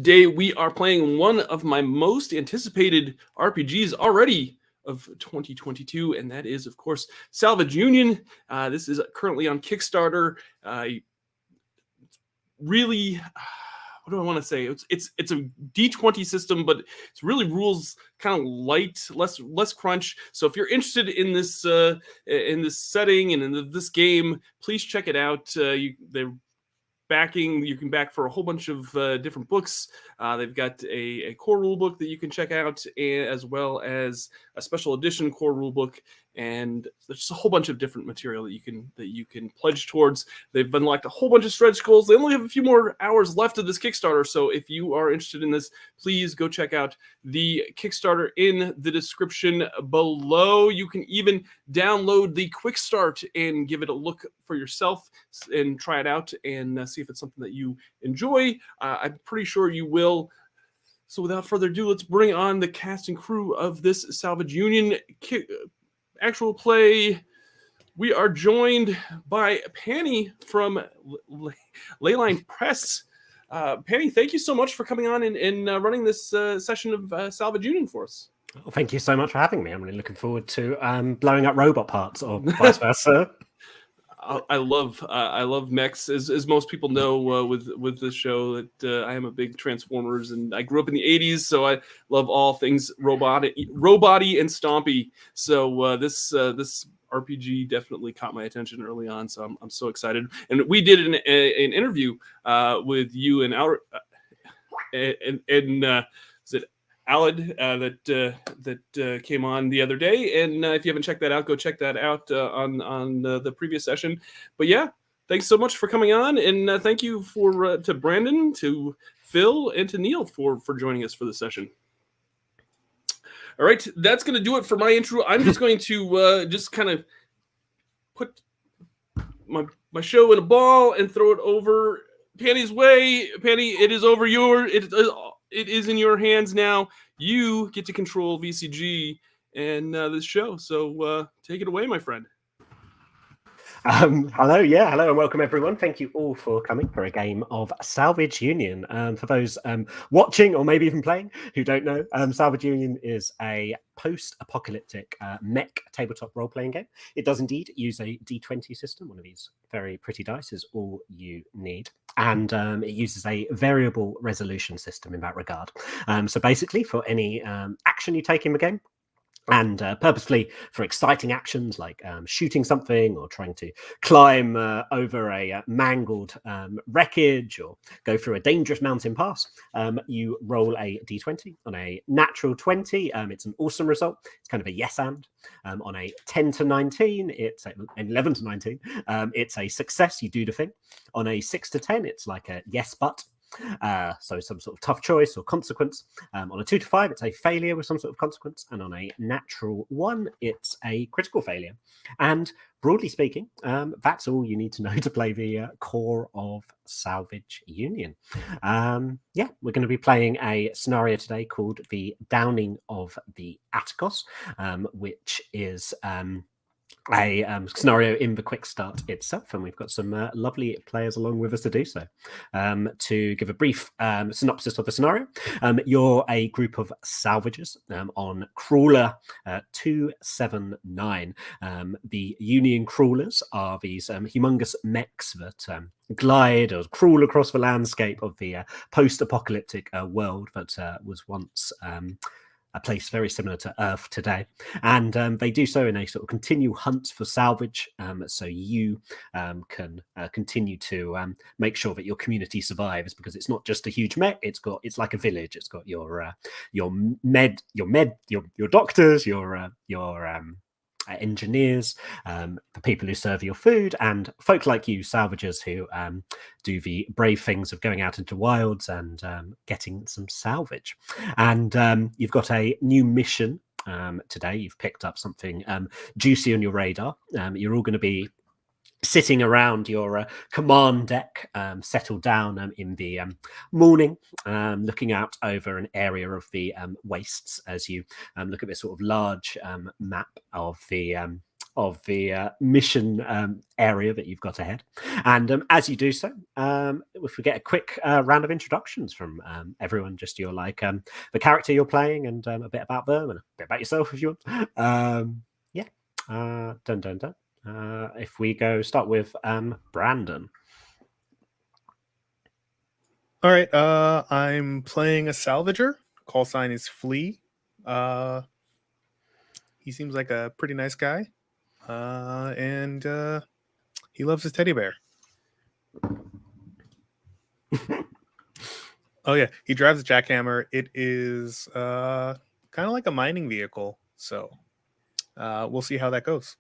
today we are playing one of my most anticipated RPGs already of 2022, and that is, of course, Salvage Union. This is currently on Kickstarter. Really, what do I want to say? It's a D20 system, but it's really rules kind of light, less crunch. So if you're interested in this setting and in this game, please check it out. They're backing. You can back for a whole bunch of different books. They've got a core rule book that you can check out, as well as a special edition core rule book, and there's just a whole bunch of different material that you can pledge towards. They've unlocked a whole bunch of stretch goals. They only have a few more hours left of this Kickstarter, so if you are interested in this, please go check out the Kickstarter in the description below. You can even download the quick start and give it a look for yourself and try it out and see if it's something that you enjoy. I'm pretty sure you will. So without further ado, let's bring on the cast and crew of this Salvage Union actual play. We are joined by Panny from Leyline Press. Panny, thank you so much for coming on and running this session of Salvage Union for us. Well, thank you so much for having me. I'm really looking forward to blowing up robot parts, or vice versa. I love mechs, as most people know with this show, that I am a big Transformers, and I grew up in the 80s, so I love all things roboty and stompy. So this RPG definitely caught my attention early on, so I'm so excited. And we did an interview with you and our is it Alad that came on the other day, and if you haven't checked that out, go check that out on the previous session. But yeah, thanks so much for coming on, and thank you to Brandon, to Phil, and to Neil for joining us for the session. All right, that's going to do it for my intro. I'm just going to just kind of put my show in a ball and throw it over Panny's way. Panny, it is over it is in your hands now. You get to control VCG and this show. So take it away, my friend. Hello, and welcome everyone. Thank you all for coming for a game of Salvage Union. For those watching or maybe even playing who don't know, Salvage Union is a post-apocalyptic mech tabletop role-playing game. It does indeed use a D20 system. One of these very pretty dice is all you need. And it uses a variable resolution system in that regard. So basically, for any action you take in the game, and purposefully for exciting actions like shooting something or trying to climb over a mangled wreckage or go through a dangerous mountain pass, you roll a d20. On a natural 20, it's an awesome result. It's kind of a yes and. On a 10 to 19, it's an 11 to 19, it's a success, you do the thing. On a 6 to 10, it's like a yes but. So some sort of tough choice or consequence. On a 2 to 5, it's a failure with some sort of consequence, and on a natural 1, it's a critical failure. And broadly speaking, that's all you need to know to play the core of Salvage Union. We're going to be playing a scenario today called the Downing of the Atychos, which is a scenario in the quick start itself, and we've got some lovely players along with us to do so. To give a brief synopsis of the scenario, you're a group of salvagers on crawler 279. The Union crawlers are these humongous mechs that glide or crawl across the landscape of the post-apocalyptic world that was once a place very similar to Earth today, and they do so in a sort of continual hunt for salvage, so you can continue to make sure that your community survives, because it's not just a huge mech, it's like a village. It's got your doctors, your engineers, the people who serve your food, and folk like you, salvagers, who do the brave things of going out into wilds and getting some salvage. And you've got a new mission today. You've picked up something juicy on your radar. You're all going to be sitting around your command deck, settled down in the morning, looking out over an area of the wastes as you look at this sort of large map of the of the mission area that you've got ahead. And as you do so, if we get a quick round of introductions from everyone, just your the character you're playing and a bit about them and a bit about yourself if you want. Dun dun dun. If we start with Brandon. All right, I'm playing a salvager. Call sign is Flea. He seems like a pretty nice guy, and he loves his teddy bear. Oh yeah, he drives a jackhammer. It is kind of like a mining vehicle, so we'll see how that goes.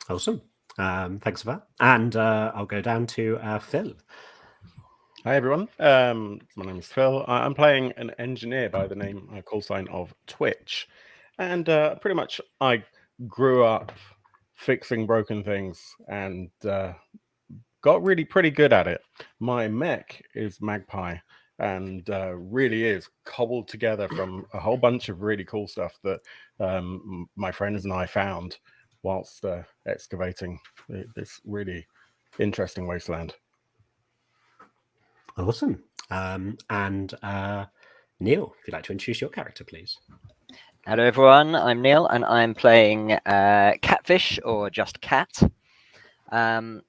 Awesome. Thanks for that. And I'll go down to Phil. Hi everyone, my name is Phil. I'm playing an engineer by the name, call sign of Twitch, and pretty much I grew up fixing broken things and got really pretty good at it. My mech is Magpie and really is cobbled together from a whole bunch of really cool stuff that my friends and I found whilst excavating this really interesting wasteland. Awesome. And Neil, if you'd like to introduce your character, please. Hello, everyone. I'm Neil, and I'm playing Catfish, or just Cat. And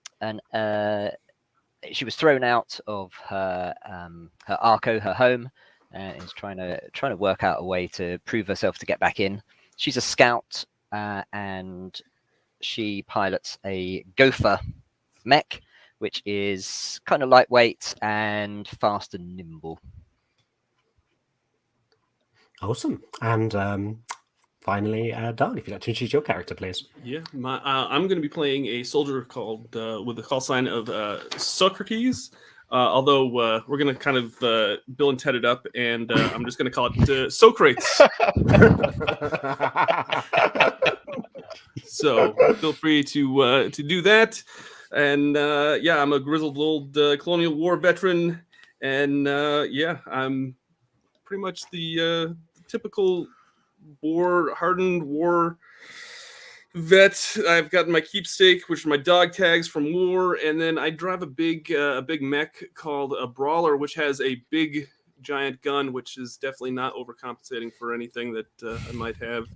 she was thrown out of her Arco, her home, and is trying to work out a way to prove herself to get back in. She's a scout, and she pilots a Gopher mech, which is kind of lightweight and fast and nimble. Awesome. And finally, Don, if you'd like to introduce your character, please. Yeah, I'm going to be playing a soldier called with the call sign of Socrates. Although we're going to kind of Bill and Ted it up, and I'm just going to call it Socrates. So feel free to do that. And yeah, I'm a grizzled old Colonial War veteran, and yeah, I'm pretty much the typical hardened war vet. I've got my keepstake, which are my dog tags from war, and then I drive a big mech called a Brawler, which has a big giant gun, which is definitely not overcompensating for anything that I might have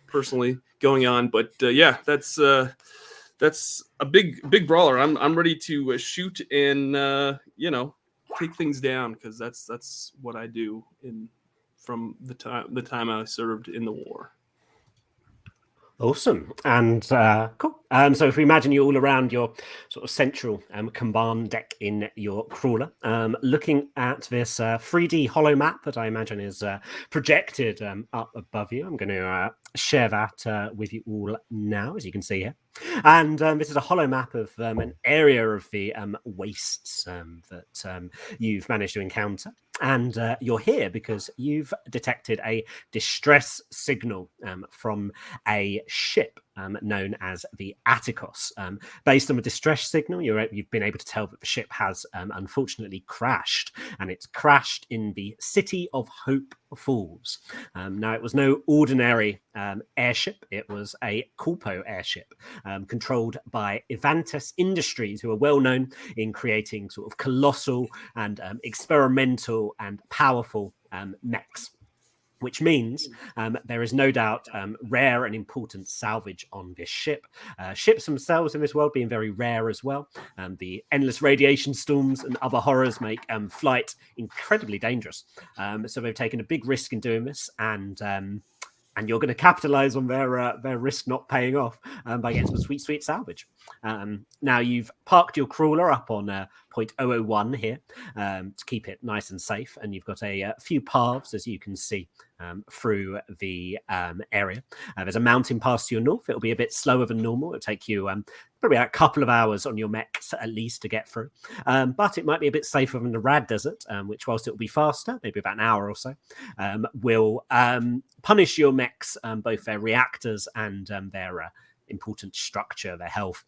personally going on. But yeah, that's a big Brawler. I'm ready to shoot and take things down, because that's what I do from the time I served in the war. Awesome. And cool. So if we imagine you all around your sort of central command deck in your crawler, looking at this 3D hollow map that I imagine is projected up above you, I'm going to share that with you all now, as you can see here. And this is a hollow map of an area of the wastes that you've managed to encounter. And you're here because you've detected a distress signal from a ship known as the Atychos. Based on the distress signal, you've been able to tell that the ship has unfortunately crashed, and it's crashed in the city of Hope Falls. Now, it was no ordinary airship. It was a Corpo airship controlled by Evantus Industries, who are well known in creating sort of colossal and experimental and powerful mechs. Which means there is no doubt rare and important salvage on this ship. Ships themselves in this world being very rare as well. The endless radiation storms and other horrors make flight incredibly dangerous. So they've taken a big risk in doing this, and you're going to capitalize on their risk not paying off by getting some sweet salvage. Now, you've parked your crawler up on point 001 here to keep it nice and safe, and you've got a few paths, as you can see, through the area. There's a mountain pass to your north. It'll be a bit slower than normal. It'll take you probably a couple of hours on your mechs at least to get through, but it might be a bit safer than the Rad Desert, which, whilst it will be faster, maybe about an hour or so, will punish your mechs, both their reactors and their important structure, their health,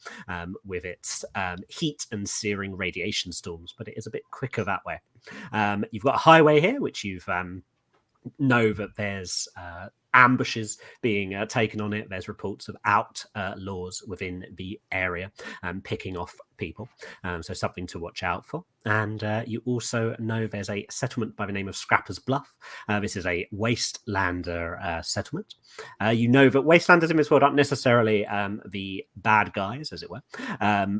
with its heat and searing radiation storms, but it is a bit quicker that way. You've got a highway here, which you've know that there's ambushes being taken on it. There's reports of outlaws within the area picking off people. So something to watch out for. And you also know there's a settlement by the name of Scrapper's Bluff. This is a wastelander settlement. You know that wastelanders in this world aren't necessarily the bad guys, as it were,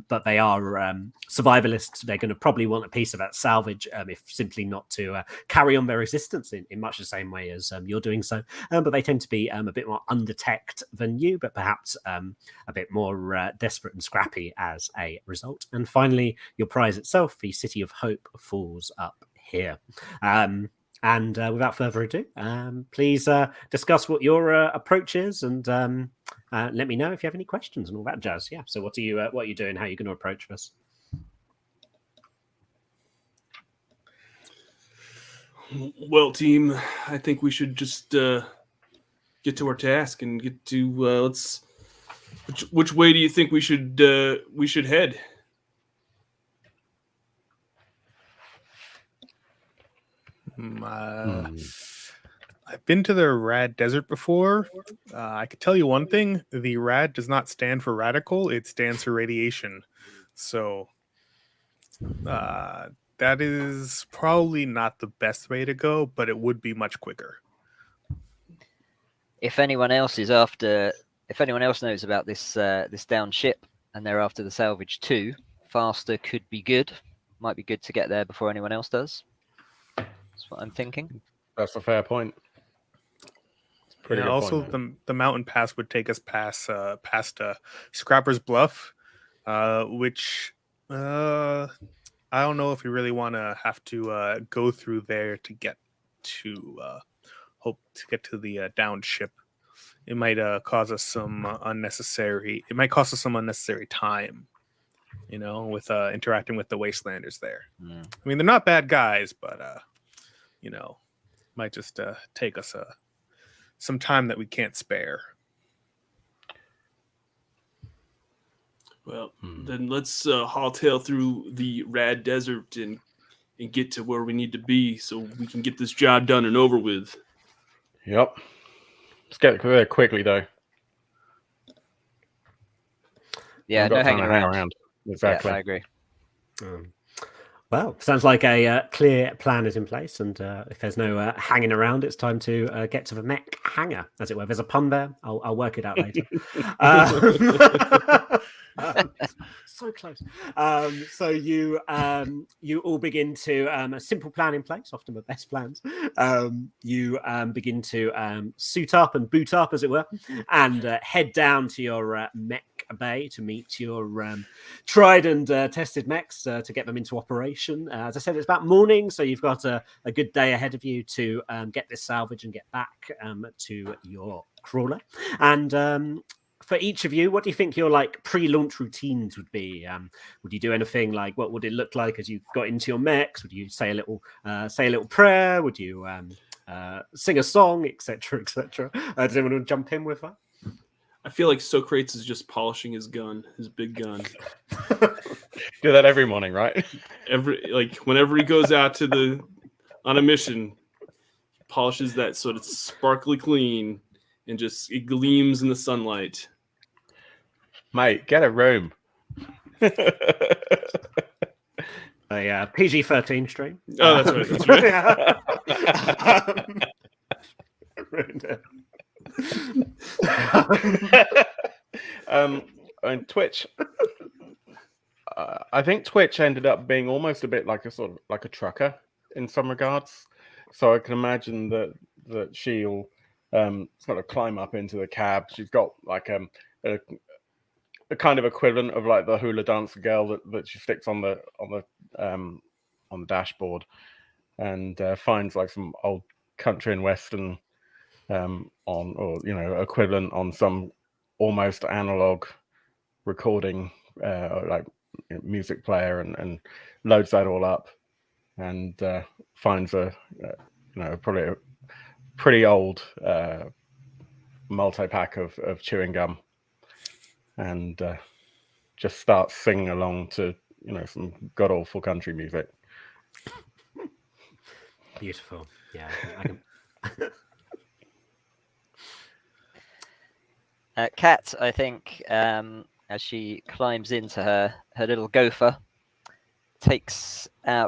but they are survivalists. They're going to probably want a piece of that salvage, if simply not to carry on their existence in much the same way as you're doing so. But they tend to be a bit more undetect than you, but perhaps a bit more desperate and scrappy as a result. And finally, your prize itself, the City of Hope, falls up here. And without further ado, please discuss what your approach is, and let me know if you have any questions and all that jazz. Yeah. So what are you doing? How are you going to approach this? Well, team, I think we should just get to our task and get to let's. Which way do you think we should head? I've been to the Rad Desert before. I could tell you one thing: the Rad does not stand for radical; it stands for radiation. So that is probably not the best way to go, but it would be much quicker. If anyone else knows about this this down ship and they're after the salvage too, faster could be good. Might be good to get there before anyone else does. That's what I'm thinking. That's a fair point. Yeah, also, the mountain pass would take us past Scrapper's Bluff, which I don't know if we really want to have to go through there to get to the downed ship. It might cause us some unnecessary. It might cost us some unnecessary time, with interacting with the wastelanders there. Mm. I mean, they're not bad guys, but might just take us some time that we can't spare. Well, then let's haul-tail through the Rad Desert and get to where we need to be so we can get this job done and over with. Yep. Let's get there quickly, though. Yeah, no hanging around. Exactly. Yeah, I agree. Well, sounds like a clear plan is in place, and if there's no hanging around, it's time to get to the mech hangar, as it were. There's a pun there. I'll work it out later. So close. So you all begin to a simple plan in place, often the best plans. You begin to suit up and boot up, as it were, and head down to your mech bay to meet your tried and tested mechs to get them into operation. As I said, it's about morning, so you've got a good day ahead of you to get this salvage and get back to your crawler. And for each of you, what do you think your pre-launch routines would be? Would you do anything like, what would it look like as you got into your mechs? Would you say a little prayer? Would you sing a song, etc., etc.? Does anyone want to jump in with that? I feel like Socrates is just polishing his big gun. Do that every morning, right? Whenever he goes out on a mission, he polishes that so it's sparkly clean and just it gleams in the sunlight. Mate, get a room. A PG-13 stream. Oh, that's right. And Twitch. I think Twitch ended up being almost a bit like a trucker in some regards. So I can imagine that she'll sort of climb up into the cab. She's got a kind of equivalent of the hula dancer girl that she sticks on the dashboard, and finds some old country and western equivalent on some almost analog recording music player and loads that all up, and finds probably a pretty old multi-pack of chewing gum, and just starts singing along to some god awful country music. Beautiful. Yeah. Kat, I think, as she climbs into her little gopher,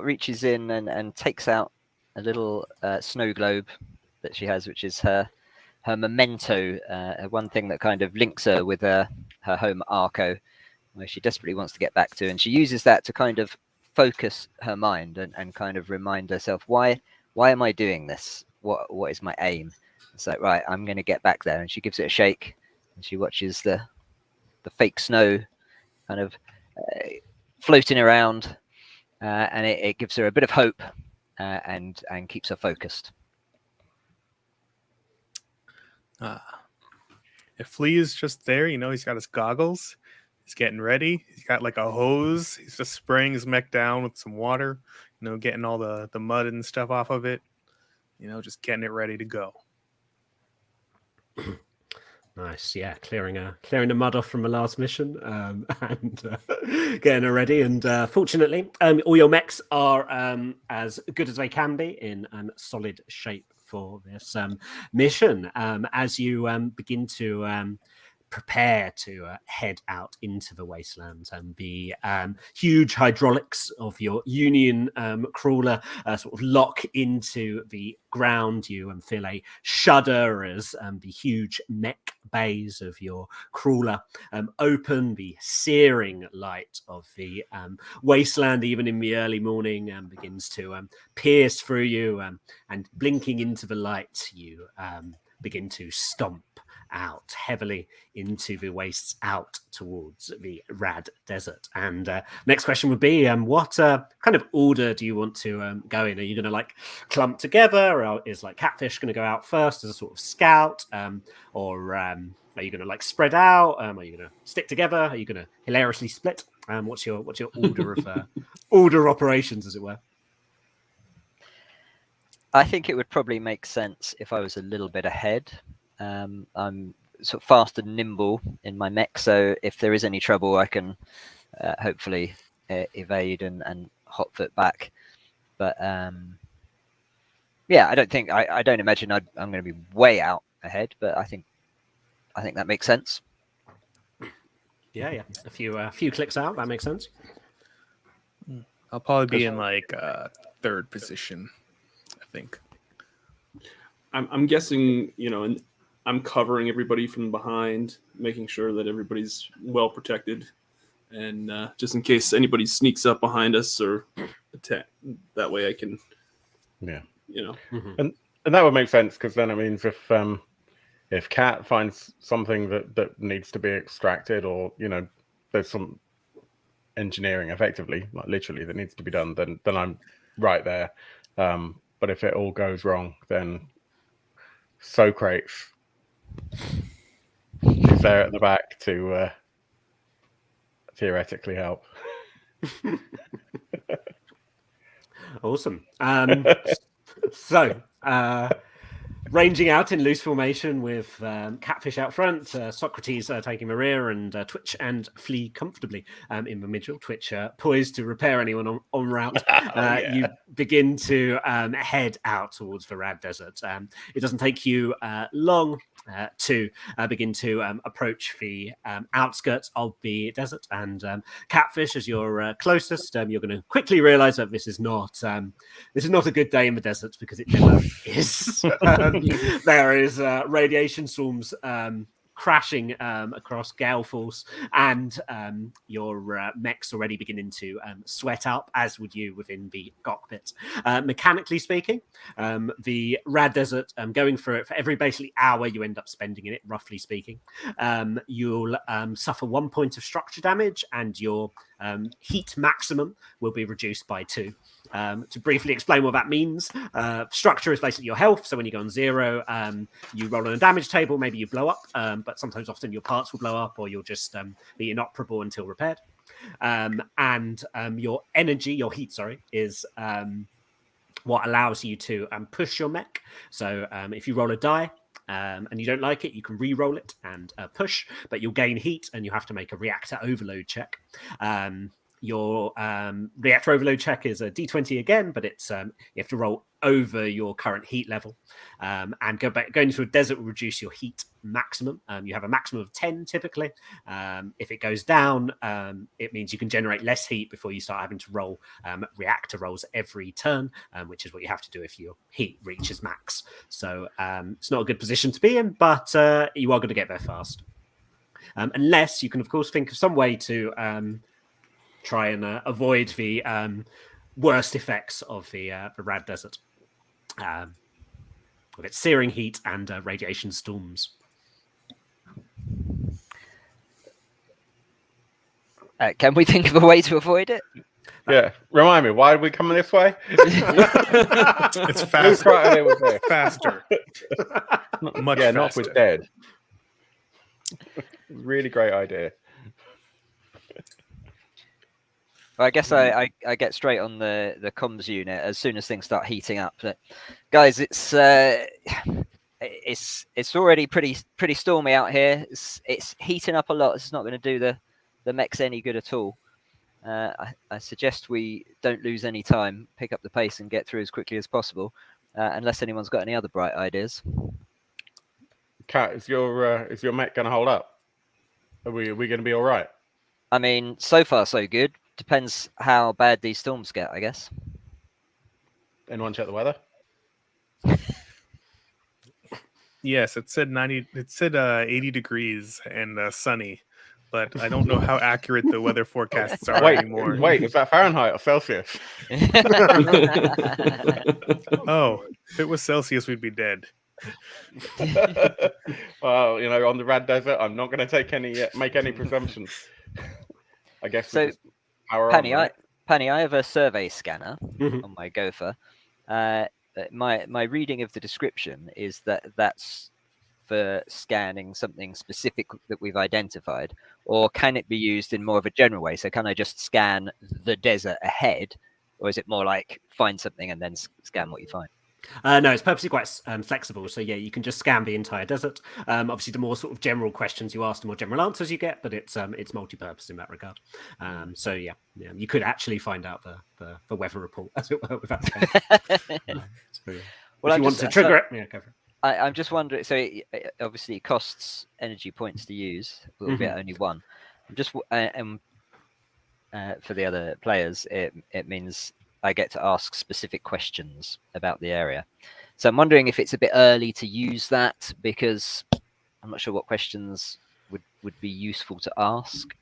reaches in and takes out a little snow globe that she has, which is her memento, one thing that kind of links her with her home Arco, where she desperately wants to get back to, and she uses that to kind of focus her mind and kind of remind herself, why am I doing this? What is my aim? It's like, right, I'm going to get back there, and she gives it a shake, and she watches the fake snow kind of floating around, and it gives her a bit of hope, and keeps her focused. If Flea is just there, he's got his goggles. He's getting ready. He's got like a hose. He's just spraying his mech down with some water, getting all the mud and stuff off of it. Just getting it ready to go. Nice, yeah, clearing the mud off from the last mission, and getting her ready. And fortunately, all your mechs are as good as they can be in solid shape for this mission. As you begin to prepare to head out into the wastelands, and the huge hydraulics of your Union crawler sort of lock into the ground. You feel a shudder as the huge mech bays of your crawler open. The searing light of the wasteland, even in the early morning, begins to pierce through you, and blinking into the light, you begin to stomp out heavily into the wastes, out towards the Rad Desert. And next question would be, what kind of order do you want to go in? Are you going to clump together, or is Catfish going to go out first as a sort of scout, or are you going to spread out? Are you going to stick together? Are you going to hilariously split? What's your order of order operations, as it were? I think it would probably make sense if I was a little bit ahead. I'm sort of fast and nimble in my mech, so if there is any trouble, I can hopefully evade and hot foot back. But yeah, I don't imagine I'm going to be way out ahead, but I think that makes sense. Yeah, a few clicks out, that makes sense. I'll probably be in third position, I think. I'm guessing, and I'm covering everybody from behind, making sure that everybody's well protected, and just in case anybody sneaks up behind us or attack, that way I can, Mm-hmm. And that would make sense, because then it means if Cat finds something that needs to be extracted, or there's some engineering effectively, literally, that needs to be done, then I'm right there. But if it all goes wrong, then Socrates is there at the back to theoretically help. Awesome. So, ranging out in loose formation with Catfish out front, Socrates taking the rear, and Twitch and Flea comfortably in the middle. Twitch poised to repair anyone en route. You begin to head out towards the Rad Desert. It doesn't take you long to begin to approach the outskirts of the desert, and Catfish, as you're closest, you're going to quickly realize that this is not a good day in the desert, because it never is. There is radiation storms crashing across gale force, and your mechs already beginning to sweat up, as would you within the cockpit. Mechanically speaking, the Rad Desert, going through it, for every basically hour you end up spending in it, roughly speaking, you'll suffer 1 point of structure damage, and your heat maximum will be reduced by 2. To briefly explain what that means, structure is basically your health. So when you go on 0, you roll on a damage table, maybe you blow up, but sometimes often your parts will blow up, or you'll just be inoperable until repaired. And your energy, your heat, is what allows you to push your mech. So if you roll a die, and you don't like it, you can re-roll it and push, but you'll gain heat, and you have to make a reactor overload check. Your reactor overload check is a d20 again, but it's you have to roll over your current heat level, and going into a desert will reduce your heat maximum. You have a maximum of 10 typically. If it goes down, it means you can generate less heat before you start having to roll reactor rolls every turn, which is what you have to do if your heat reaches max. So it's not a good position to be in, but you are going to get there fast. Unless you can, of course, think of some way to try and avoid the worst effects of the Rad Desert, with its searing heat and radiation storms. Can we think of a way to avoid it? Yeah, remind me, why are we coming this way? It's faster. Faster. Much faster. Not with dead. Really great idea. Well, I guess I get straight on the comms unit as soon as things start heating up. But guys, it's already pretty stormy out here. It's heating up a lot. It's not going to do the mechs any good at all. I suggest we don't lose any time, pick up the pace, and get through as quickly as possible. Unless anyone's got any other bright ideas. Kat, is your mech going to hold up? Are we going to be all right? I mean, so far so good. Depends how bad these storms get, I guess. Anyone check the weather? Yes, it said 80 degrees and sunny, but I don't know how accurate the weather forecasts are anymore. Wait, is that Fahrenheit or Celsius? Oh, if it was Celsius, we'd be dead. Well, on the Rad Desert, I'm not going to make any presumptions. I guess so. Panny, I have a survey scanner on my Gopher. My reading of the description is that that's for scanning something specific that we've identified, or can it be used in more of a general way? So can I just scan the desert ahead, or is it more like find something and then scan what you find? No, it's purposely quite flexible. So yeah, you can just scan the entire desert. Obviously, the more sort of general questions you ask, the more general answers you get. But it's multi-purpose in that regard. So yeah, you could actually find out the weather report, as it were, without scanning. Well, if you want to trigger it, yeah, go for it. I'm just wondering. So obviously, it costs energy points to use. We'll get only one. I'm just for the other players, it means I get to ask specific questions about the area. So I'm wondering if it's a bit early to use that, because I'm not sure what questions would be useful to ask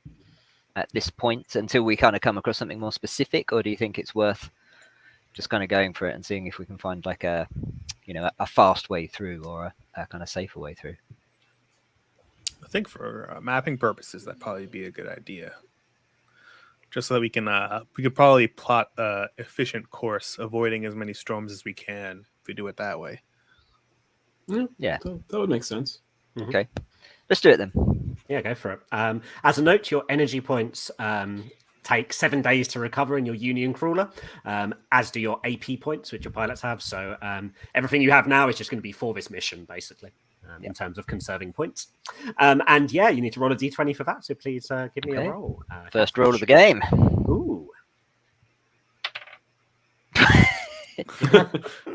at this point until we kind of come across something more specific, or do you think it's worth just kind of going for it and seeing if we can find like a fast way through or a kind of safer way through? I think for mapping purposes, that'd probably be a good idea. Just so that we could probably plot an efficient course, avoiding as many storms as we can if we do it that way. Yeah. That would make sense. Okay. Let's do it then. Yeah, go for it. As a note, your energy points take 7 days to recover in your Union crawler, as do your AP points, which your pilots have. So everything you have now is just going to be for this mission, basically, in terms of conserving points. And yeah, you need to roll a d20 for that. So please give me a roll. First roll of the game. Ooh.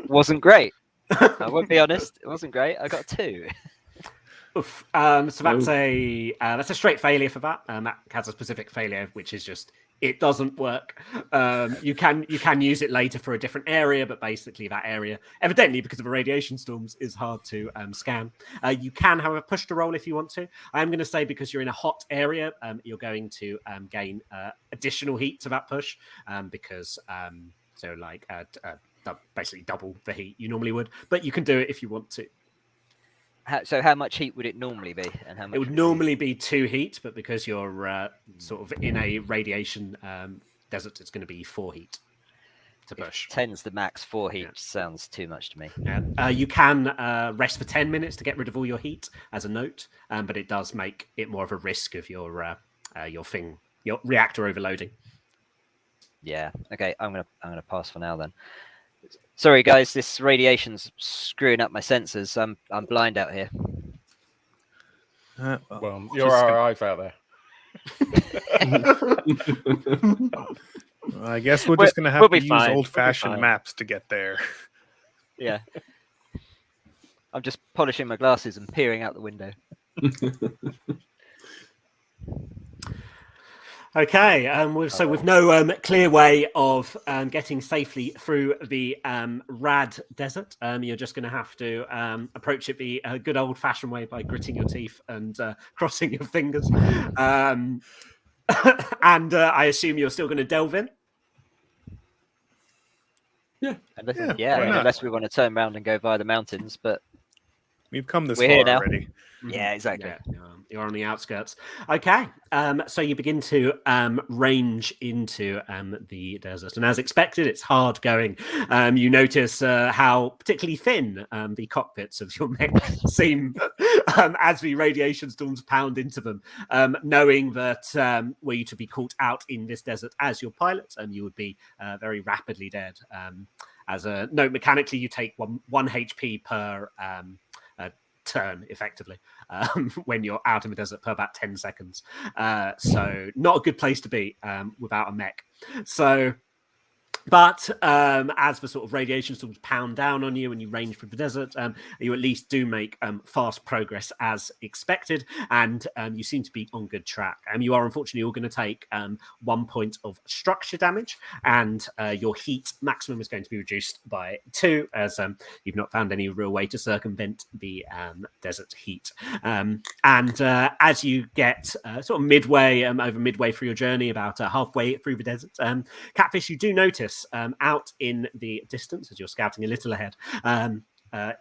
Wasn't great. I won't be honest. It wasn't great. I got 2. Oof. So that's a straight failure for that. That has a specific failure, which is just it doesn't work. You can use it later for a different area, but basically that area, evidently because of the radiation storms, is hard to scan. You can, however, push to roll if you want to. I am going to say because you're in a hot area, you're going to gain additional heat to that push, because basically double the heat you normally would. But you can do it if you want to. So how much heat would it normally be? And how much? It would normally be 2 heat, but because you're sort of in a radiation desert, it's going to be 4 heat to push. 10's the max. 4 heat sounds too much to me. Yeah. You can rest for 10 minutes to get rid of all your heat, as a note, but it does make it more of a risk of your reactor overloading. Yeah. Okay. I'm gonna pass for now then. Sorry, guys. This radiation's screwing up my sensors. I'm blind out here. Well, you're our eyes out there. I guess we're just going to have to use fine. old-fashioned maps to get there. Yeah. I'm just polishing my glasses and peering out the window. Okay, so with no clear way of getting safely through the Rad Desert, you're just going to have to approach it the good old-fashioned way by gritting your teeth and crossing your fingers. And I assume you're still going to delve in? Unless we want to turn around and go via the mountains, but we've come this we're far here now. already. Yeah, exactly. Yeah, you're on the outskirts. Okay, so you begin to range into the desert, and as expected, it's hard going. You notice how particularly thin the cockpits of your mech seem as the radiation storms pound into them. Knowing that were you to be caught out in this desert as your pilot, you would be very rapidly dead. As a note, mechanically, you take one HP per turn effectively when you're out in the desert per about 10 seconds. So not a good place to be without a mech. But as the sort of radiation storms pound down on you and you range through the desert, you at least do make fast progress as expected, and you seem to be on good track. You are unfortunately all going to take 1 point of structure damage, and your heat maximum is going to be reduced by 2, as you've not found any real way to circumvent the desert heat. And as you get sort of over midway through your journey, about halfway through the desert, Catfish, you do notice out in the distance as you're scouting a little ahead.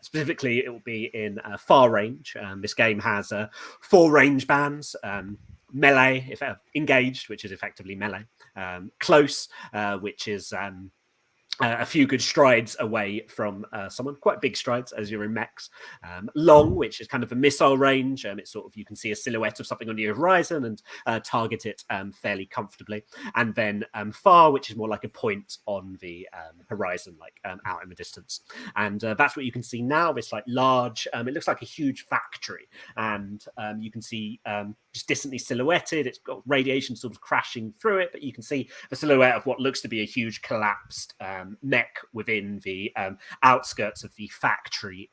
Specifically, it will be in far range. This game has 4 range bands. Melee, if engaged, which is effectively melee. Close, which is a few good strides away from someone, quite big strides as you're in mechs. Long, which is kind of a missile range. It's sort of, you can see a silhouette of something on your horizon and target it fairly comfortably. And then far, which is more like a point on the horizon, like out in the distance. And that's what you can see now. It's like large, it looks like a huge factory. And you can see just distantly silhouetted. It's got radiation sort of crashing through it, but you can see the silhouette of what looks to be a huge collapsed mech within the outskirts of the factory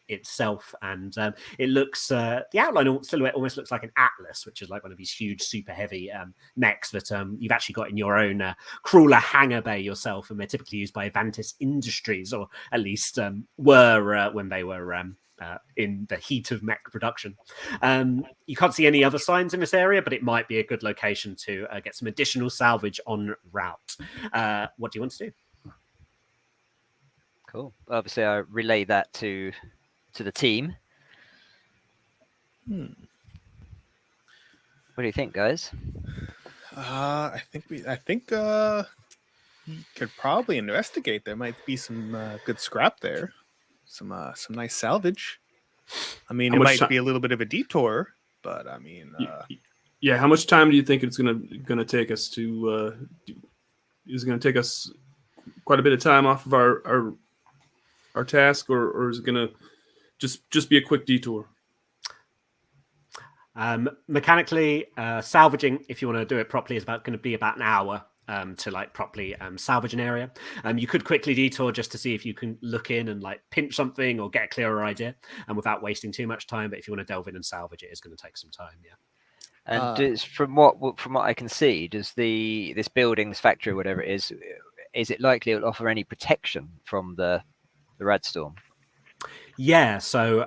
itself. And it looks, the outline silhouette almost looks like an Atlas, which is like one of these huge, super heavy mechs that you've actually got in your own crawler hangar bay yourself. And they're typically used by Avantis Industries, or at least were when they were in the heat of mech production. You can't see any other signs in this area, but it might be a good location to get some additional salvage en route. What do you want to do? Cool. Obviously, I relay that to the team. What do you think, guys? I think we could probably investigate. There might be some good scrap there. Some nice salvage. I mean, it might be a little bit of a detour, but I mean, yeah. How much time do you think it's gonna take us to? Is it gonna take us quite a bit of time off of our task, or is it gonna just be a quick detour? Mechanically, salvaging, if you want to do it properly, is going to be about an hour. To like properly salvage an area. You could quickly detour just to see if you can look in and like pinch something or get a clearer idea, and without wasting too much time. But if you want to delve in and salvage it, it's going to take some time. Yeah. And from what I can see, does this building, this factory, whatever it is it likely it will offer any protection from the rad storm? Yeah. So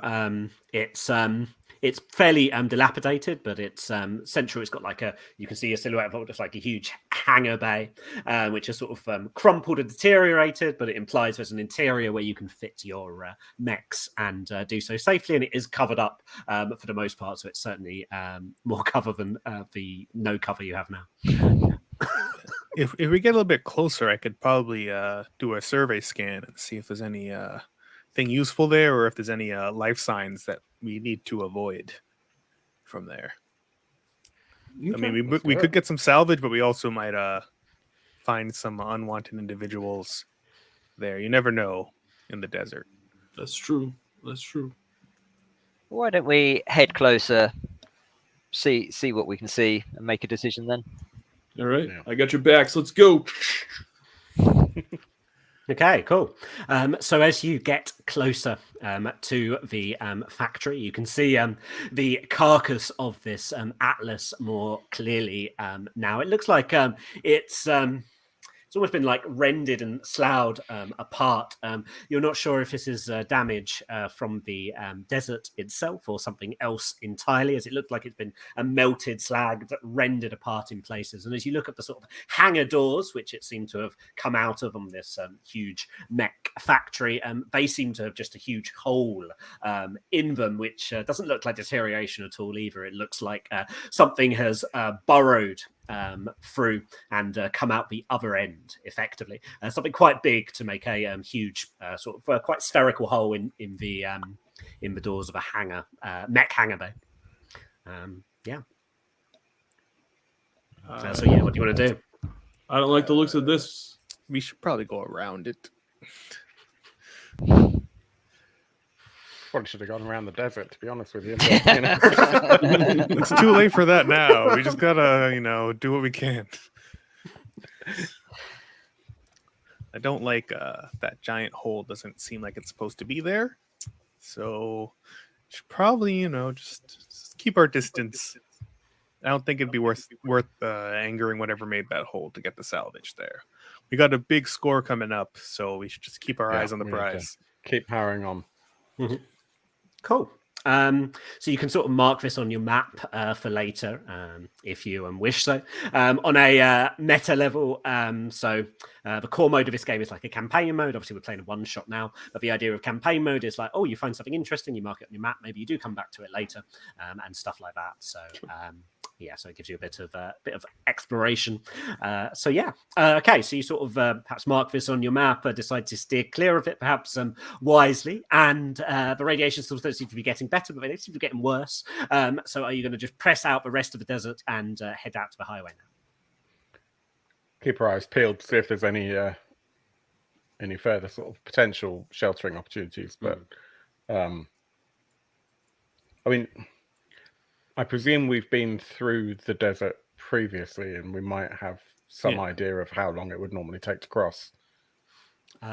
it's fairly dilapidated, but it's central. It's got like you can see a silhouette of just like a huge hangar bay, which is sort of crumpled and deteriorated, but it implies there's an interior where you can fit your mechs and do so safely. And it is covered up for the most part, so it's certainly more cover than the no cover you have now. If we get a little bit closer, I could probably do a survey scan and see if there's any thing useful there, or if there's any life signs that we need to avoid from there. Okay. I mean, we could get some salvage, but we also might find some unwanted individuals there. You never know in the desert. That's true. Why don't we head closer see what we can see and make a decision then. All right, Yeah. I got your backs. Let's go. Okay, cool. So as you get closer to the factory, you can see the carcass of this Atlas more clearly now. It looks like it's almost been like rendered and sloughed apart. You're not sure if this is damage from the desert itself or something else entirely, as it looked like it's been melted, slagged, rendered apart in places. And as you look at the sort of hangar doors, which it seemed to have come out of on this huge mech factory, they seem to have just a huge hole in them, which doesn't look like deterioration at all either. It looks like something has burrowed through and come out the other end effectively. Something quite big to make a huge sort of quite spherical hole in the doors of a hangar, mech hangar bay. Yeah. So yeah, what do you want to do? I don't like the looks of this. We should probably go around it. Probably should have gone around the desert, to be honest with you. It's too late for that now. We just gotta, do what we can. I don't like that giant hole. Doesn't seem like it's supposed to be there. So should probably, just keep our distance. I don't think it'd be worth angering whatever made that hole to get the salvage there. We got a big score coming up, so we should just keep our eyes on the prize. Keep powering on. Mm-hmm. Cool. So you can sort of mark this on your map for later, if you wish so. On a meta level, so the core mode of this game is like a campaign mode. Obviously, we're playing a one-shot now, but the idea of campaign mode is like, oh, you find something interesting, you mark it on your map, maybe you do come back to it later, and stuff like that. So yeah, so it gives you a bit of exploration. So yeah, okay. So you sort of perhaps mark this on your map, decide to steer clear of it, perhaps wisely. And the radiation still don't seem to be getting better, but they seem to be getting worse. So are you going to just press out the rest of the desert and head out to the highway now? Keep our eyes peeled to see if there's any further sort of potential sheltering opportunities. But I mean, I presume we've been through the desert previously, and we might have some idea of how long it would normally take to cross.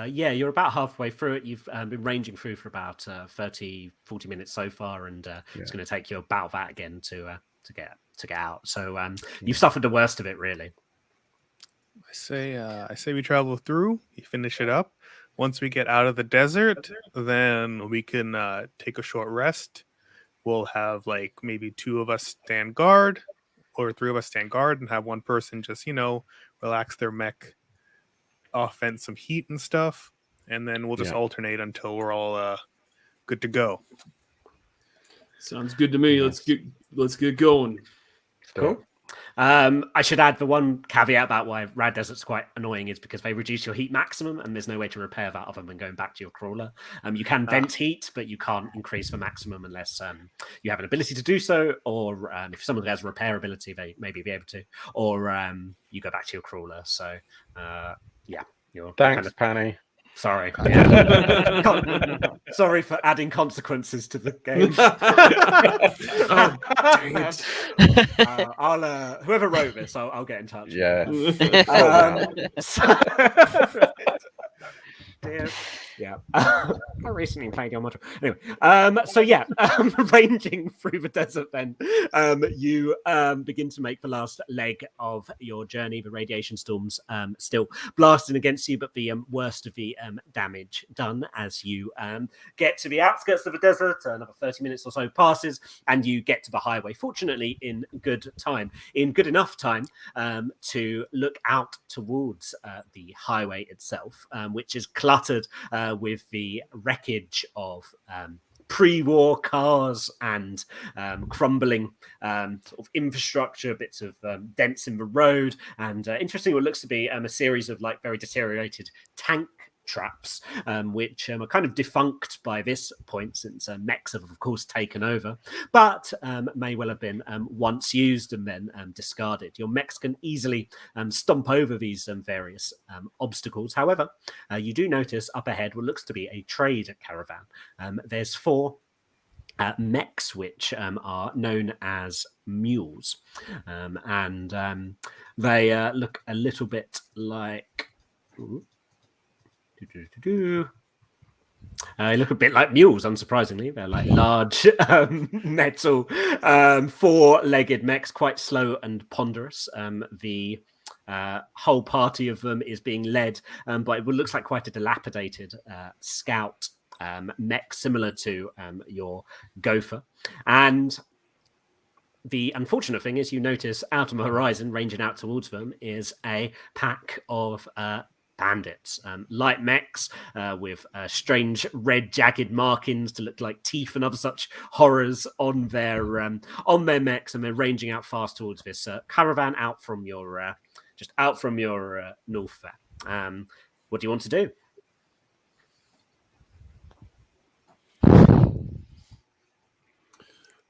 Yeah, you're about halfway through it. You've been ranging through for about 30, 40 minutes so far, and it's going to take you about that again to get out. So you've suffered the worst of it, really. I say we travel through, we finish it up. Once we get out of the desert, then we can take a short rest. We'll have like maybe 2 of us stand guard, or 3 of us stand guard, and have one person just, relax their mech, off vent some heat and stuff, and then we'll just alternate until we're all good to go. Sounds good to me. Let's get going. Cool. I should add the one caveat about why Rad Desert's quite annoying is because they reduce your heat maximum, and there's no way to repair that other than going back to your crawler. You can vent heat, but you can't increase the maximum unless you have an ability to do so, or if someone has repair ability, they maybe be able to, or you go back to your crawler. So yeah, you're Thanks, Panny. Sorry. Sorry for adding consequences to the game. Oh, dang it. I'll whoever wrote this, I'll get in touch. Yeah. Yeah. I recently played your module. Anyway, so yeah, ranging through the desert then, you begin to make the last leg of your journey. The radiation storms still blasting against you, but the worst of the damage done as you get to the outskirts of the desert. Another 30 minutes or so passes, and you get to the highway, fortunately in good enough time to look out towards the highway itself, which is cluttered with the wreckage of pre-war cars and crumbling sort of infrastructure, bits of dents in the road, and interesting what looks to be a series of like very deteriorated tank traps, which are kind of defunct by this point, since mechs have of course taken over, but may well have been once used and then discarded. Your mechs can easily stomp over these various obstacles. However, you do notice up ahead what looks to be a trade caravan. There's 4 mechs, which are known as mules, and they look a little bit like. They look a bit like mules, unsurprisingly. They're like large metal, four-legged mechs, quite slow and ponderous. The whole party of them is being led by what looks like quite a dilapidated scout mech, similar to your gopher. And the unfortunate thing is you notice out on the horizon, ranging out towards them, is a pack of bandits, light mechs with strange red jagged markings to look like teeth and other such horrors on their mechs, and they're ranging out fast towards this caravan out from your north there. What do you want to do?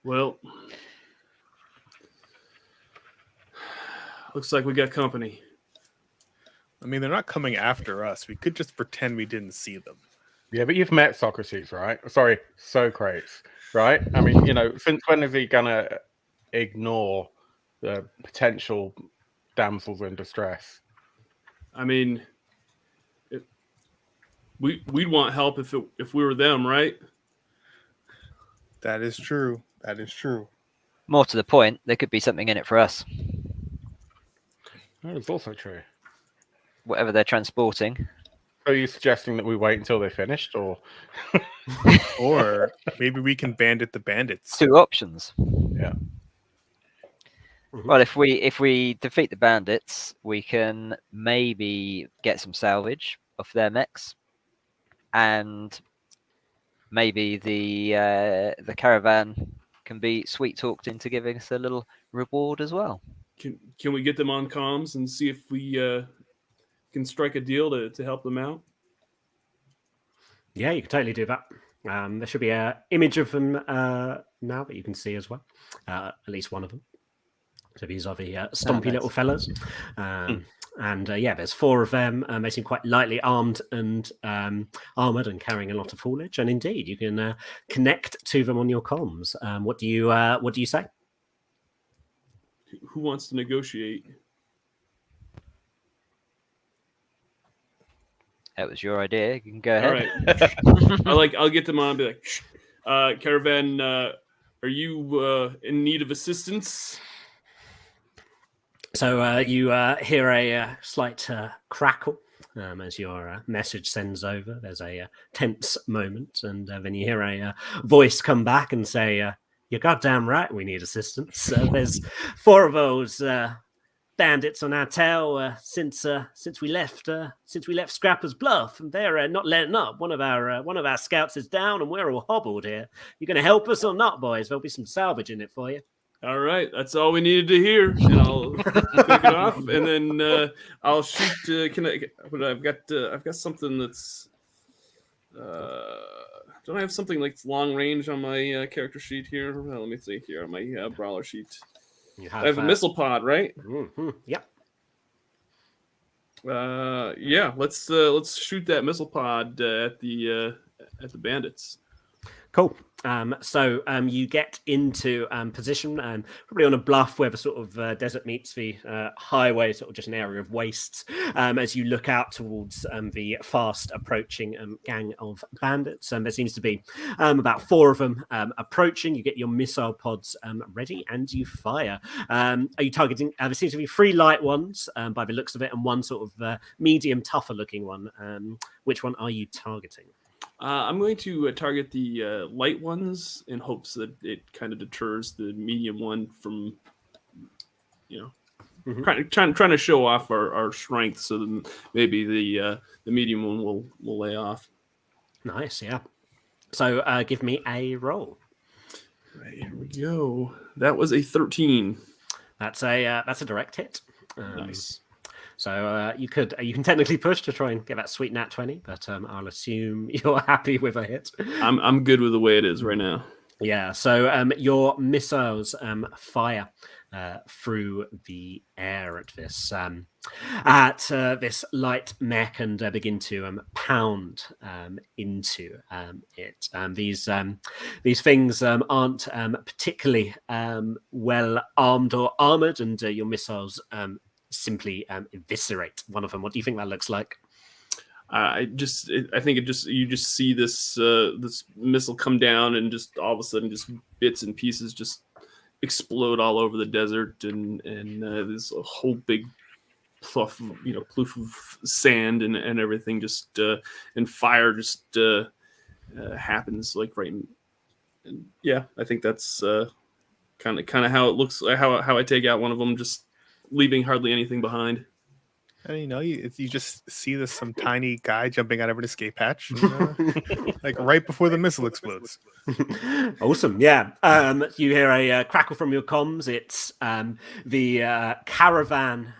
Well, looks like we got company. I mean, they're not coming after us. We could just pretend we didn't see them. Yeah, but you've met Socrates, right? Sorry, Socrates, right? I mean, since when is he gonna ignore the potential damsels in distress? I mean, we'd want help if we were them, right? That is true. That is true. More to the point, there could be something in it for us. That is also true. Whatever they're transporting. Are you suggesting that we wait until they're finished, or Or maybe we can bandit the bandits. Two options. Yeah. Well, if we defeat the bandits, we can maybe get some salvage off their mechs, and maybe the caravan can be sweet talked into giving us a little reward as well. Can we get them on comms and see if we can strike a deal to help them out? Yeah, you can totally do that. There should be an image of them now that you can see as well. At least one of them. So these are the stompy nice. little fellas. And yeah, there's four of them. They seem quite lightly armed and armored and carrying a lot of haulage. And indeed, you can connect to them on your comms. What do you say? Who wants to negotiate? That was your idea. You can go ahead. All right. I'll get them on and be like, caravan, are you in need of assistance? So you hear a slight crackle as your message sends over. There's a tense moment, and then you hear a voice come back and say, "You're goddamn right. We need assistance. There's four of those bandits on our tail since we left Scrapper's Bluff, and they're not letting up. One of our scouts is down, and we're all hobbled here. You going to help us or not, boys? There'll be some salvage in it for you." All right, that's all we needed to hear, and I'll take it off, and then I'll shoot. I've got something that's. Don't I have something like long range on my character sheet here? Well, let me see here on my brawler sheet. I have a missile pod, right? Mm-hmm. Yep. Yeah. Let's shoot that missile pod at the bandits. Cool. So you get into position, probably on a bluff where the sort of desert meets the highway, sort of just an area of wastes. As you look out towards the fast approaching gang of bandits, there seems to be about four of them approaching. You get your missile pods ready and you fire. Are you targeting? There seems to be three light ones by the looks of it, and one sort of medium, tougher looking one. Which one are you targeting? I'm going to target the light ones in hopes that it kind of deters the medium one from, trying to show off our strength, so then maybe the medium one will lay off. Nice, yeah. So give me a roll. Right, here we go. That was a 13. That's a direct hit. Nice. So you can technically push to try and get that sweet nat 20, but I'll assume you're happy with a hit. I'm good with the way it is right now. Yeah. So your missiles fire through the air at this this light mech and begin to pound into it. These things aren't particularly well armed or armored, and your missiles simply eviscerate one of them. What do you think that looks like? I think you just see this this missile come down, and just all of a sudden, just bits and pieces just explode all over the desert, and this whole big ploof of sand and everything just and fire just happens like right. And yeah, I think that's kind of how it looks. How I take out one of them, just leaving hardly anything behind. And you just see some tiny guy jumping out of an escape hatch, and, like right before the missile explodes. Awesome, yeah. You hear a crackle from your comms. It's the caravan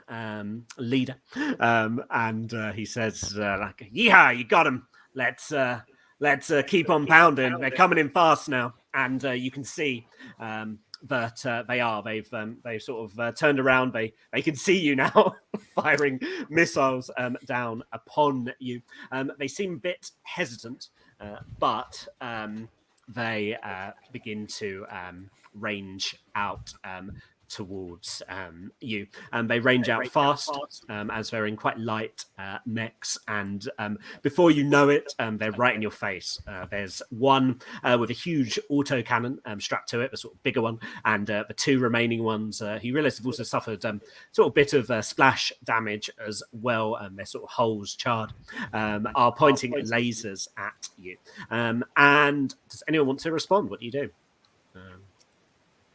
leader, and he says, like, "Yeehaw, you got him. Let's keep on pounding. They're coming in fast now." And you can see that they've sort of turned around. They can see you now firing missiles down upon you. They seem a bit hesitant, but they begin to range out towards you, and they range out fast as they're in quite light mechs, and before you know it, they're right in your face. There's one with a huge autocannon strapped to it, the sort of bigger one, and the two remaining ones you realize have also suffered sort of bit of splash damage as well, and their sort of holes charred, are pointing lasers at you. And does anyone want to respond? What do you do?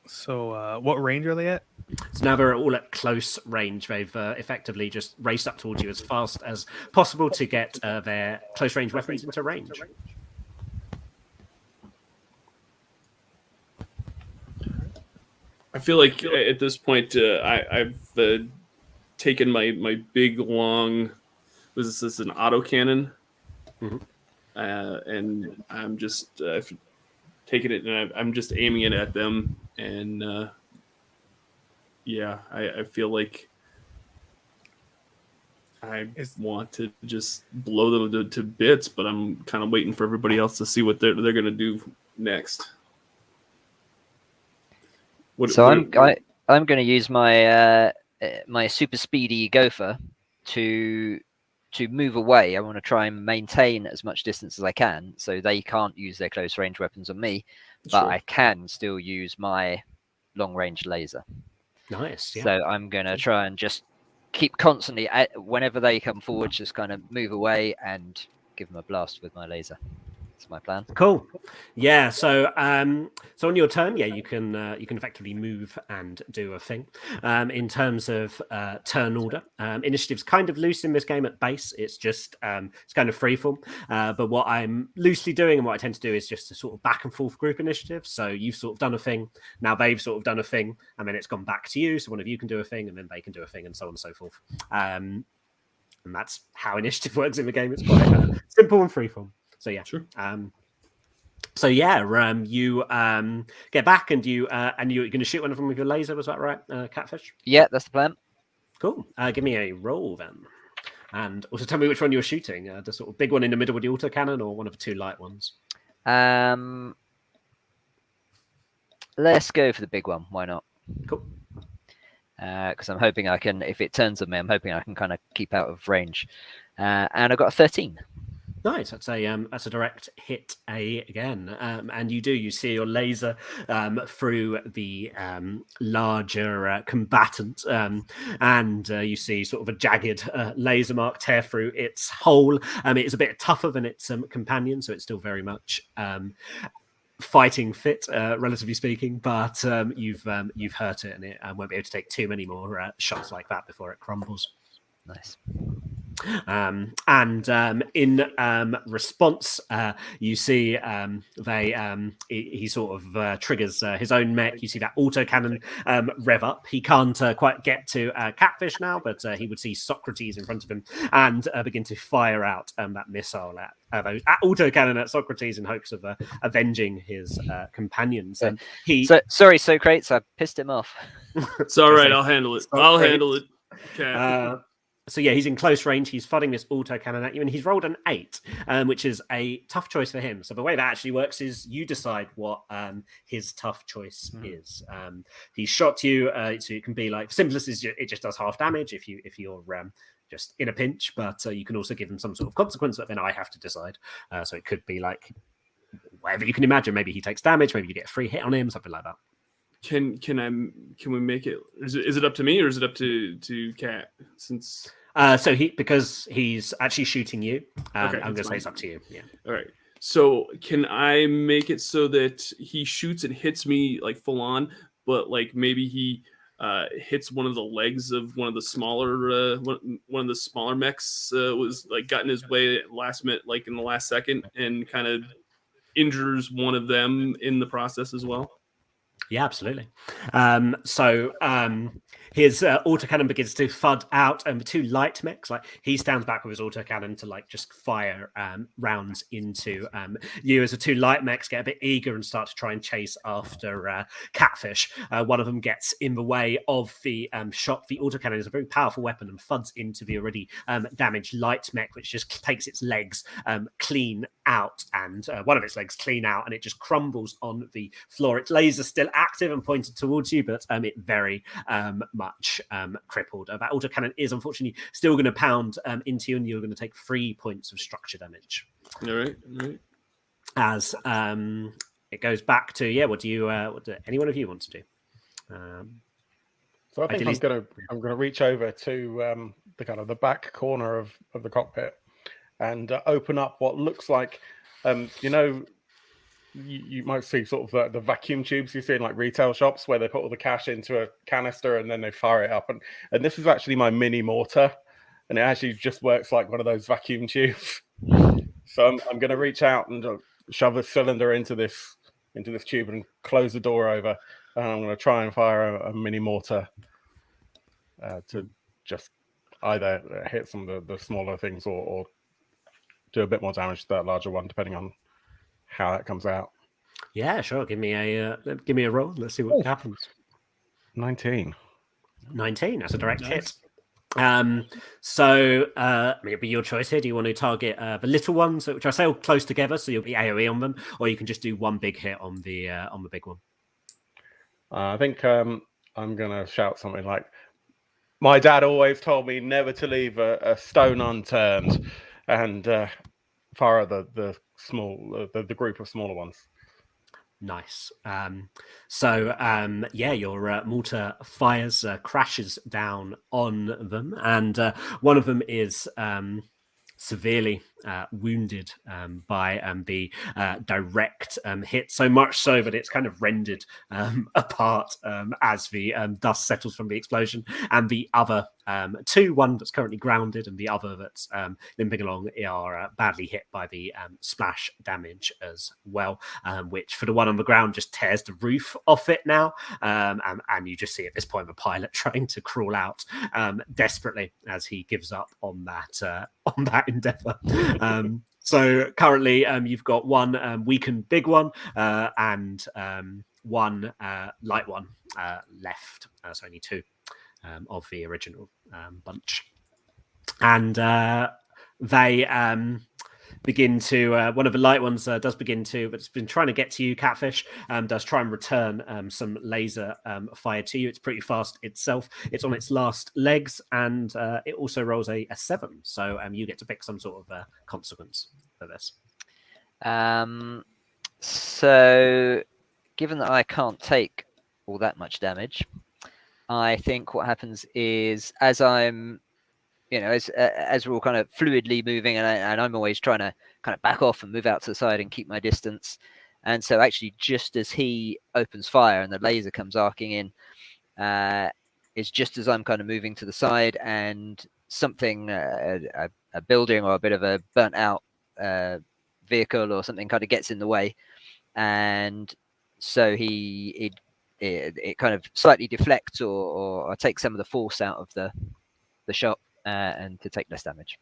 So what range are they at? So now they're all at close range. They've effectively just raced up towards you as fast as possible to get their close range weapons into range. I feel like at this point I've taken my big long, was this an autocannon? Mm-hmm. And I'm just taking it, and I'm just aiming it at them, and I feel like I want to just blow them to bits, but I'm kind of waiting for everybody else to see what they're going to do next. I'm going to use my my super speedy gopher to move away. I want to try and maintain as much distance as I can, so they can't use their close range weapons on me, but Sure. I can still use my long range laser. Nice. Yeah. So I'm going to try and just keep constantly, whenever they come forward, just kind of move away and give them a blast with my laser. That's my plan. Cool. Yeah. So on your turn, yeah, you can effectively move and do a thing. In terms of turn order, initiative's kind of loose in this game at base. It's just it's kind of freeform. But what I'm loosely doing and what I tend to do is just a sort of back and forth group initiative. So you've sort of done a thing, now they've sort of done a thing, and then it's gone back to you. So one of you can do a thing, and then they can do a thing, and so on and so forth. And that's how initiative works in the game. It's quite simple and freeform. So yeah, Sure. You get back, and you're going to shoot one of them with your laser. Was that right, Catfish? Yeah, that's the plan. Cool. Give me a roll then, and also tell me which one you're shooting. The sort of big one in the middle with the autocannon, or one of the two light ones. Let's go for the big one. Why not? Cool. Because I'm hoping I can, if it turns on me, I'm hoping I can kind of keep out of range. And I got a 13. Nice. That's a direct hit again. And you see your laser through the larger combatant, and you see sort of a jagged laser mark tear through its hole. It's a bit tougher than its companion, so it's still very much fighting fit, relatively speaking. But you've hurt it, and it won't be able to take too many more shots like that before it crumbles. Nice. In response, you see he sort of triggers his own mech. You see that autocannon rev up. He can't quite get to Catfish now, but he would see Socrates in front of him and begin to fire out that missile at autocannon at Socrates in hopes of avenging his companions. And sorry, Socrates, I pissed him off. It's all right. I'll handle it. I'll handle it. Okay. So yeah, he's in close range. He's firing this autocannon at you, and he's rolled an 8, which is a tough choice for him. So the way that actually works is you decide what his tough choice is. He shot you, so it can be like simplest is it just does half damage if you're just in a pinch, but you can also give him some sort of consequence that then I have to decide. So it could be like whatever you can imagine. Maybe he takes damage. Maybe you get a free hit on him, something like that. Can we make it? Is it up to me or is it up to Cat? Since because he's actually shooting you, okay, I'm gonna say it's up to you. Yeah. All right. So can I make it so that he shoots and hits me like full on, but like maybe he hits one of the legs of one of the smaller mechs was like got in his way at last minute, like in the last second, and kind of injures one of them in the process as well. Yeah, absolutely. His autocannon begins to thud out, and 2 light mechs, like he stands back with his autocannon to like just fire rounds into you as the 2 light mechs get a bit eager and start to try and chase after Catfish. One of them gets in the way of the shot. The autocannon is a very powerful weapon and thuds into the already damaged light mech, which just takes its legs clean out, and one of its legs clean out, and it just crumbles on the floor. Its laser still active and pointed towards you, but it very much crippled. That autocannon is unfortunately still going to pound into you, and you're going to take 3 points of structure damage. All right. As it goes back to what do any one of you want to do? So I think I'm gonna reach over to the kind of the back corner of the cockpit and open up what looks like you might see sort of the vacuum tubes you see in like retail shops where they put all the cash into a canister and then they fire it up. And this is actually my mini mortar, and it actually just works like one of those vacuum tubes. So I'm going to reach out and shove a cylinder into this tube and close the door over. And I'm going to try and fire a mini mortar to just either hit some of the smaller things or do a bit more damage to that larger one, depending on how that comes out. Yeah, sure. Give me a roll. Let's see what happens. 19. That's a direct hit. So it'll be your choice here. Do you want to target the little ones, which I say all close together, so you'll be AoE on them, or you can just do one big hit on the big one? I think I'm gonna shout something like, "My dad always told me never to leave a stone unturned," and fire at the group of smaller ones. Nice. Your mortar fires, crashes down on them, and one of them is severely wounded by the direct hit, so much so that it's kind of rendered apart as the dust settles from the explosion, and the other one that's currently grounded and the other that's limping along are badly hit by the splash damage as well, which for the one on the ground just tears the roof off it now, and you just see at this point the pilot trying to crawl out desperately as he gives up on that endeavor. So currently you've got one weakened big one and one light one left, so only 2 of the original bunch, and they begin to one of the light ones does begin to, but it's been trying to get to you, Catfish, does try and return some laser fire to you. It's pretty fast itself. It's on its last legs, and it also rolls a 7, so you get to pick some sort of consequence for this. So given that I can't take all that much damage, I think what happens is as I'm as we're all kind of fluidly moving, and I'm always trying to kind of back off and move out to the side and keep my distance. And so actually just as he opens fire and the laser comes arcing in, it's just as I'm kind of moving to the side and something, a building or a bit of a burnt out vehicle or something kind of gets in the way, and so it kind of slightly deflects or takes some of the force out of the shot, and to take less damage.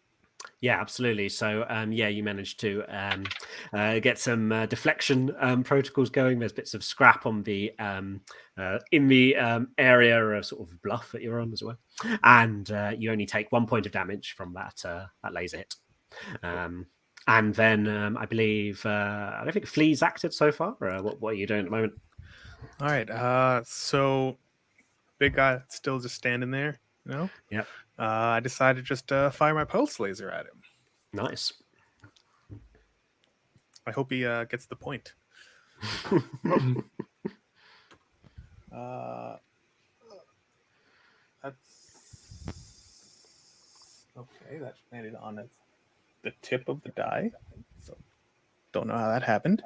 Yeah, absolutely. So, yeah, you managed to get some deflection protocols going. There's bits of scrap on the in the area of sort of bluff that you're on as well, and you only take 1 point of damage from that laser hit. And then I believe I don't think Flea's acted so far. What are you doing at the moment? All right. So big guy still just standing there. You know. Yep. I decided just to fire my pulse laser at him. Nice. I hope he gets the point. That's okay. That landed on the tip of the die. So don't know how that happened.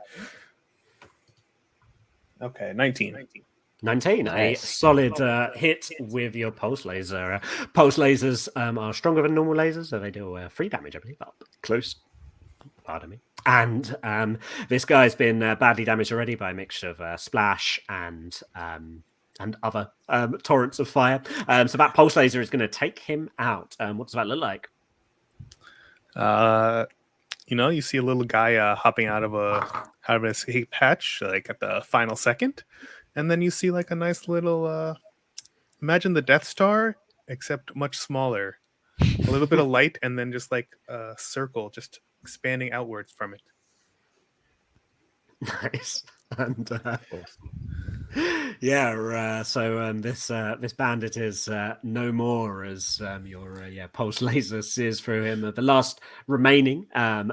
Okay, 19. 19, Nice. a solid hit with your pulse laser. Pulse lasers are stronger than normal lasers, so they do 3 damage, I believe. Up close. Pardon me. And this guy's been badly damaged already by a mixture of splash and other torrents of fire. So that pulse laser is going to take him out. What does that look like? You see a little guy hopping out of a escape hatch, like at the final second. And then you see like a nice little, imagine the Death Star, except much smaller. A little bit of light, and then just like a circle, just expanding outwards from it. Nice. And yeah, so this bandit is no more as your pulse laser sears through him. The last remaining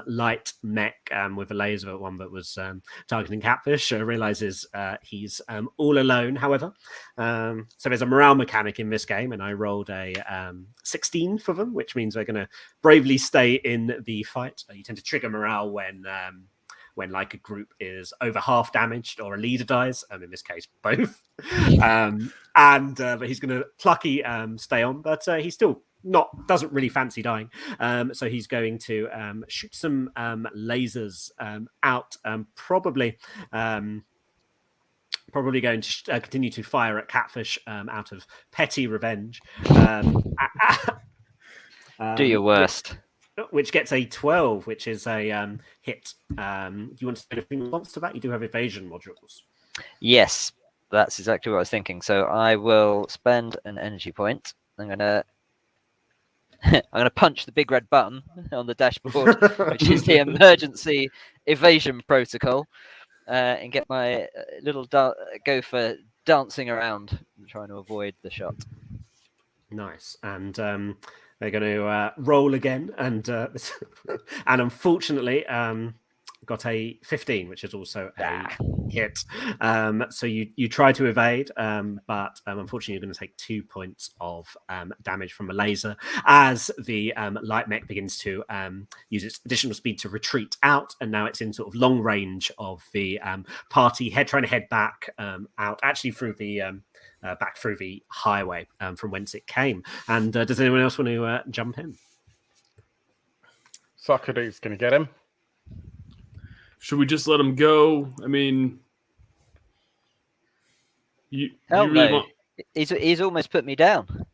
light mech with a laser, one that was targeting Catfish, realizes he's all alone. However, so there's a morale mechanic in this game, and I rolled a 16 for them, which means they're going to bravely stay in the fight. You tend to trigger morale when like a group is over half damaged or a leader dies, in this case both, but he's going to plucky stay on, but he still doesn't really fancy dying, so he's going to shoot some lasers out, probably going to continue to fire at Catfish out of petty revenge. Do your worst. Which gets a 12, which is a hit. Do you want to say anything in response to that? You do have evasion modules. Yes, that's exactly what I was thinking. So I will spend an energy point. I'm gonna punch the big red button on the dashboard, which is the emergency evasion protocol, and get my little go for dancing around, trying to avoid the shot. Nice. And they're going to roll again, and unfortunately got a 15, which is also a hit. So you try to evade, but unfortunately you're going to take 2 points of damage from a laser as the light mech begins to use its additional speed to retreat out, and now it's in sort of long range of the party, trying to head back out, actually through the back through the highway from whence it came. And does anyone else want to jump in? Socrates going to get him. Should we just let him go? I mean, you really want... He's almost put me down.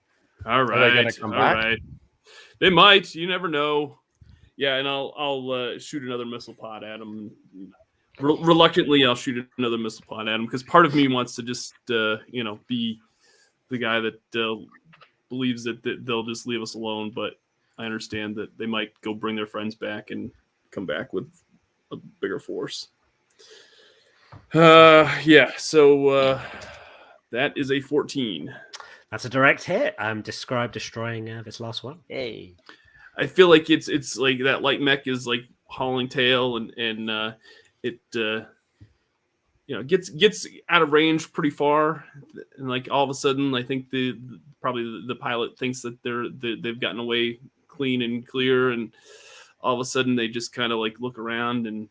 All right, are they gonna come back? Right. They might. You never know. Yeah, and I'll shoot another missile pod at him. Reluctantly, I'll shoot another missile pod at him because part of me wants to just be the guy that believes that they'll just leave us alone. But I understand that they might go bring their friends back and come back with a bigger force. Yeah. So that is a 14. That's a direct hit. Describe destroying this last one. Hey. I feel like it's like that light mech is like hauling tail and it gets out of range pretty far, and like all of a sudden I think probably the pilot thinks that they've gotten away clean and clear, and all of a sudden they just kind of like look around and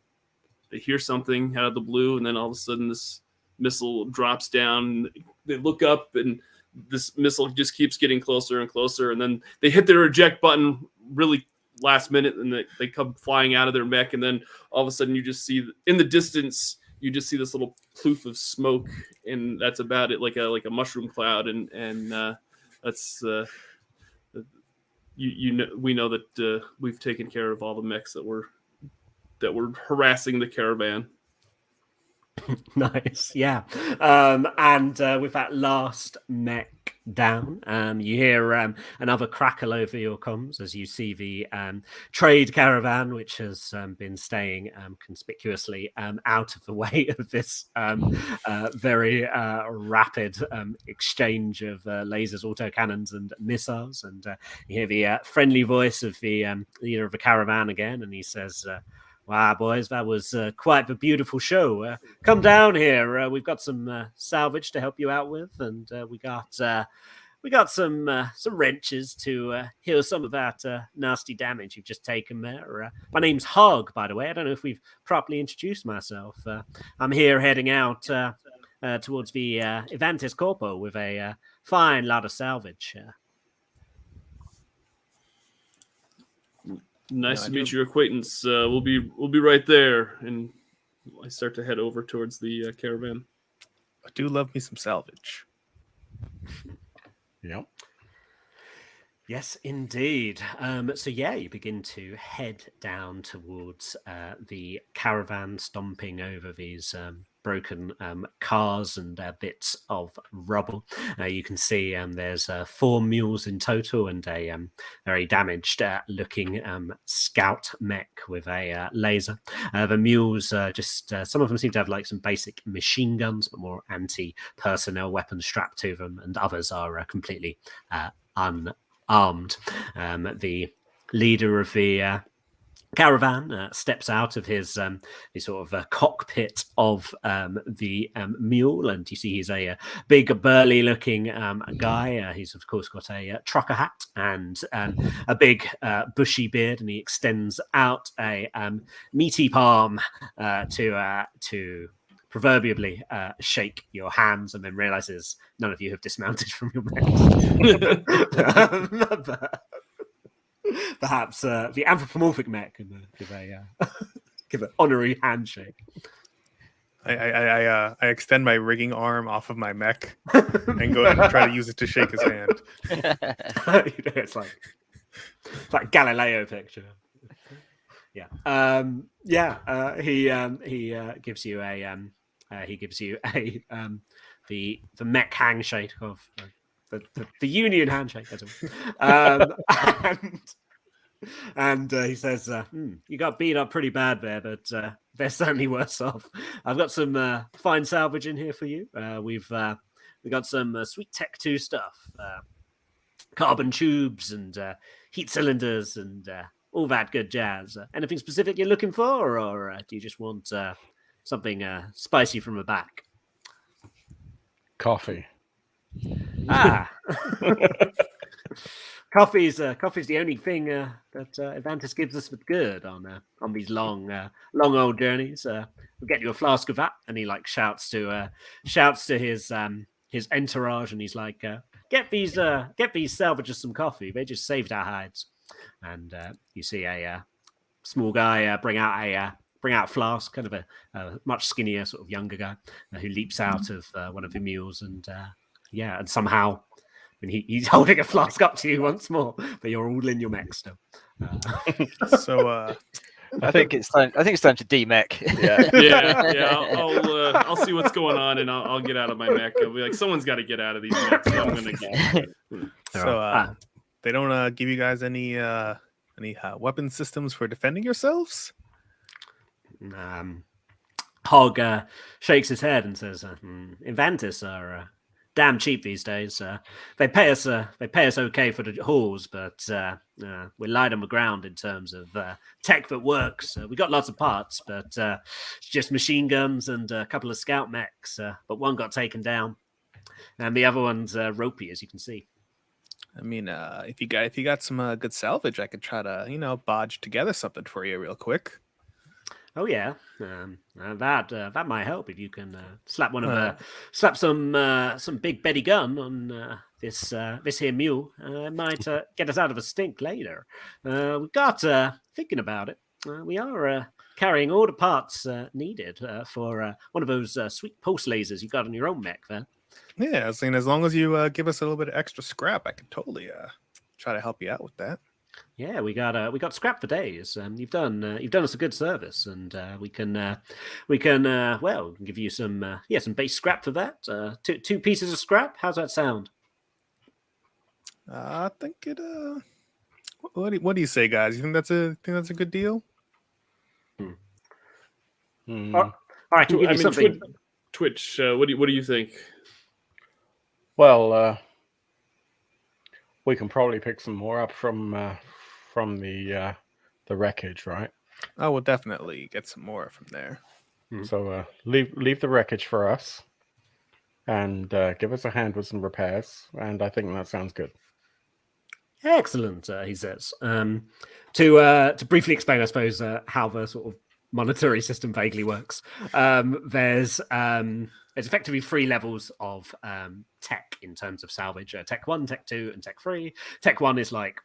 they hear something out of the blue, and then all of a sudden this missile drops down. They look up and this missile just keeps getting closer and closer, and then they hit their eject button really last minute, and they come flying out of their mech, and then all of a sudden you just see in the distance this little ploof of smoke, and that's about it, like a mushroom cloud, and that's we know that we've taken care of all the mechs that were harassing the caravan. Nice, yeah. And with that last mech down, you hear another crackle over your comms as you see the trade caravan, which has been staying conspicuously out of the way of this very rapid exchange of lasers, autocannons, and missiles. And you hear the friendly voice of the leader of the caravan again, and he says, "Wow, boys, that was quite the beautiful show. Come down here. We've got some salvage to help you out with, and we got some wrenches to heal some of that nasty damage you've just taken there. My name's Hog, by the way. I don't know if we've properly introduced myself. I'm here heading out towards the Evantis Corpo with a fine lot of salvage." Nice to meet your acquaintance. We'll be right there, and I start to head over towards the caravan. I do love me some salvage. Yep. Yes, indeed. So yeah, you begin to head down towards the caravan, stomping over these broken cars and bits of rubble. You can see there's 4 mules in total and a very damaged looking scout mech with a laser. The mules just some of them seem to have like some basic machine guns, but more anti-personnel weapons strapped to them, and others are completely unarmed. The leader of the caravan steps out of his the sort of cockpit of the mule, and you see he's a big burly looking guy. He's of course got a trucker hat and a big bushy beard, and he extends out a meaty palm to proverbially shake your hands, and then realizes none of you have dismounted from your mech. Perhaps the anthropomorphic mech can give an honorary handshake. I extend my rigging arm off of my mech and go ahead and try to use it to shake his hand. It's like Galileo picture. Yeah. He gives you the mech handshake of the Union handshake, as it were. And he says, "You got beat up pretty bad there, but they're certainly worse off. I've got some fine salvage in here for you. We've got some sweet Tech 2 stuff, carbon tubes and heat cylinders and all that good jazz. Anything specific you're looking for, or do you just want something spicy from the back?" Coffee. Coffee's the only thing that Evantis gives us for good on these long old journeys. We'll get you a flask of that, and he like shouts to his entourage, and he's like, get these salvagers some coffee. They just saved our hides. And you see a small guy bring out a flask, kind of a much skinnier, sort of younger guy who leaps out of one of the mules, and and somehow, he's holding a flask up to you once more, but you're all in your mech still. So I think it's time to demech. I'll see what's going on, and I'll get out of my mech. I'll be like, someone's got to get out of these mechs. So I'm gonna get. So they don't give you guys any weapon systems for defending yourselves? Hog shakes his head and says, "Evantis are damn cheap these days. They pay us okay for the hauls, but we're light on the ground in terms of tech that works. We got lots of parts, but it's just machine guns and a couple of scout mechs. But one got taken down, and the other one's ropey, as you can see." I mean, if you got some good salvage, I could try to bodge together something for you real quick. Oh yeah, that might help if you can slap some big Betty gun on this here mule. It might get us out of a stink later. We've got thinking about it. We are carrying all the parts needed for one of those sweet pulse lasers you got on your own mech there. Yeah, I was saying, as long as you give us a little bit of extra scrap, I could totally try to help you out with that. Yeah, we got scrap for days. You've done us a good service, and we can give you some base scrap for that. Two pieces of scrap. How's that sound? I think it. What do you say, guys? You think that's a good deal? All right, we'll give you something. Twitch. What do you think? Well, we can probably pick some more up from the wreckage, right? I will definitely get some more from there. So leave the wreckage for us, and give us a hand with some repairs. And I think that sounds good. Excellent, he says. To briefly explain, I suppose, how the sort of monetary system vaguely works. There's effectively 3 levels of tech in terms of salvage: Tech 1, Tech 2, and Tech 3. Tech 1 is like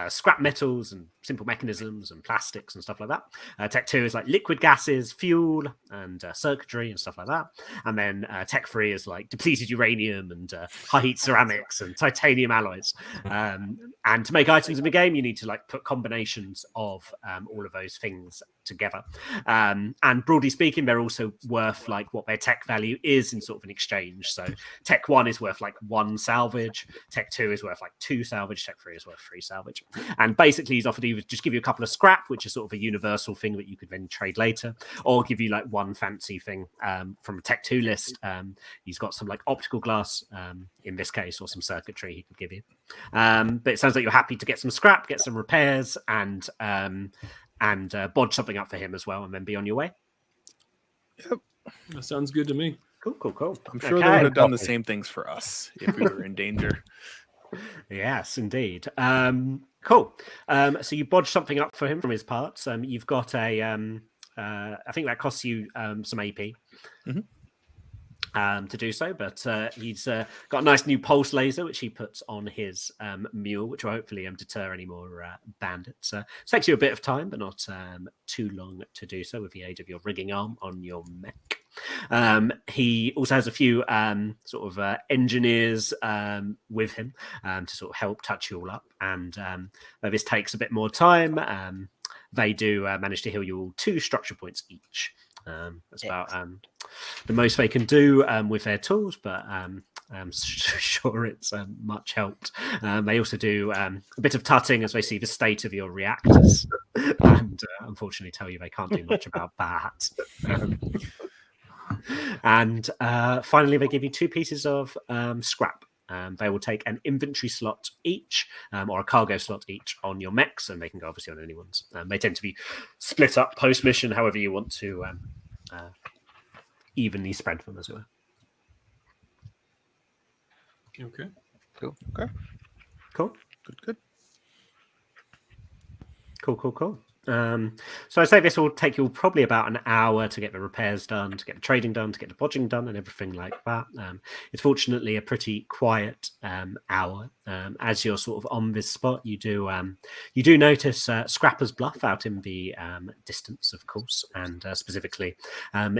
scrap metals and simple mechanisms and plastics and stuff like that. Tech 2 is like liquid gases, fuel, and circuitry and stuff like that. And then Tech 3 is like depleted uranium and high heat ceramics and titanium alloys. And to make items in the game, you need to like put combinations of all of those things together. And broadly speaking, they're also worth like what their tech value is in sort of an exchange. So Tech 1 is worth like 1 salvage. Tech 2 is worth like 2 salvage. Tech 3 is worth 3 salvage. And basically, he's offered either just give you a couple of scrap, which is sort of a universal thing that you could then trade later, or give you like one fancy thing from a Tech 2 list. He's got some like optical glass in this case, or some circuitry he could give you. But it sounds like you're happy to get some scrap, get some repairs, and bodge something up for him as well, and then be on your way. Yep, that sounds good to me. Cool. I'm sure they would have done the same things for us if we were in danger. Yes, indeed. Cool. So you bodge something up for him from his parts. You've got a, I think that costs you some AP to do so, but he's got a nice new pulse laser, which he puts on his mule, which will hopefully deter any more bandits. It takes you a bit of time, but not too long to do so with the aid of your rigging arm on your mech. He also has a few sort of engineers with him to sort of help touch you all up. And though this takes a bit more time, they do manage to heal you all 2 structure points each. That's about the most they can do with their tools, but I'm sure it's much helped. They also do a bit of tutting as they see the state of your reactors, and unfortunately tell you they can't do much about that. And finally, they give you 2 pieces of scrap. They will take an inventory slot each, or a cargo slot each on your mechs, and they can go obviously on anyone's. They tend to be split up post-mission, however you want to evenly spread them, as it were. Okay. Cool. Okay. Cool. Good. Cool. So I say this will take you probably about an hour to get the repairs done, to get the trading done, to get the bodging done, and everything like that. It's fortunately a pretty quiet hour. As you're sort of on this spot, you do notice Scrapper's Bluff out in the distance, of course, and specifically,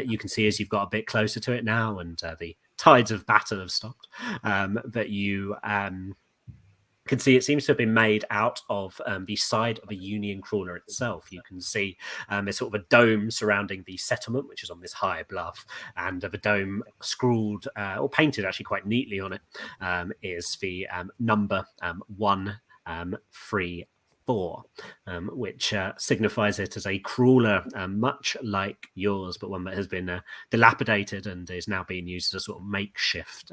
you can see as you've got a bit closer to it now, and the tides of battle have stopped, that you can see it seems to have been made out of the side of a Union crawler itself. You can see there's sort of a dome surrounding the settlement, which is on this high bluff, and the dome scrawled or painted actually quite neatly on it is the number 134, which signifies it as a crawler much like yours, but one that has been dilapidated and is now being used as a sort of makeshift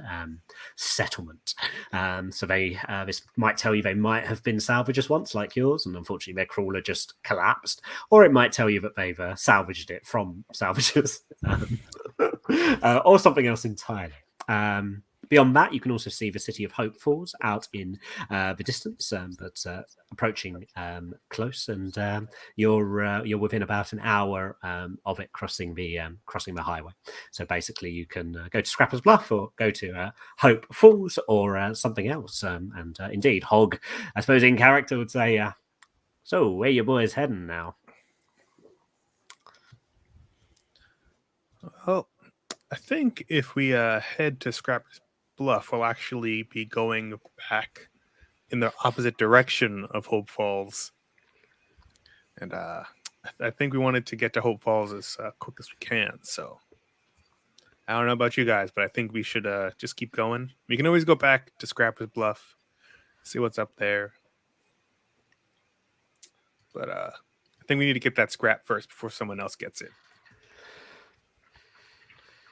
settlement. So this might tell you they might have been salvages once like yours, and unfortunately their crawler just collapsed, or it might tell you that they've salvaged it from salvagers or something else entirely. Beyond that, you can also see the city of Hope Falls out in the distance, but approaching close, and you're within about an hour of it crossing the highway. So basically, you can go to Scrapper's Bluff or go to Hope Falls or something else. And indeed, Hog, I suppose in character, would say, "So, where you boys heading now?" Well, I think if we head to Scrapper's Bluff, we'll actually be going back in the opposite direction of Hope Falls. And I think we wanted to get to Hope Falls as quick as we can. So I don't know about you guys, but I think we should just keep going. We can always go back to Scrapper's Bluff, see what's up there. But I think we need to get that scrap first before someone else gets it.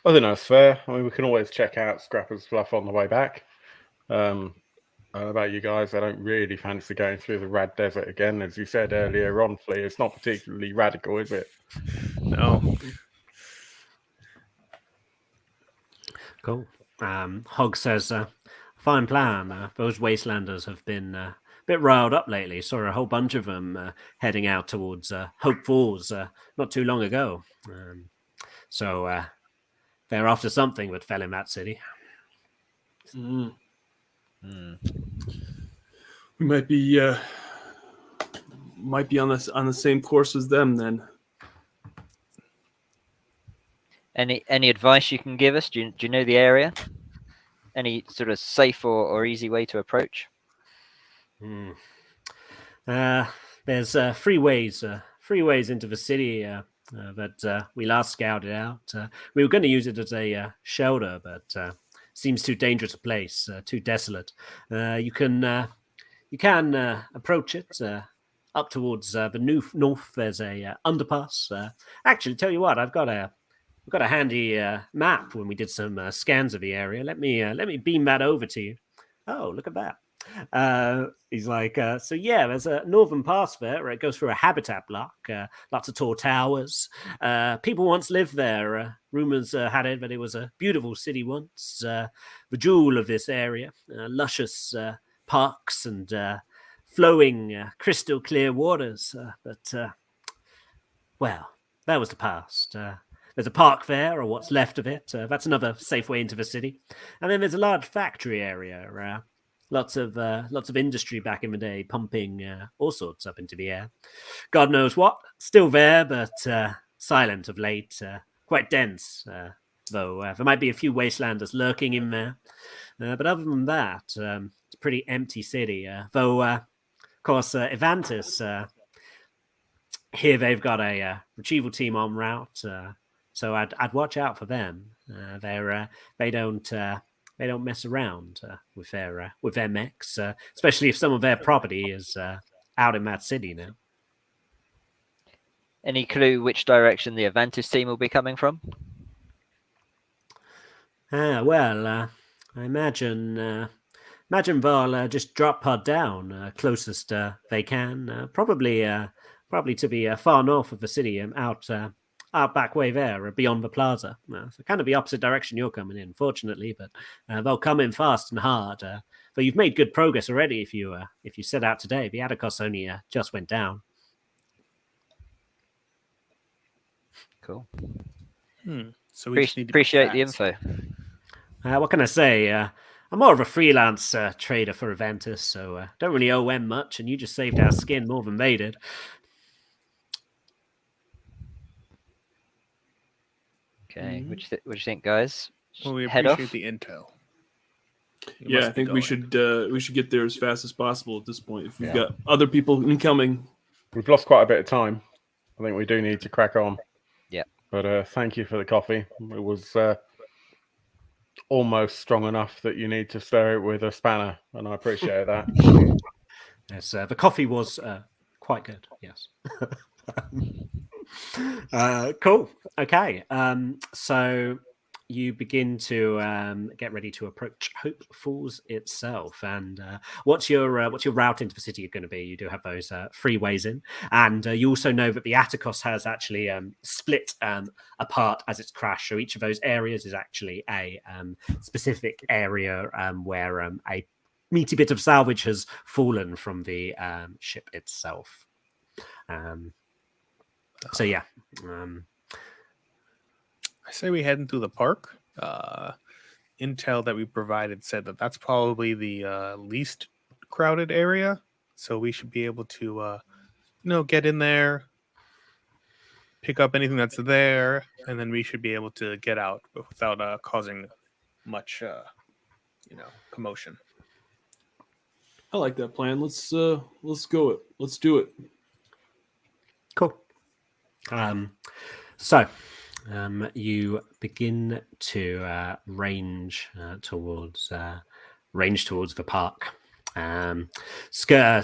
I think that's fair. I mean, we can always check out Scrapper's Bluff on the way back. I don't know about you guys. I don't really fancy going through the Rad Desert again. As you said earlier on, Flea, it's not particularly radical, is it? No. Cool. Hog says, fine plan. Those wastelanders have been a bit riled up lately. Saw a whole bunch of them heading out towards Hope Falls not too long ago. So they're after something that fell in that city. We might be on the same course as them then. Any advice you can give us? Do you know the area? Any sort of safe or easy way to approach? There's three ways into the city that we last scouted out. We were going to use it as a shelter, but seems too dangerous a place, too desolate. You can approach it up towards the north. There's a underpass. Actually, tell you what, I've got a handy map when we did some scans of the area. Let me beam that over to you. Oh, look at that. He's like, so yeah, there's a northern pass there where it goes through a habitat block, lots of tall towers. People once lived there. Rumors had it that it was a beautiful city once, the jewel of this area, luscious parks and flowing crystal clear waters. But well, that was the past. There's a park there, or what's left of it. That's another safe way into the city. And then there's a large factory area. Lots of industry back in the day, pumping all sorts up into the air. God knows what, still there, but silent of late. Quite dense, though. There might be a few wastelanders lurking in there. But other than that, it's a pretty empty city. Though, of course, Evantis, here they've got a retrieval team en route. So I'd watch out for them. They don't mess around with their mechs, especially if some of their property is out in that city now. Any clue which direction the Avantis team will be coming from? Well, I imagine they'll just drop pod down closest they can, probably to the far north of the city, out back way there, beyond the plaza. So kind of the opposite direction you're coming in, fortunately, but they'll come in fast and hard. But you've made good progress already if you set out today. The Atychos only just went down. Cool. So we just need to appreciate the info. What can I say? I'm more of a freelance trader for Aventus, so don't really owe them much, and you just saved our skin more than they did. Okay, what do you think, guys? Well, we Head appreciate off? the intel. Yeah, I think we should get there as fast as possible at this point. If we've got other people incoming. We've lost quite a bit of time. I think we do need to crack on. Yeah. But thank you for the coffee. It was almost strong enough that you need to stir it with a spanner, and I appreciate that. Yes, the coffee was quite good. Yes. Cool. Okay. So you begin to get ready to approach Hope Falls itself. And what's your route into the city going to be? You do have those freeways in, and you also know that the Atychos has actually split apart as it's crashed. So each of those areas is actually a specific area where a meaty bit of salvage has fallen from the ship itself. So yeah. I say we head into the park. Intel that we provided said that that's probably the least crowded area, so we should be able to, get in there, pick up anything that's there, and then we should be able to get out without causing much, commotion. I like that plan. Let's go it. Let's do it. Cool. So you begin to range towards the park.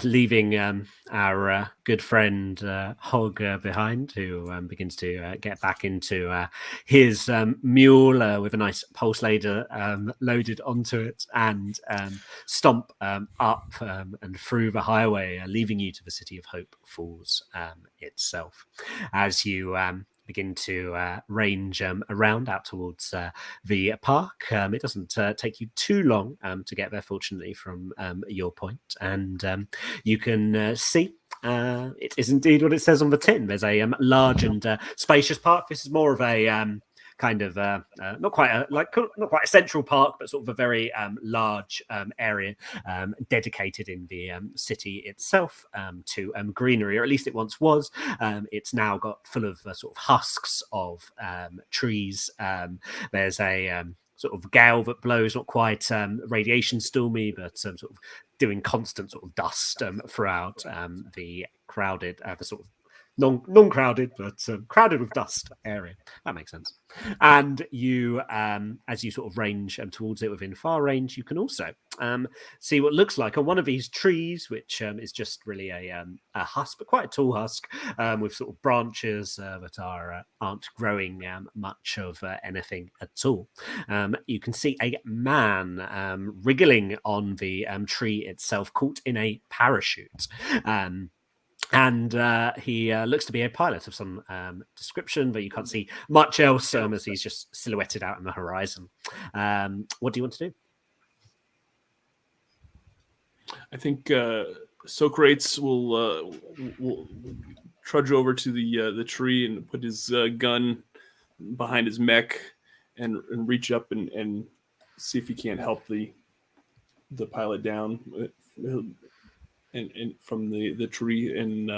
Leaving our good friend Hog behind, who begins to get back into his mule with a nice pulse lader loaded onto it, and stomp up and through the highway, leaving you to the city of Hope Falls itself. As you begin to range around out towards the park. It doesn't take you too long to get there, fortunately, from your point. And you can see it is indeed what it says on the tin. There's a large and spacious park. This is more of a kind of not quite a central park, but sort of a very large area dedicated in the city itself to greenery, or at least it once was. It's now got full of sort of husks of trees. There's a sort of gale that blows, not quite radiation stormy, but sort of doing constant sort of dust throughout the crowded, the sort of non-crowded, but crowded with dust area. That makes sense. And you, as you sort of range towards it within far range, you can also see what looks like on one of these trees, which is just really a husk, but quite a tall husk, with sort of branches that aren't growing much of anything at all. You can see a man wriggling on the tree itself, caught in a parachute. And he looks to be a pilot of some description, but you can't see much else as he's just silhouetted out in the horizon. What do you want to do? I think Socrates will trudge over to the tree and put his gun behind his mech and reach up and see if he can't help the pilot down. And from the tree and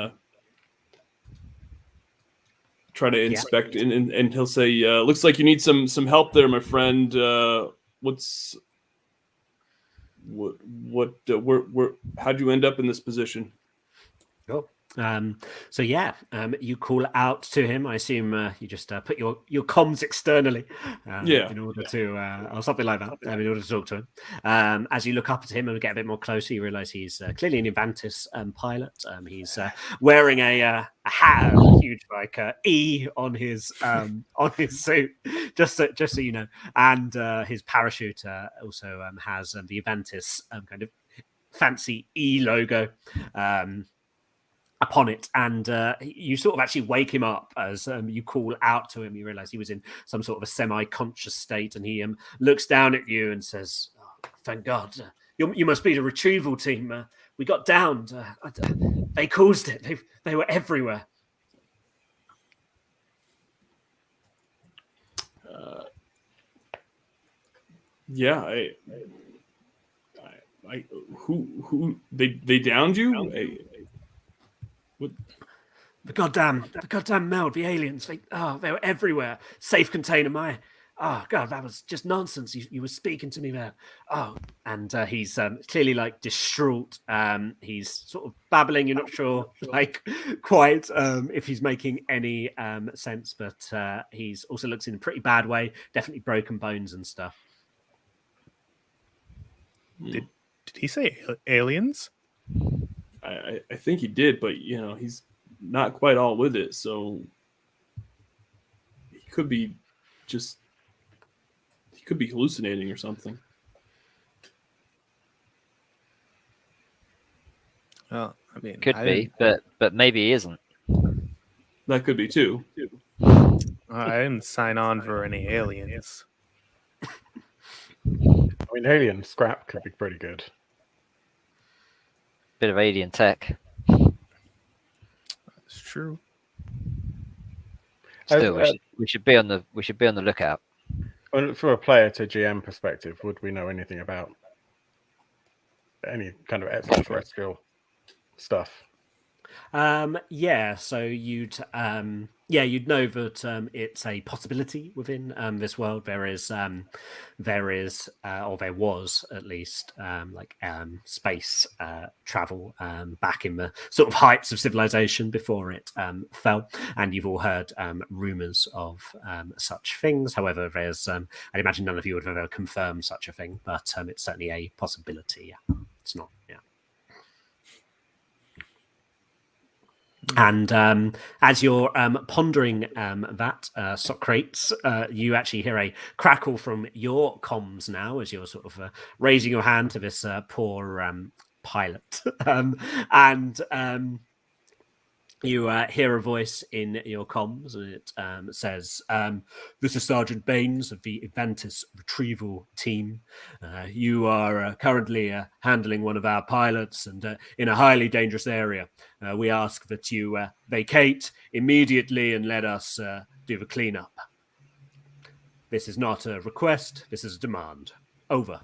try to inspect and he'll say, looks like you need some help there, my friend. How'd you end up in this position? Cool. So you call out to him. I assume you just put your comms externally, in order to, or something like that, in order to talk to him. As you look up at him and get a bit more closer, you realise he's clearly an Avantis pilot. He's wearing a hat, a huge E on his suit, just so you know, and his parachute also has the Avantis kind of fancy E logo upon it, and you sort of actually wake him up as you call out to him. You realize he was in some sort of a semi-conscious state, and he looks down at you and says, "Oh, thank God, you must be the retrieval team. We got downed. They caused it. They were everywhere." Who they downed you? What? The goddamn meld, the aliens, they were everywhere. Safe container, God, that was just nonsense. You were speaking to me there. And he's clearly distraught. He's sort of babbling. You're not sure quite if he's making any sense, but he's also looks in a pretty bad way. Definitely broken bones and stuff. Did he say aliens? I think he did, but he's not quite all with it, so he could be just could be hallucinating or something. I mean, Could be, but maybe he isn't. That could be too. I didn't sign on for any aliens. I mean, alien scrap could be pretty good. Bit of alien tech. It's true. Still, we should be on the lookout. From a player to GM perspective, would we know anything about any kind of extraterrestrial stuff? So you'd know that it's a possibility within this world. There was at least space travel back in the sort of heights of civilization before it fell, and you've all heard rumors of such things. However, there's I'd imagine none of you would have ever confirmed such a thing, but it's certainly a possibility. Yeah, it's not. Yeah. And as you're pondering that, Socrates, you actually hear a crackle from your comms now as you're sort of raising your hand to this poor pilot. And you hear a voice in your comms, and it says, "This is Sergeant Baines of the Aventus Retrieval Team. You are currently handling one of our pilots and in a highly dangerous area. We ask that you vacate immediately and let us do the cleanup. This is not a request. This is a demand. Over."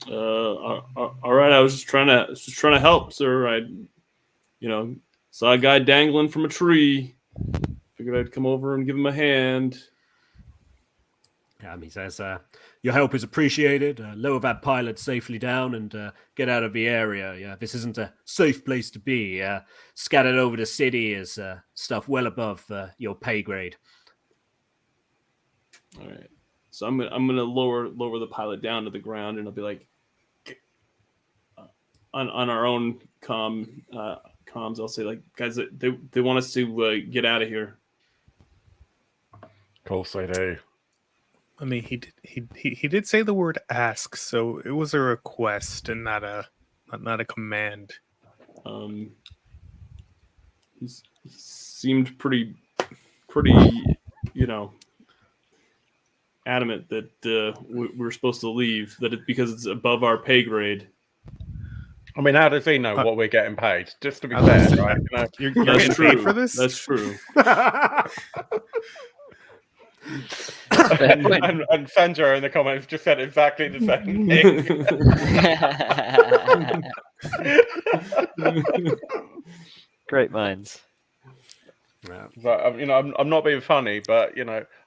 All right. I was just trying to help, sir. Saw a guy dangling from a tree. Figured I'd come over and give him a hand. He says, "Your help is appreciated. Lower that pilot safely down and get out of the area. Yeah, this isn't a safe place to be. Scattered over the city is stuff well above your pay grade." All right. So I'm gonna lower the pilot down to the ground, and I'll be like, on our own comms, I'll say, like, guys, they want us to get out of here. Of course they do. I mean, he did say the word "ask," so it was a request and not a command. He seemed pretty, adamant that we're supposed to leave. That it's because it's above our pay grade. I mean, how does he know what we're getting paid? Just to be fair, right? You're That's getting true. paid for this? That's true. and Sandra in the comments just said exactly the same thing. Great minds. So, I'm not being funny, but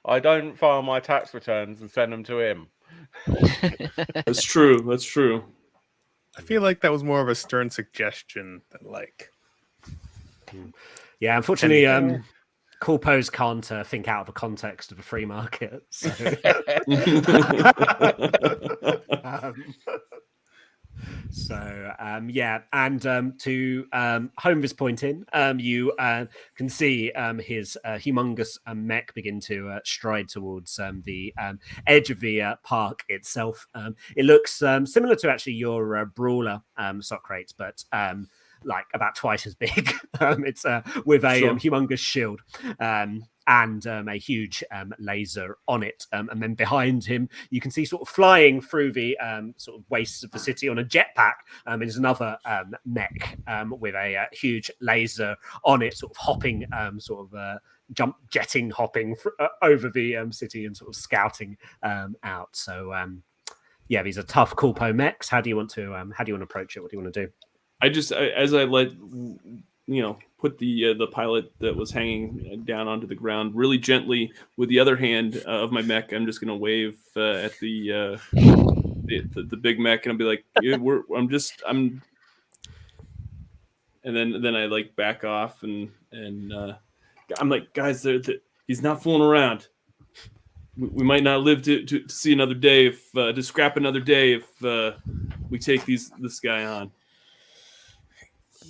I don't file my tax returns and send them to him. That's true. That's true. I feel like that was more of a stern suggestion than like. Yeah, unfortunately, corpos can't think out of the context of a free market. So. To home this point in, you can see his humongous mech begin to stride towards the edge of the park itself. It looks similar to actually your brawler, Socrates, but like about twice as big. It's with a humongous shield. And a huge laser on it. And then behind him, you can see sort of flying through the sort of wastes of the city on a jetpack. Is another mech with a huge laser on it, sort of hopping, hopping over the city and sort of scouting out. So, these are tough corpo mechs. How do you want to approach it? What do you want to do? As I let put the pilot that was hanging down onto the ground really gently with the other hand of my mech. I'm just gonna wave at the big mech, and I'll be like, and then I like back off and I'm like, guys, he's not fooling around. We might not live to see another day to scrap another day if we take this guy on.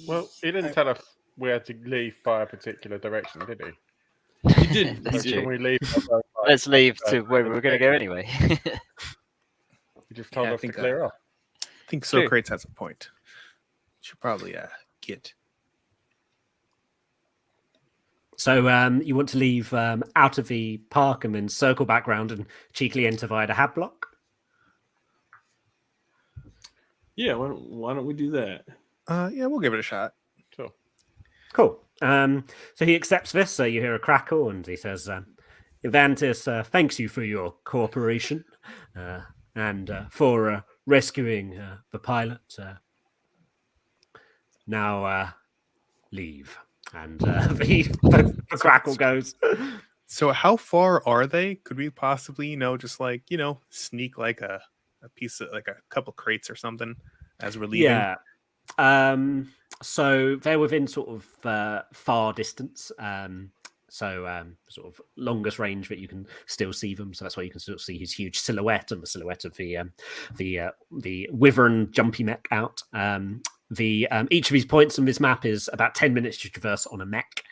Well, he didn't tell us we had to leave by a particular direction, did he? You did. That's You true. did. When we leave, Let's leave to where we were going to go anyway. You just told Yeah, I us to think, clear off. I think True. Socrates has a point. Should probably get. So you want to leave out of the park and then circle back round and cheekily enter via the hab block? Yeah, why don't we do that? Yeah, we'll give it a shot. Sure. Cool. So he accepts this. So you hear a crackle, and he says, "Evantis, thanks you for your cooperation and for rescuing the pilot. Now leave." And the crackle goes. So how far are they? Could we possibly, just sneak like a piece of like a couple crates or something as we're leaving? Yeah. So they're within sort of far distance. So sort of longest range, but you can still see them. So that's why you can sort of see his huge silhouette and the silhouette of the wyvern jumpy mech out. Each of these points on this map is about 10 minutes to traverse on a mech.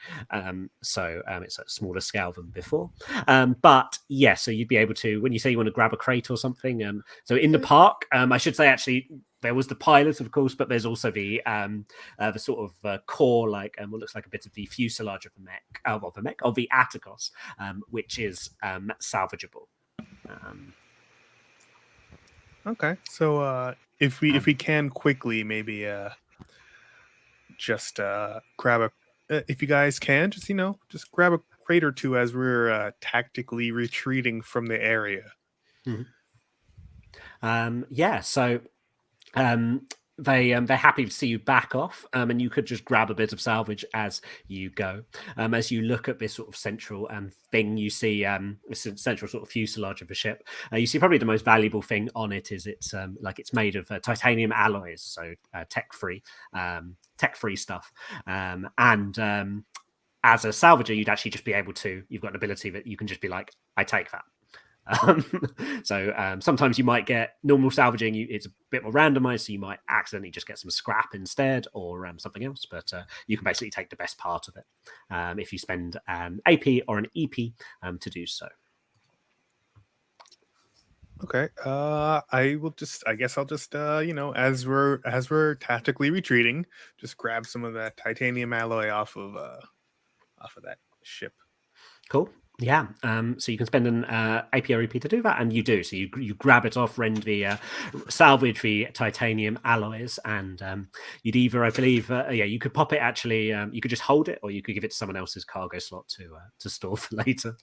So it's a smaller scale than before. But yeah, so you'd be able to, when you say you want to grab a crate or something. So in the park, I should say actually, there was the pilot, of course, but there's also the sort of core, like what looks like a bit of the fuselage of the Atychos, which is salvageable. Okay, so if we can quickly, maybe just grab a. If you guys can, just grab a crate or two as we're tactically retreating from the area. Mm-hmm. Yeah, so. They're happy to see you back off, and you could just grab a bit of salvage as you go. As you look at this sort of central thing, you see this central sort of fuselage of the ship. You see probably the most valuable thing on it is it's made of titanium alloys, so tech-free stuff. And as a salvager, you'd actually just be able to. You've got an ability that you can just be like, I take that. So sometimes you might get normal salvaging. It's a bit more randomized, so you might accidentally just get some scrap instead or something else. But you can basically take the best part of it if you spend an AP or an EP to do so. Okay. I guess I'll just as we're tactically retreating, just grab some of that titanium alloy off of that ship. Cool. Yeah, so you can spend an AP or EP to do that, and you do. So you grab it off, salvage the titanium alloys, and you'd either, I believe, you could pop it actually. You could just hold it, or you could give it to someone else's cargo slot to store for later,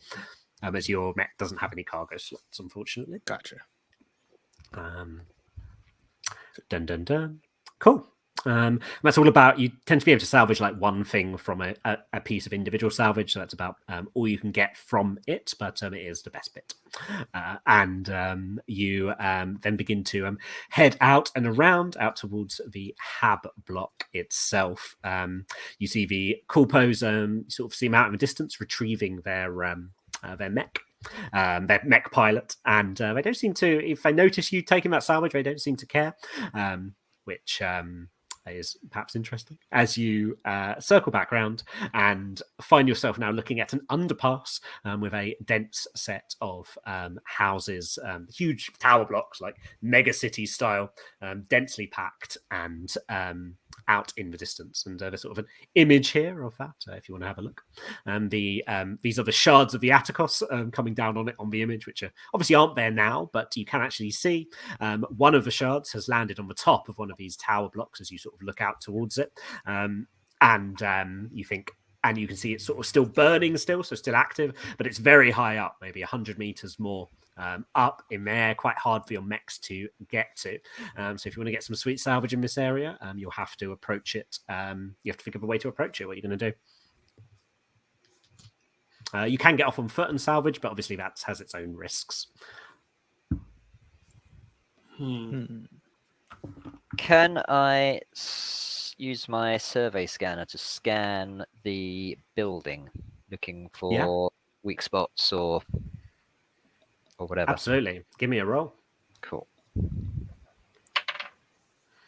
as your mech doesn't have any cargo slots, unfortunately. Gotcha. Dun dun dun. Cool. That's all about, you tend to be able to salvage like one thing from a piece of individual salvage, so that's about all you can get from it, but it is the best bit. And you then begin to head out and around out towards the hab block itself. You see the Kulpos sort of see them out in the distance retrieving their mech. Their Mech Pilot, and they don't seem to, if they notice you taking that salvage, they don't seem to care, which is perhaps interesting as you circle back round and find yourself now looking at an underpass with a dense set of houses, huge tower blocks, like mega city style, densely packed and out in the distance. And there's sort of an image here of that if you want to have a look. These are the shards of the Atychos coming down on it on the image, which obviously aren't there now, but you can actually see one of the shards has landed on the top of one of these tower blocks as you sort of look out towards it. You think, and you can see it's sort of still burning so still active, but it's very high up, maybe 100 meters more up in there, quite hard for your mechs to get to. So if you want to get some sweet salvage in this area, you'll have to approach it. You have to think of a way to approach it. What you're going to do. You can get off on foot and salvage, but obviously that has its own risks. Can I use my survey scanner to scan the building, looking for weak spots or whatever? Absolutely. Give me a roll. Cool.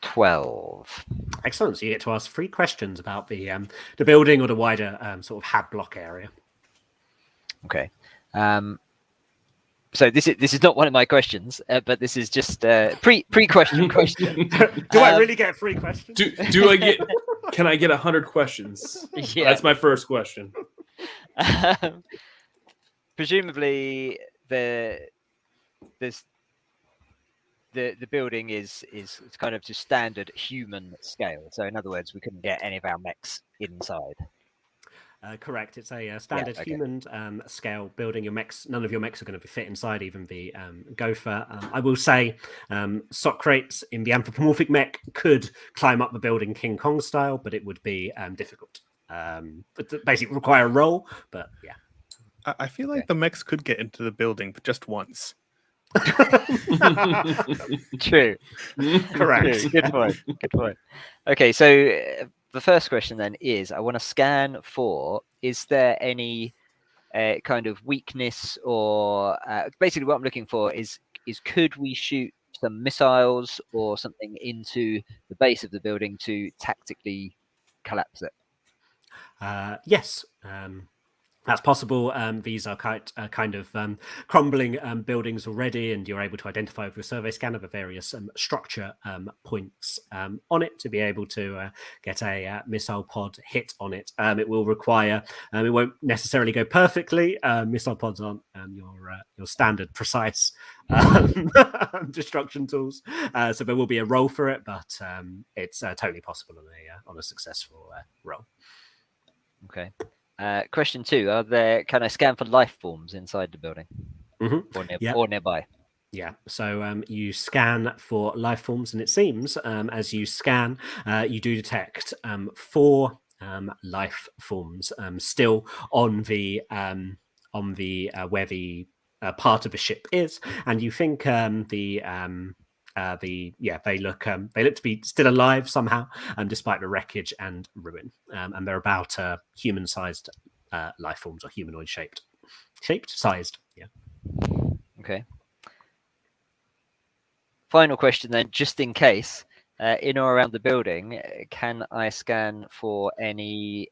12. Excellent. So you get to ask 3 questions about the building or the wider sort of hab block area. Okay. So this is not one of my questions, but this is just pre-question question. Do I really get 3 questions? Do I get? Can I get 100 questions? Yeah. That's my first question. Presumably, the building is kind of just standard human scale. So in other words, we couldn't get any of our mechs inside. Correct. It's a standard human scale building. Your mechs, none of your mechs are going to fit inside, even the gopher. I will say, Socrates in the anthropomorphic mech could climb up the building King Kong style, but it would be difficult. But basically require a roll. But yeah, I feel like the mechs could get into the building, but just once. True. Correct. True. Good point. Good point. Okay, so the first question then is, I want to scan for, is there any kind of weakness or basically what I'm looking for is could we shoot some missiles or something into the base of the building to tactically collapse it? Yes. That's possible. These are kind of crumbling buildings already, and you're able to identify with your survey scanner the various structure points on it to be able to get a missile pod hit on it. It will require, it won't necessarily go perfectly. Missile pods aren't your standard precise destruction tools, so there will be a roll for it, but it's totally possible on a successful roll. Okay. Question 2: can I scan for life forms inside the building or nearby? Yeah, so you scan for life forms, and it seems as you scan, you do detect 4 life forms still on the where the part of the ship is, and you think they look to be still alive somehow, despite the wreckage and ruin, and they're about human-sized life forms, or humanoid sized. Yeah. Okay. Final question then, just in case, in or around the building, can I scan for any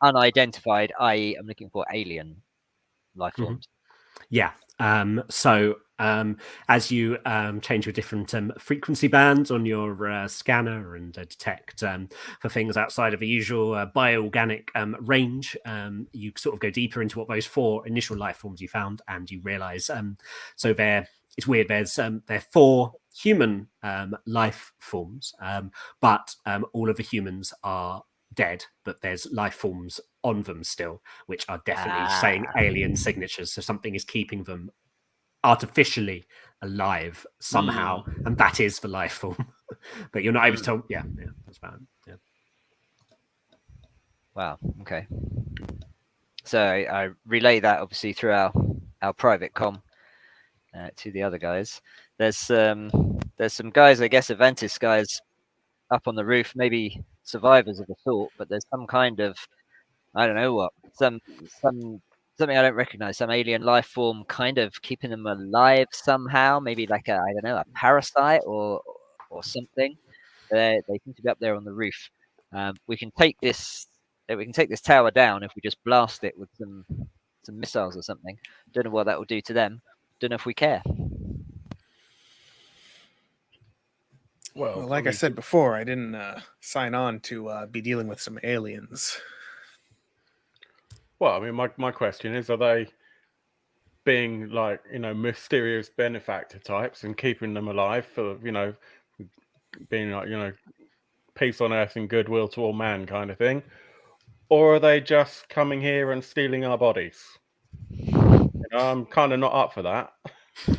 unidentified, i.e., I'm looking for alien life forms? Yeah. So as you change your different frequency bands on your scanner and detect for things outside of the usual bioorganic range, you sort of go deeper into what those 4 initial life forms you found, and you realize so it's weird. They're 4 human life forms, but all of the humans are dead, but there's life forms on them still, which are definitely saying alien signatures. So something is keeping them artificially alive somehow, and that is the life form. But you're not able to tell. Yeah, that's bad. Yeah. Wow. Okay. So I relay that obviously through our private comm to the other guys. There's some guys, I guess, Aventis guys up on the roof, maybe survivors of the sort, but there's some kind of, I don't know what, something I don't recognize, some alien life form kind of keeping them alive somehow, maybe like a parasite or something. They seem to be up there on the roof. We can take this tower down if we just blast it with some missiles or something. Don't know what that will do to them. Don't know if we care. Well, like I said before, I didn't sign on to be dealing with some aliens. Well, I mean, my question is, are they being like, mysterious benefactor types and keeping them alive for, being like, peace on earth and goodwill to all man kind of thing? Or are they just coming here and stealing our bodies? I'm kind of not up for that. I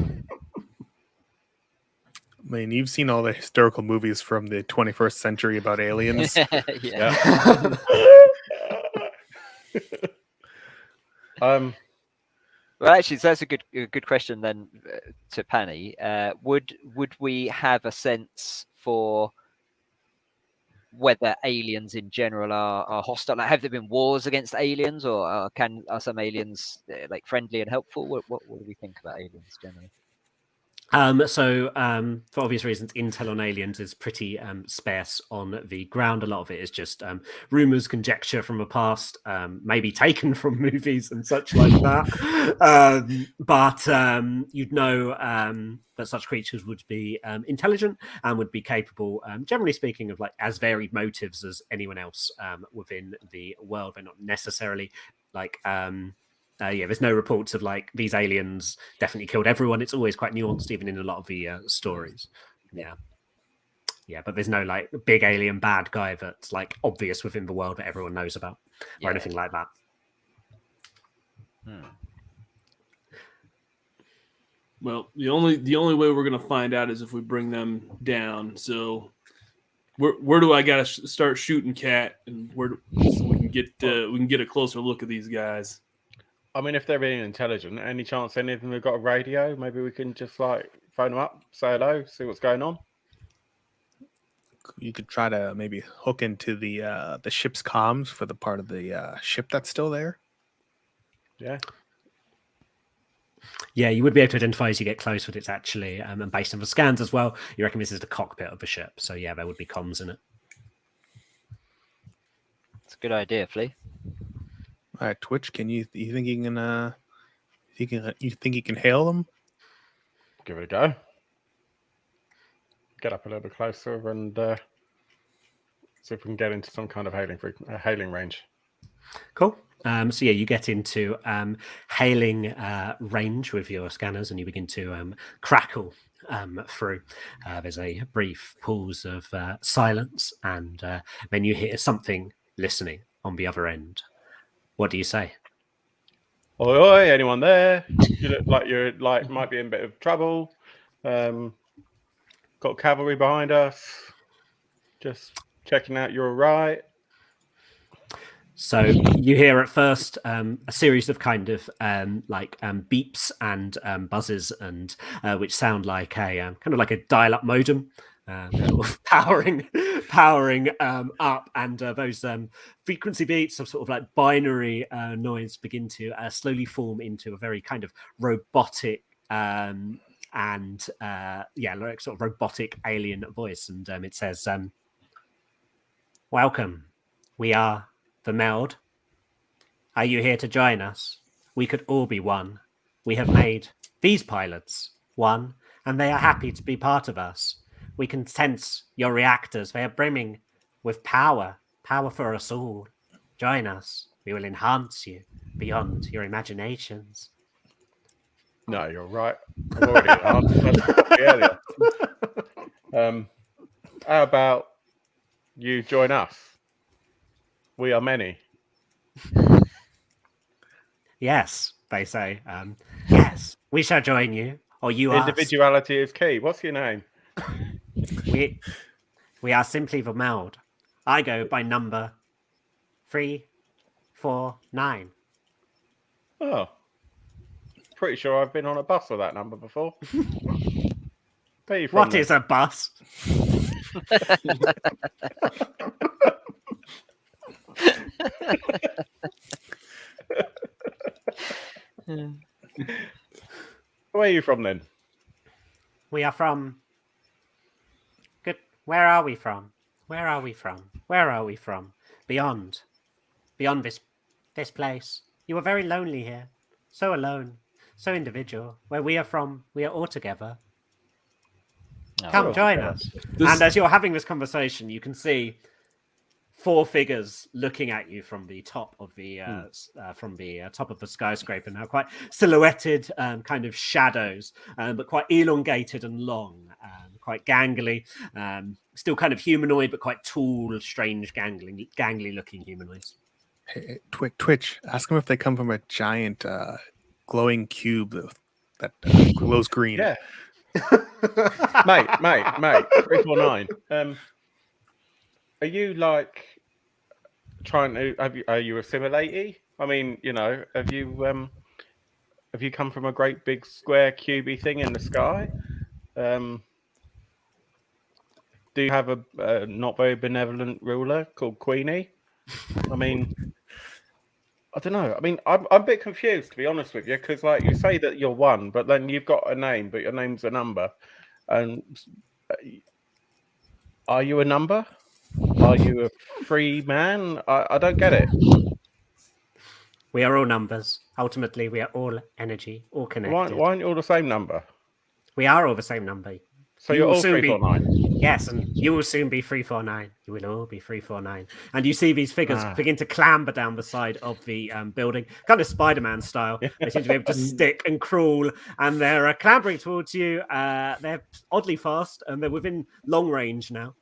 mean, you've seen all the historical movies from the 21st century about aliens. Yeah. Well, actually, so that's a good question then to Panny. Would we have a sense for whether aliens in general are hostile? Like, have there been wars against aliens, or are some aliens like friendly and helpful? What do we think about aliens generally? For obvious reasons, intel on aliens is pretty sparse on the ground. A lot of it is just rumors, conjecture from the past, maybe taken from movies and such like that. But you'd know that such creatures would be intelligent and would be capable, generally speaking, of like as varied motives as anyone else within the world. They're not necessarily like there's no reports of like these aliens definitely killed everyone. It's always quite nuanced, even in a lot of the stories. Yeah, but there's no like big alien bad guy that's like obvious within the world that everyone knows about or anything like that. Well, the only way we're gonna find out is if we bring them down. So, where do I gotta start shooting Cat, and so we can get a closer look at these guys? I mean, if they're being intelligent, any chance any of them have got a radio? Maybe we can just like phone them up, say hello, see what's going on. You could try to maybe hook into the ship's comms for the part of the ship that's still there. Yeah. Yeah, you would be able to identify as you get close what it's actually, and based on the scans as well, you reckon this is the cockpit of the ship. So yeah, there would be comms in it. It's a good idea, Flea. All right, Twitch. You think you can you think you can hail them? Give it a go. Get up a little bit closer and see if we can get into some kind of hailing range. Cool. So yeah, you get into hailing range with your scanners, and you begin to crackle through. There's a brief pause of silence, and then you hear something listening on the other end. What do you say? Oi, oi! Anyone there? You look like you're might be in a bit of trouble. Got cavalry behind us. Just checking out you're all right. So you hear at first a series of kind of beeps and buzzes, and which sound like a kind of like a dial-up modem, sort of powering up, and those frequency beats of sort of like binary noise begin to slowly form into a very kind of robotic like sort of robotic alien voice, and it says, "Welcome, we are the Meld. Are you here to join us? We could all be one. We have made these pilots one, and they are happy to be part of us. We can sense your reactors. They are brimming with power for us all. Join us. We will enhance you beyond your imaginations." No, you're right. I've already answered earlier. How about you join us? We are many. Yes, they say. Yes, we shall join you, or you are. Individuality is key. What's your name? We are simply the Meld. I go by number 349. Oh, pretty sure I've been on a bus with that number before. What is a bus? Where are you from then? We are from. Good. Where are we from? Where are we from? Where are we from? Beyond this place. You are very lonely here. So alone. So individual. Where we are from, we are all together. Come join us. And as you're having this conversation, you can see 4 figures looking at you from the top of the top of the skyscraper. Now, quite silhouetted, kind of shadows, but quite elongated and long, quite gangly. Still kind of humanoid, but quite tall, strange, gangly looking humanoids. Hey, Twitch. Ask them if they come from a giant glowing cube that glows green. Yeah. mate, 349. Are you like trying to? Are you assimilatey? I mean, you know, have you come from a great big square cubey thing in the sky? Do you have a not very benevolent ruler called Queenie? I mean, I don't know. I mean, I'm a bit confused, to be honest with you, because like you say that you're one, but then you've got a name, but your name's a number. And are you a number? Are you a free man? I don't get it. We are all numbers. Ultimately, we are all energy, all connected. Why aren't you all the same number? We are all the same number. So you're all 349. Yes, and you will soon be 349. You will all be 349. And you see these figures begin to clamber down the side of the building, kind of Spider-Man style. They seem to be able to stick and crawl, and they're clambering towards you. They're oddly fast, and they're within long range now.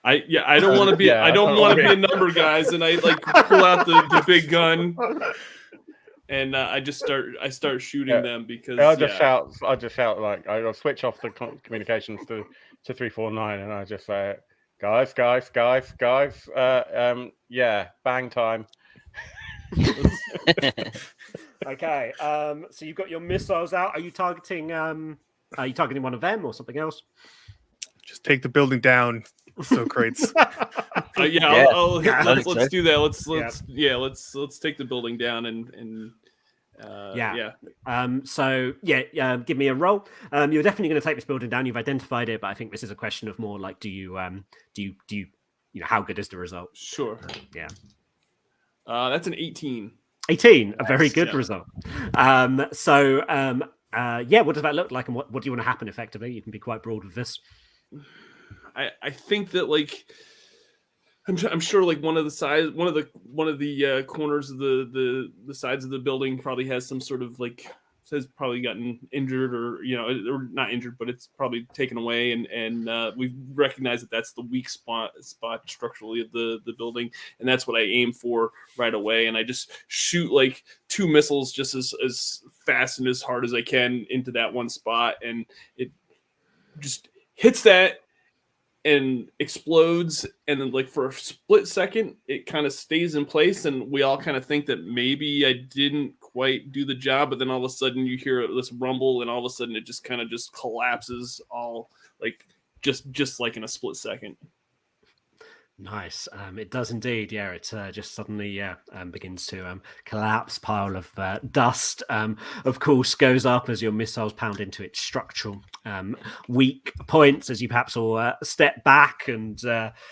I don't want to be. I don't want to be a number, guys. And I like pull out the big gun. And I start shooting them because I just shout like I'll switch off the communications to 349 and I just say, guys, yeah, bang time. Okay, so you've got your missiles out. Are you targeting one of them or something else? Just take the building down. So crates. Let's do that. Let's take the building down and give me a roll. You're definitely going to take this building down. You've identified it, but I think this is a question of more like, do you how good is the result? Sure. Yeah. That's an 18. 18, a very good result. What does that look like, and what do you want to happen effectively? You can be quite broad with this. I think that like I'm sure like one of the corners of the sides of the building probably has some sort of like has probably gotten injured or or not injured, but it's probably taken away and we recognize that that's the weak spot structurally of the building, and that's what I aim for right away, and I just shoot like 2 missiles just as fast and as hard as I can into that one spot, and it just hits that and explodes, and then like for a split second it kind of stays in place, and we all kind of think that maybe I didn't quite do the job, but then all of a sudden you hear this rumble, and all of a sudden it just kind of just collapses all like just like in a split second. Nice. It does indeed. Yeah, it just suddenly begins to collapse. Pile of dust, of course, goes up as your missiles pound into its structural weak points as you perhaps all step back, and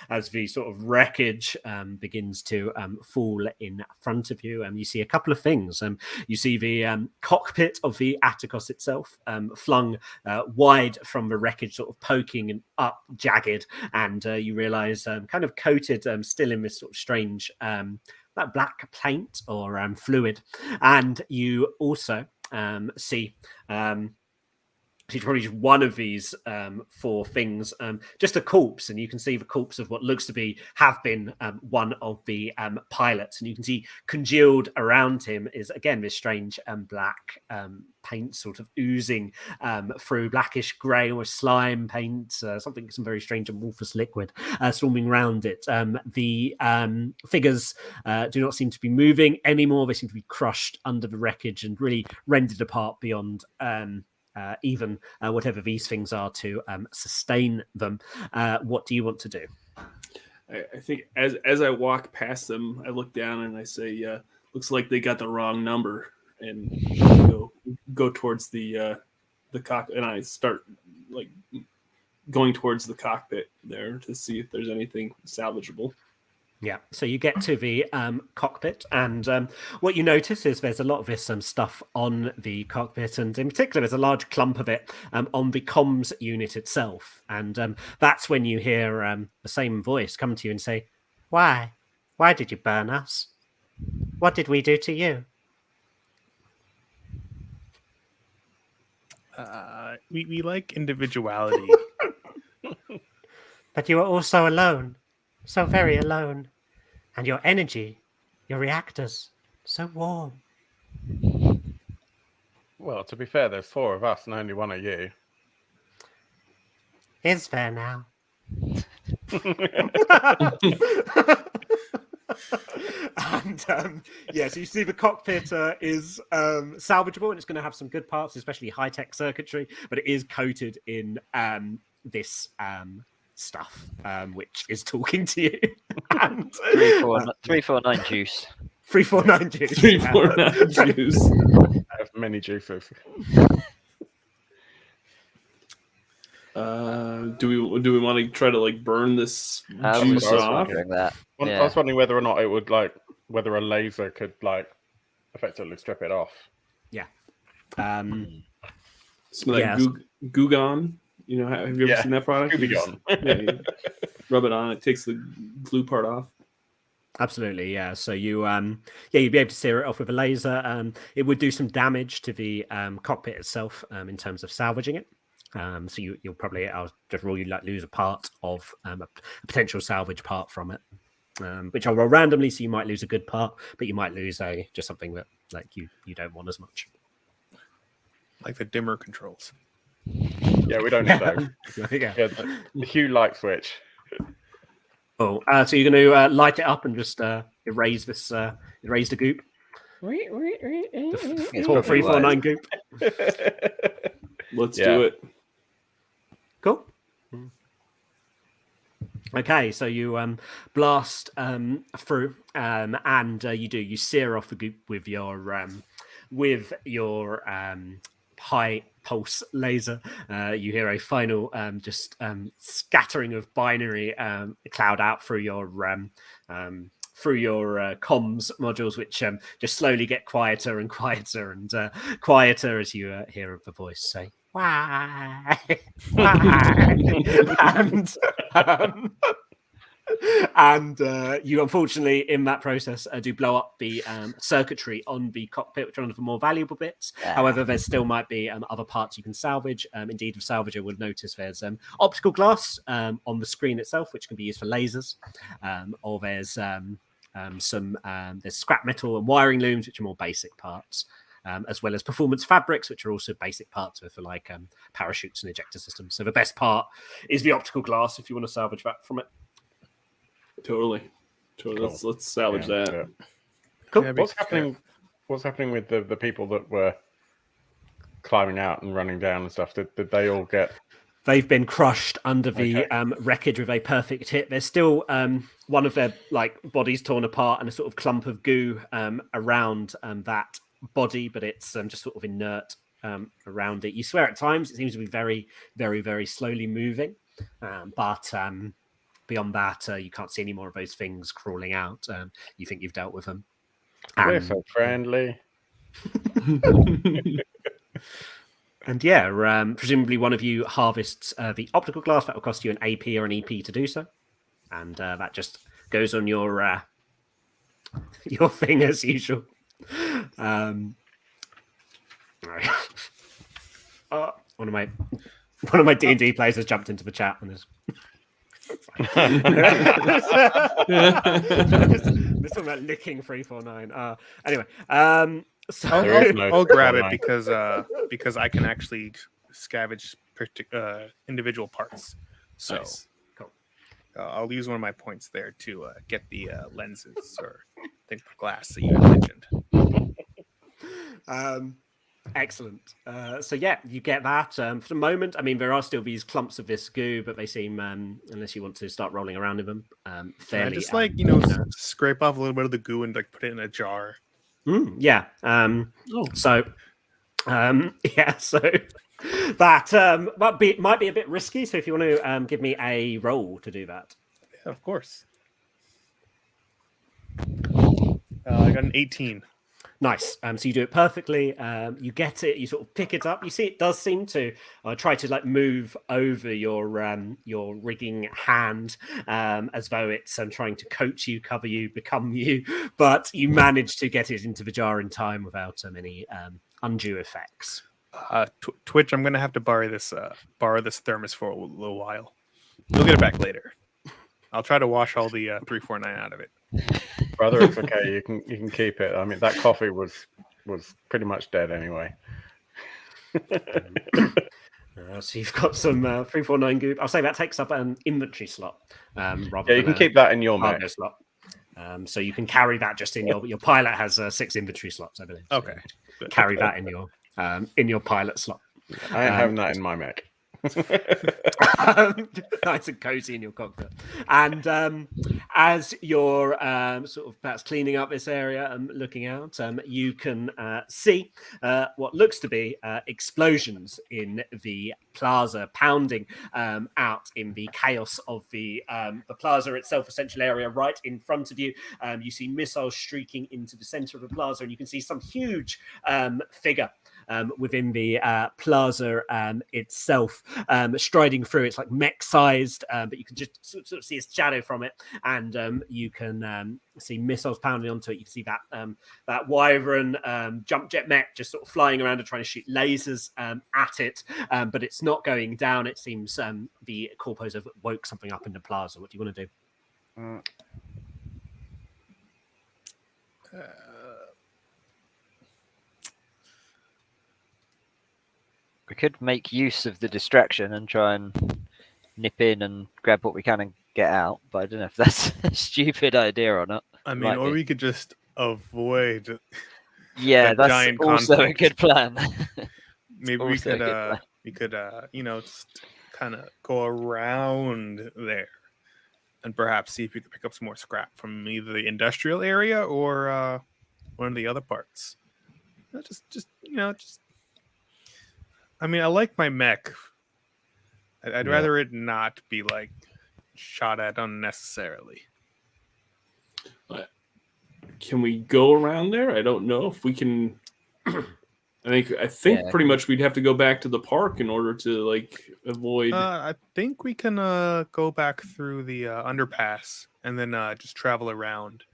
as the sort of wreckage begins to fall in front of you. You see a couple of things. You see the cockpit of the Atychos itself flung wide from the wreckage, sort of poking and up, jagged, and you realize kind of coated still in this sort of strange that black paint or fluid, and you also see it's probably just one of these 4 things, just a corpse, and you can see the corpse of what looks to have been one of the pilots, and you can see congealed around him is again this strange black paint sort of oozing through, blackish grey or slime paint, some very strange amorphous liquid swarming around it. The figures do not seem to be moving anymore. They seem to be crushed under the wreckage and really rendered apart beyond even whatever these things are to sustain them. What do you want to do? I think as I walk past them, I look down and I say, looks like they got the wrong number, and go towards the cockpit, and I start like going towards the cockpit there to see if there's anything salvageable. Yeah, so you get to the cockpit, and what you notice is there's a lot of this stuff on the cockpit, and in particular there's a large clump of it on the comms unit itself, and that's when you hear the same voice come to you and say, Why did you burn us? What did we do to you? We like individuality. But you are also alone. So very alone. And your energy, your reactors, so warm. Well, to be fair, there's 4 of us and only 1 of you. Is there now? And so you see the cockpit is salvageable, and it's going to have some good parts, especially high-tech circuitry, but it is coated in this stuff which is talking to you. And 349 juice. 349 juice. 349 juice. I have many juices. Do we want to try to like burn this I was juice just off? wondering that. I Yeah. was wondering whether or not it would whether a laser could effectively strip it off. Yeah. Some of that Gugon. You know, have you ever seen that product? Gugon. You rub it on, it takes the glue part off. Absolutely, yeah. So you, you'd be able to sear it off with a laser. It would do some damage to the cockpit itself in terms of salvaging it. So you'll probably, I'll just rule you lose a part of a potential salvage part from it, which I'll roll randomly. So you might lose a good part, but you might lose just something that like you don't want as much. Like the dimmer controls. Yeah, we don't need those. Yeah. The hue light switch. Oh, so you're going to light it up and just erase the goop. It's 349 goop. Let's do it. Cool. Okay, so you blast through, and you sear off the goop with your high pulse laser. You hear a final scattering of binary cloud out through your comms modules, which just slowly get quieter and quieter and quieter as you hear the voice say, "Why?" and you unfortunately in that process do blow up the circuitry on the cockpit, which are one of the more valuable bits. However, there still might be other parts you can salvage. Indeed, the salvager will notice there's optical glass on the screen itself, which can be used for lasers, or there's there's scrap metal and wiring looms, which are more basic parts, as well as performance fabrics, which are also basic parts for like parachutes and ejector systems. So the best part is the optical glass if you want to salvage that from it. Totally. Cool. Let's salvage that. Yeah. Cool. Yeah, What's happening with the people that were climbing out and running down and stuff? Did they all get? They've been crushed under the wreckage with a perfect hit. There's still one of their like bodies torn apart and a sort of clump of goo around that body, but it's just sort of inert around it. You swear at times it seems to be very, very, very slowly moving, but beyond that, you can't see any more of those things crawling out. You think you've dealt with them. They're so friendly. And yeah, presumably one of you harvests the optical glass. That will cost you an AP or an EP to do so, and that just goes on your thing as usual. One of my D&D players has jumped into the chat on this. This one about licking 349. Anyway, so I'll grab it because I can actually scavenge individual parts. So Nice. Cool. I'll use one of my points there to get the lenses or the glass that you had mentioned. Excellent. So yeah, you get that. For the moment, I mean, there are still these clumps of this goo, but they seem, unless you want to start rolling around in them, fairly. Just scrape off a little bit of the goo and like put it in a jar. Yeah. So, yeah. So that might be a bit risky. So if you want to give me a roll to do that. Yeah, of course. I got an 18. Nice. So you do it perfectly. You get it. You sort of pick it up. You see, it does seem to try to like move over your rigging hand, as though it's trying to coat you, cover you, become you. But you manage to get it into the jar in time without any undue effects. Twitch, I'm gonna have to borrow this thermos for a little while. You'll get it back later. I'll try to wash all the 349 out of it. Brother, it's okay. You can keep it. I mean, that coffee was pretty much dead anyway. So you've got some 349 goop. I'll say that takes up an inventory slot. Rather You can keep that in your mech slot. So you can carry that just in your pilot has 6 inventory slots, I believe. Okay. So carry that in your pilot slot. I ain't having that in my mech. Nice and cozy in your cockpit. And as you're sort of perhaps cleaning up this area and looking out, you can see what looks to be explosions in the plaza, pounding out in the chaos of the plaza itself, a central area right in front of you. You see missiles streaking into the center of the plaza, and you can see some huge figure within the plaza itself, striding through. It's like mech-sized, but you can just sort of see a shadow from it, and you can see missiles pounding onto it. You can see that wyvern jump jet mech just sort of flying around and trying to shoot lasers at it, but it's not going down. It seems the corpos have woke something up in the plaza. What do you want to do? We could make use of the distraction and try and nip in and grab what we can and get out, but I don't know if that's a stupid idea or not. I mean, or we could just avoid. Yeah, that's giant also conflict. a good plan. Maybe we could, just kind of go around there and perhaps see if we could pick up some more scrap from either the industrial area or one of the other parts. I mean, I like my mech. I'd rather it not be like shot at unnecessarily. Can we go around there? I don't know if we can. I think pretty much we'd have to go back to the park in order to like avoid. I think we can go back through the underpass and then just travel around.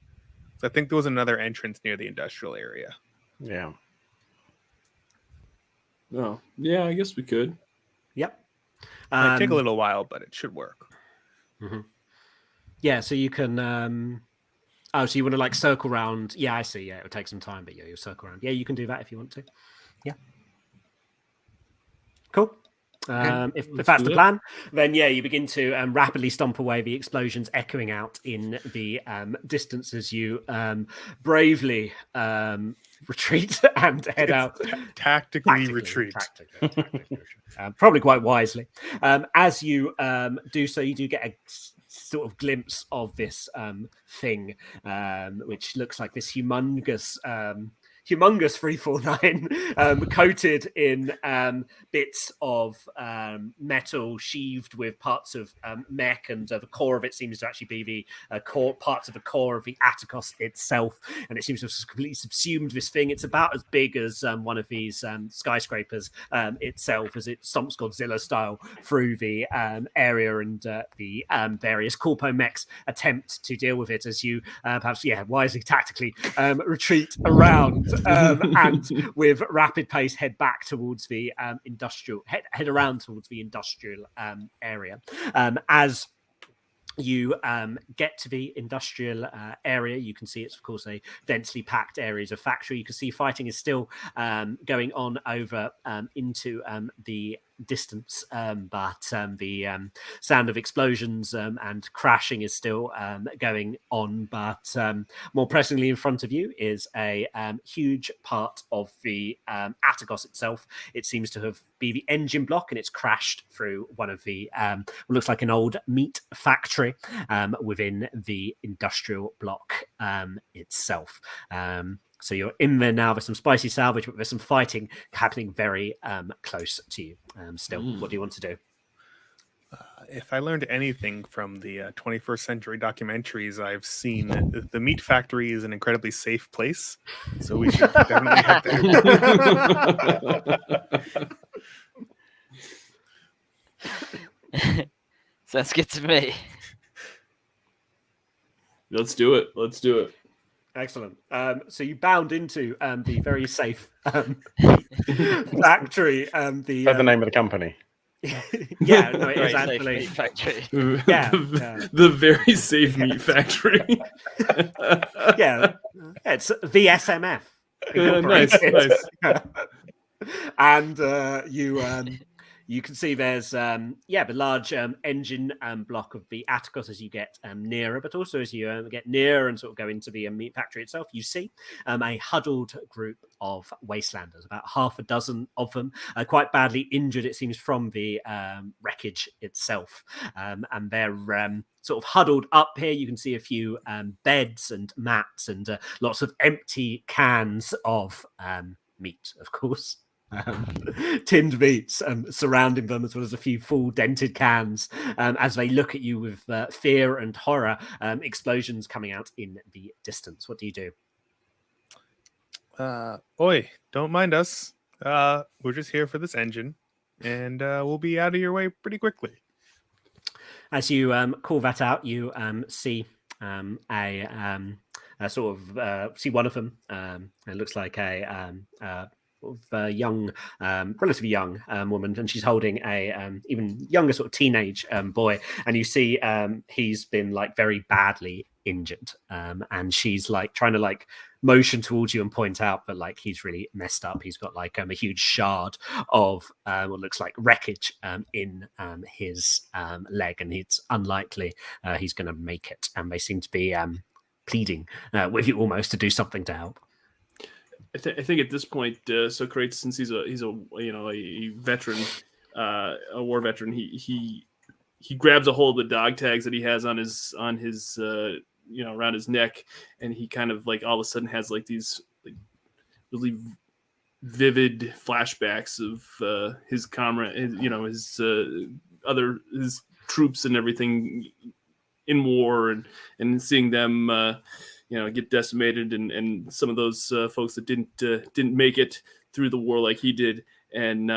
So I think there was another entrance near the industrial area. Yeah. Oh, yeah, I guess we could. Yep. Might take a little while, but it should work. Mm-hmm. Yeah, so you can. So you want to like circle around? Yeah, I see. Yeah, it would take some time, but yeah, you'll circle around. Yeah, you can do that if you want to. Yeah. Cool. If that's the plan, then yeah, you begin to rapidly stomp away, the explosions echoing out in the distance as you bravely retreat and head out. Tactically retreat. Probably quite wisely. As you do so, you do get a sort of glimpse of this thing, which looks like this humongous 349 coated in bits of metal sheathed with parts of mech, and the core of it seems to actually be the parts of the core of the Atychos itself, and it seems to have completely subsumed this thing. It's about as big as one of these skyscrapers itself, as it stomps Godzilla style through the area, and the various corpo mechs attempt to deal with it as you perhaps wisely tactically retreat around. And with rapid pace head back towards the industrial head around towards the industrial area. As you get to the industrial area, you can see it's of course a densely packed areas of factory. You can see fighting is still going on over into the distance, but the sound of explosions and crashing is still going on. But more pressingly in front of you is a huge part of the Atychos itself. It seems to be the engine block, and it's crashed through one of the what looks like an old meat factory within the industrial block itself. So you're in there now. There's some spicy salvage, but there's some fighting happening very close to you. Still, what do you want to do? If I learned anything from the 21st century documentaries I've seen, the meat factory is an incredibly safe place. So we should definitely head there. Sounds good to me. Let's do it. Excellent. So you bound into the very safe factory. The name of the company. Yeah, no, it is actually factory. The very safe meat factory. It's VSMF. Nice. And You can see there's the large engine block of the Atychos as you get nearer, but also as you get nearer and sort of go into the meat factory itself, you see a huddled group of wastelanders, about half a dozen of them, quite badly injured, it seems, from the wreckage itself. And they're sort of huddled up here. You can see a few beds and mats and lots of empty cans of meat, of course. Tinned meats surrounding them, as well as a few full dented cans as they look at you with fear and horror. Explosions coming out in the distance. What do you do? Oi, don't mind us. We're just here for this engine, and we'll be out of your way pretty quickly. As you call that out, you see sort of see one of them. It looks like a young, relatively young woman, and she's holding a even younger sort of teenage boy, and you see he's been like very badly injured, and she's like trying to like motion towards you and point out that like he's really messed up. He's got like a huge shard of what looks like wreckage in his leg, and it's unlikely he's going to make it. And they seem to be pleading with you almost to do something to help. I think at this point, Socrates, since he's a a veteran, a war veteran, he grabs a hold of the dog tags that he has on his around his neck, and he kind of like all of a sudden has like these like really vivid flashbacks of his comrade, his troops and everything in war, and seeing them get decimated, and some of those folks that didn't make it through the war like he did, and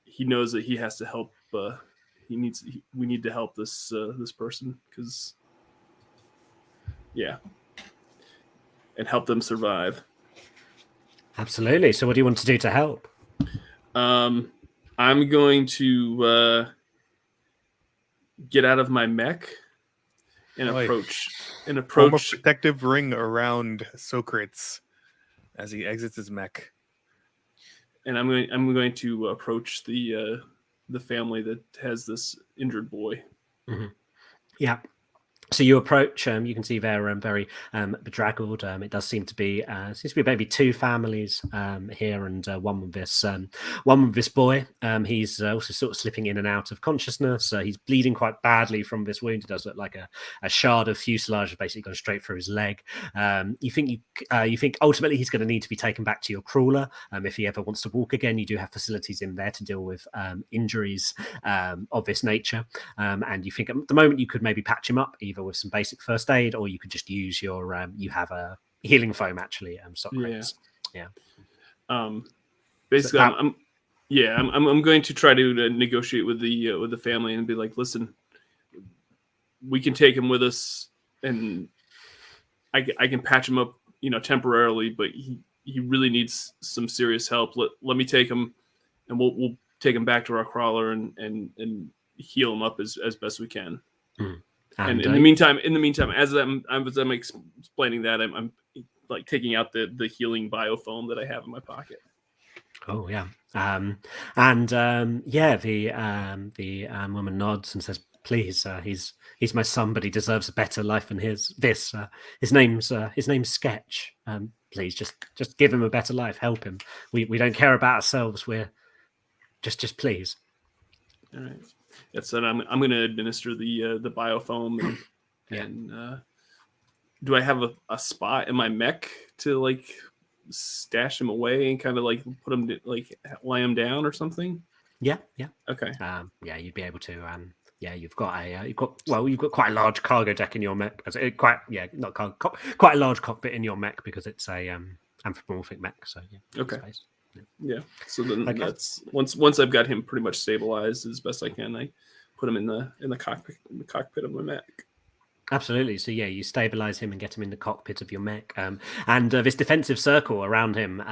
he knows that he has to help. We need to help this person, because and help them survive. Absolutely. So what do you want to do to help? I'm going to get out of my mech and approach form a protective ring around Socrates as he exits his mech. And I'm going to approach the family that has this injured boy. Mm-hmm. Yeah. So you approach. You can see they're very bedraggled. It does seem to be maybe two families here, and one with this boy. He's also sort of slipping in and out of consciousness. He's bleeding quite badly from this wound. It does look like a shard of fuselage has basically gone straight through his leg. You think ultimately he's going to need to be taken back to your crawler if he ever wants to walk again. You do have facilities in there to deal with injuries of this nature, and you think at the moment you could maybe patch him up either with some basic first aid, or you could just use your you have a healing foam actually, Socrates. Basically, I'm going to try to negotiate with the family and be like, listen, we can take him with us, and I can patch him up temporarily, but he really needs some serious help. Let me take him, and we'll take him back to our crawler and heal him up as best we can. And in the meantime, as I'm explaining that, I'm like taking out the healing biofoam that I have in my pocket. Oh yeah, the woman nods and says, "Please, he's my son, but he deserves a better life than his name's Sketch. Please, just give him a better life. Help him. We don't care about ourselves. We're just please." All right. Yes, and I'm going to administer the biofoam, and do I have a spot in my mech to like stash him away and kind of like put him like lay him down or something? Yeah. Okay. You'd be able to. You've got quite a large cargo deck in your mech. Quite a large cockpit in your mech because it's a anthropomorphic mech. So okay. Space. Yeah. So then that's once I've got him pretty much stabilized as best I can, I put him in the cockpit of my mech. Absolutely. So yeah, you stabilize him and get him in the cockpit of your mech, and this defensive circle around him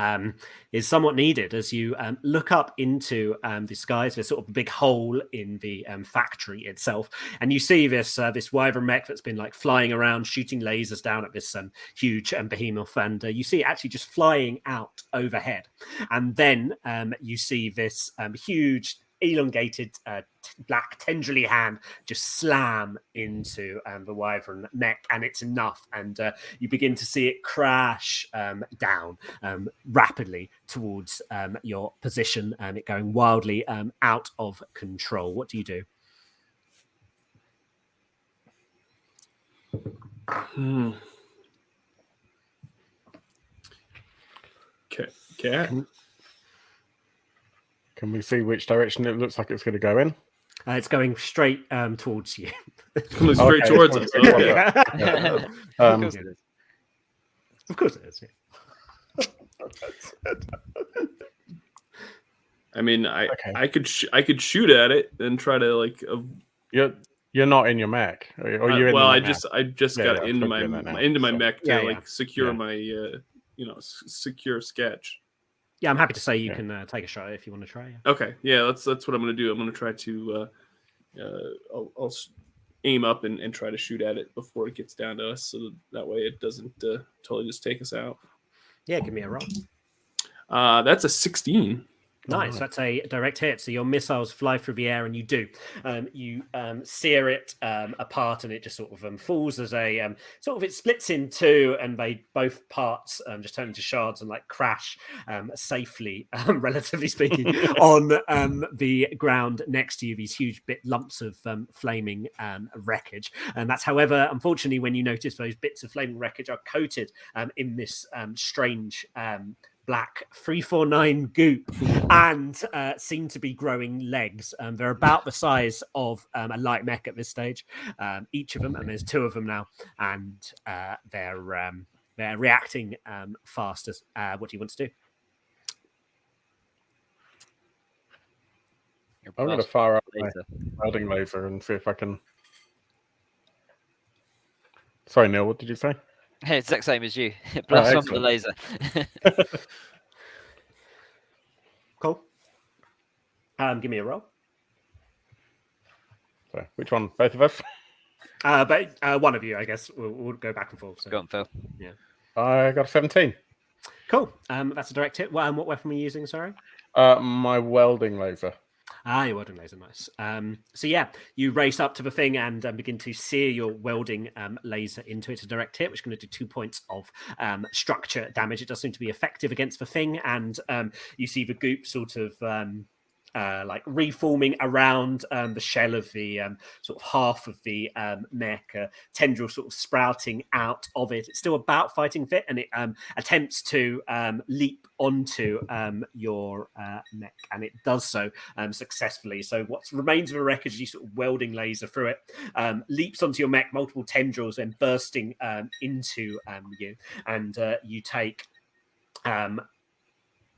is somewhat needed as you look up into the skies. There's sort of a big hole in the factory itself, and you see this wyvern mech that's been like flying around, shooting lasers down at this huge behemoth, and you see it actually just flying out overhead, and then you see this huge elongated black tendrily hand just slam into the wyvern mech, and it's enough, and you begin to see it crash down rapidly towards your position, and it going wildly out of control. What do you do? Okay. Can we see which direction it looks like it's going to go in? It's going straight towards you. Coming straight towards us. Okay. Yeah. Of course it is. Yeah. I mean, I could shoot at it and try to like. You're not in your mech. Or you're in well, the I mech? just got yeah, into my mech to Yeah. secure my secure sketch. Yeah, I'm happy to say you can take a shot if you want to try. Yeah. Okay, yeah, that's what I'm gonna do. I'm gonna try to I'll aim up and try to shoot at it before it gets down to us, so that way it doesn't totally just take us out. Yeah, give me a roll. That's a 16. Nice. That's a direct hit. So your missiles fly through the air, and you do. You sear it apart, and it just sort of falls as a it splits in two, and they both parts just turn into shards and like crash safely, relatively speaking, on the ground next to you. These huge lumps of flaming wreckage, and that's, however, unfortunately, when you notice those bits of flaming wreckage are coated in this strange black 349 goop and seem to be growing legs. They're about the size of a light mech at this stage, each of them, and there's two of them now, and they're reacting fast. As what do you want to do? I'm going to fire up my welding laser and see if I can. Sorry, Neil, what did you say? Hey, it's the exact same as you. Blast off the laser. Cool. Give me a roll. So, which one? Both of us? But one of you, I guess. We'll go back and forth. So. Go on, Phil. Yeah. I got a 17. Cool. That's a direct hit. What weapon are you using? Sorry. My welding laser. Your welding laser, nice. So yeah, you race up to the thing and begin to sear your welding laser into it. A direct hit, which is going to do 2 points of structure damage. It does seem to be effective against the thing, and you see the goop sort of like reforming around the shell of the sort of half of the mech, tendril sort of sprouting out of it. It's still about fighting fit, and it attempts to leap onto your mech, and it does so successfully. So what remains of the wreckage, you sort of welding laser through it, leaps onto your mech, multiple tendrils, and bursting into you, and you take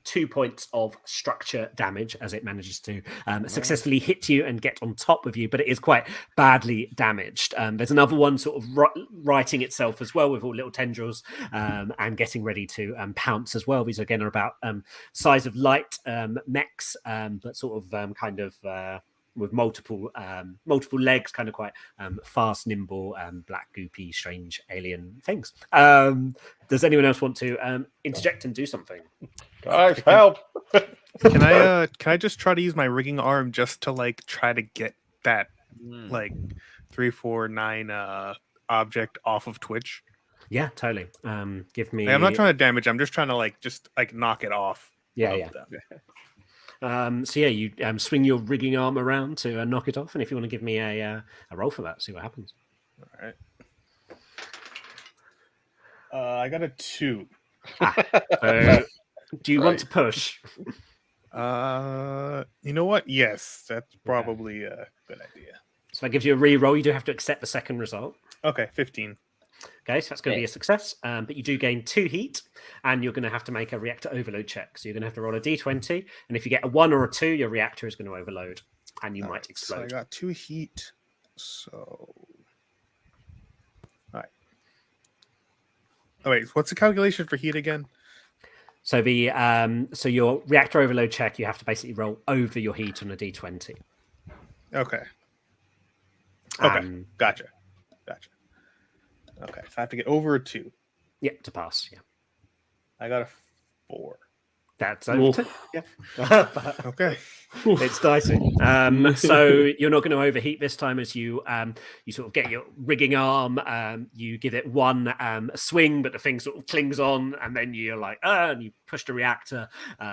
2 points of structure damage as it manages to successfully hit you and get on top of you, but it is quite badly damaged. There's another one sort of righting itself as well with all little tendrils and getting ready to pounce as well. These again are about size of light mechs, but sort of kind of with multiple legs, kind of quite fast, nimble, black, goopy, strange alien things. Does anyone else want to interject and do something? Guys, help! Can I just try to use my rigging arm just to like try to get that like 349 object off of Twitch? Yeah, totally. Give me. Like, I'm not trying to damage. I'm just trying to just knock it off. Yeah. So yeah, you swing your rigging arm around to knock it off, and if you want to give me a roll for that, see what happens. All right. I got a 2. Do you want to push? You know what? Yes, that's probably a good idea. So that gives you a re-roll. You do have to accept the second result. Okay, 15. Okay, so that's going to be a success, but you do gain 2 heat, and you're going to have to make a reactor overload check. So you're going to have to roll a d20, and if you get a 1 or a 2, your reactor is going to overload, and you might explode. So I got 2 heat, so Oh wait, what's the calculation for heat again? So the so your reactor overload check, you have to basically roll over your heat on a d20. Okay. Um, Gotcha. Okay, so I have to get over a 2. Yeah, to pass. Yeah, I got a 4. that's Oof. over. Yeah. Okay. It's dicey. So you're not going to overheat this time as you sort of get your rigging arm. You give it one swing, but the thing sort of clings on, and then you're like, and you push the reactor.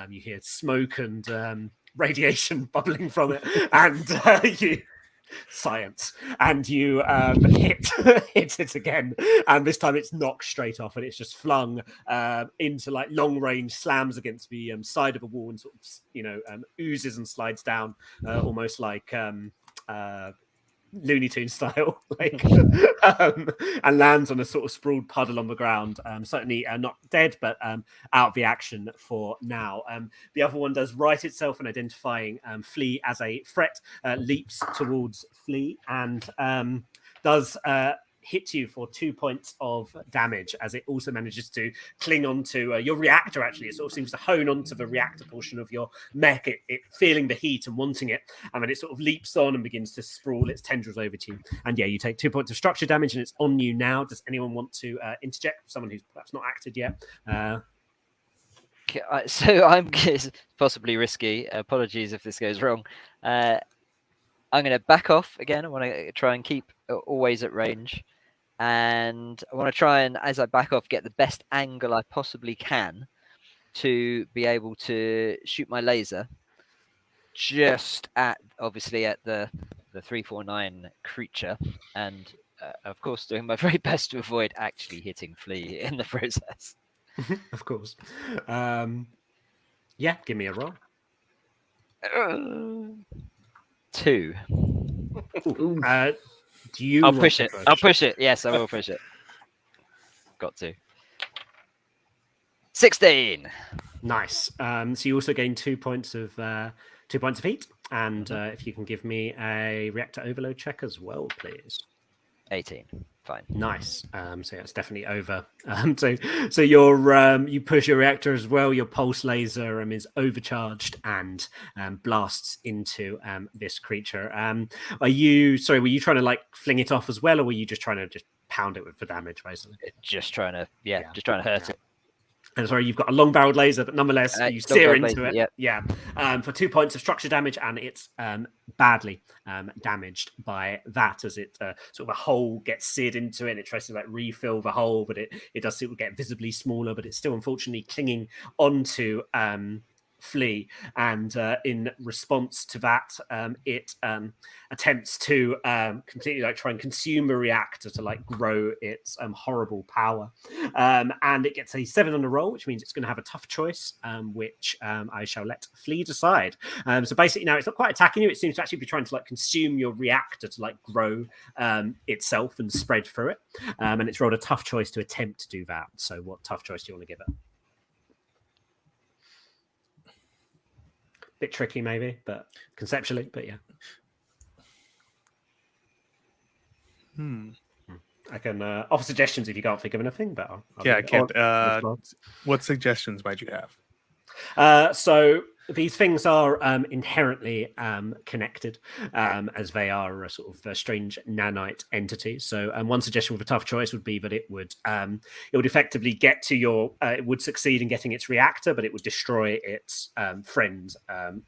You hear smoke and radiation bubbling from it, and you science, and you hit it again, and this time it's knocked straight off, and it's just flung into like long range, slams against the side of a wall, and sort of oozes and slides down, almost like Looney Tunes style, like, and lands on a sort of sprawled puddle on the ground. Certainly not dead, but out of the action for now. The other one does right itself and identifying Flea as a threat, leaps towards Flea and does hit you for 2 points of damage as it also manages to cling onto your reactor. Actually, it sort of seems to hone onto the reactor portion of your mech, it feeling the heat and wanting it, and then it sort of leaps on and begins to sprawl its tendrils over to you. And yeah, you take 2 points of structure damage, and it's on you now. Does anyone want to interject? Someone who's perhaps not acted yet. So I'm possibly risky. Apologies if this goes wrong. I'm going to back off again. I want to try and keep always at range. And I want to try and, as I back off, get the best angle I possibly can to be able to shoot my laser just obviously at the 349 creature. And of course, doing my very best to avoid actually hitting Flea in the process. Of course. Yeah, give me a roll. 2. Do you? I'll push it. I'll push it. Yes, I will push it. Got to. 16. Nice. So you also gain 2 points of heat, and if you can give me a reactor overload check as well, please. 18. Fine. Nice. So yeah, it's definitely over. So you push your reactor as well. Your pulse laser is overcharged and blasts into this creature. Were you trying to like fling it off as well, or were you just trying to just pound it for damage, basically? Just trying to hurt it. And sorry, you've got a long-barreled laser, but nonetheless, you steer into it. Yep. Yeah. For 2 points of structure damage, and it's badly damaged by that, as it sort of a hole gets seared into it, and it tries to like refill the hole, but it does sort of get visibly smaller, but it's still unfortunately clinging onto Flea, and in response to that, it attempts to completely like try and consume a reactor to like grow its horrible power, and it gets a 7 on the roll, which means it's going to have a tough choice, which I shall let Flea decide. So basically now it's not quite attacking you, it seems to actually be trying to like consume your reactor to like grow itself and spread through it, and it's rolled a tough choice to attempt to do that. So what tough choice do you want to give it? Bit tricky, maybe, but conceptually, but yeah. I can offer suggestions if you can't think of anything, but I'll I can't. What suggestions might you have? So these things are inherently connected, as they are a sort of a strange nanite entity. So one suggestion with a tough choice would be that it would effectively get to your, it would succeed in getting its reactor, but it would destroy its friend,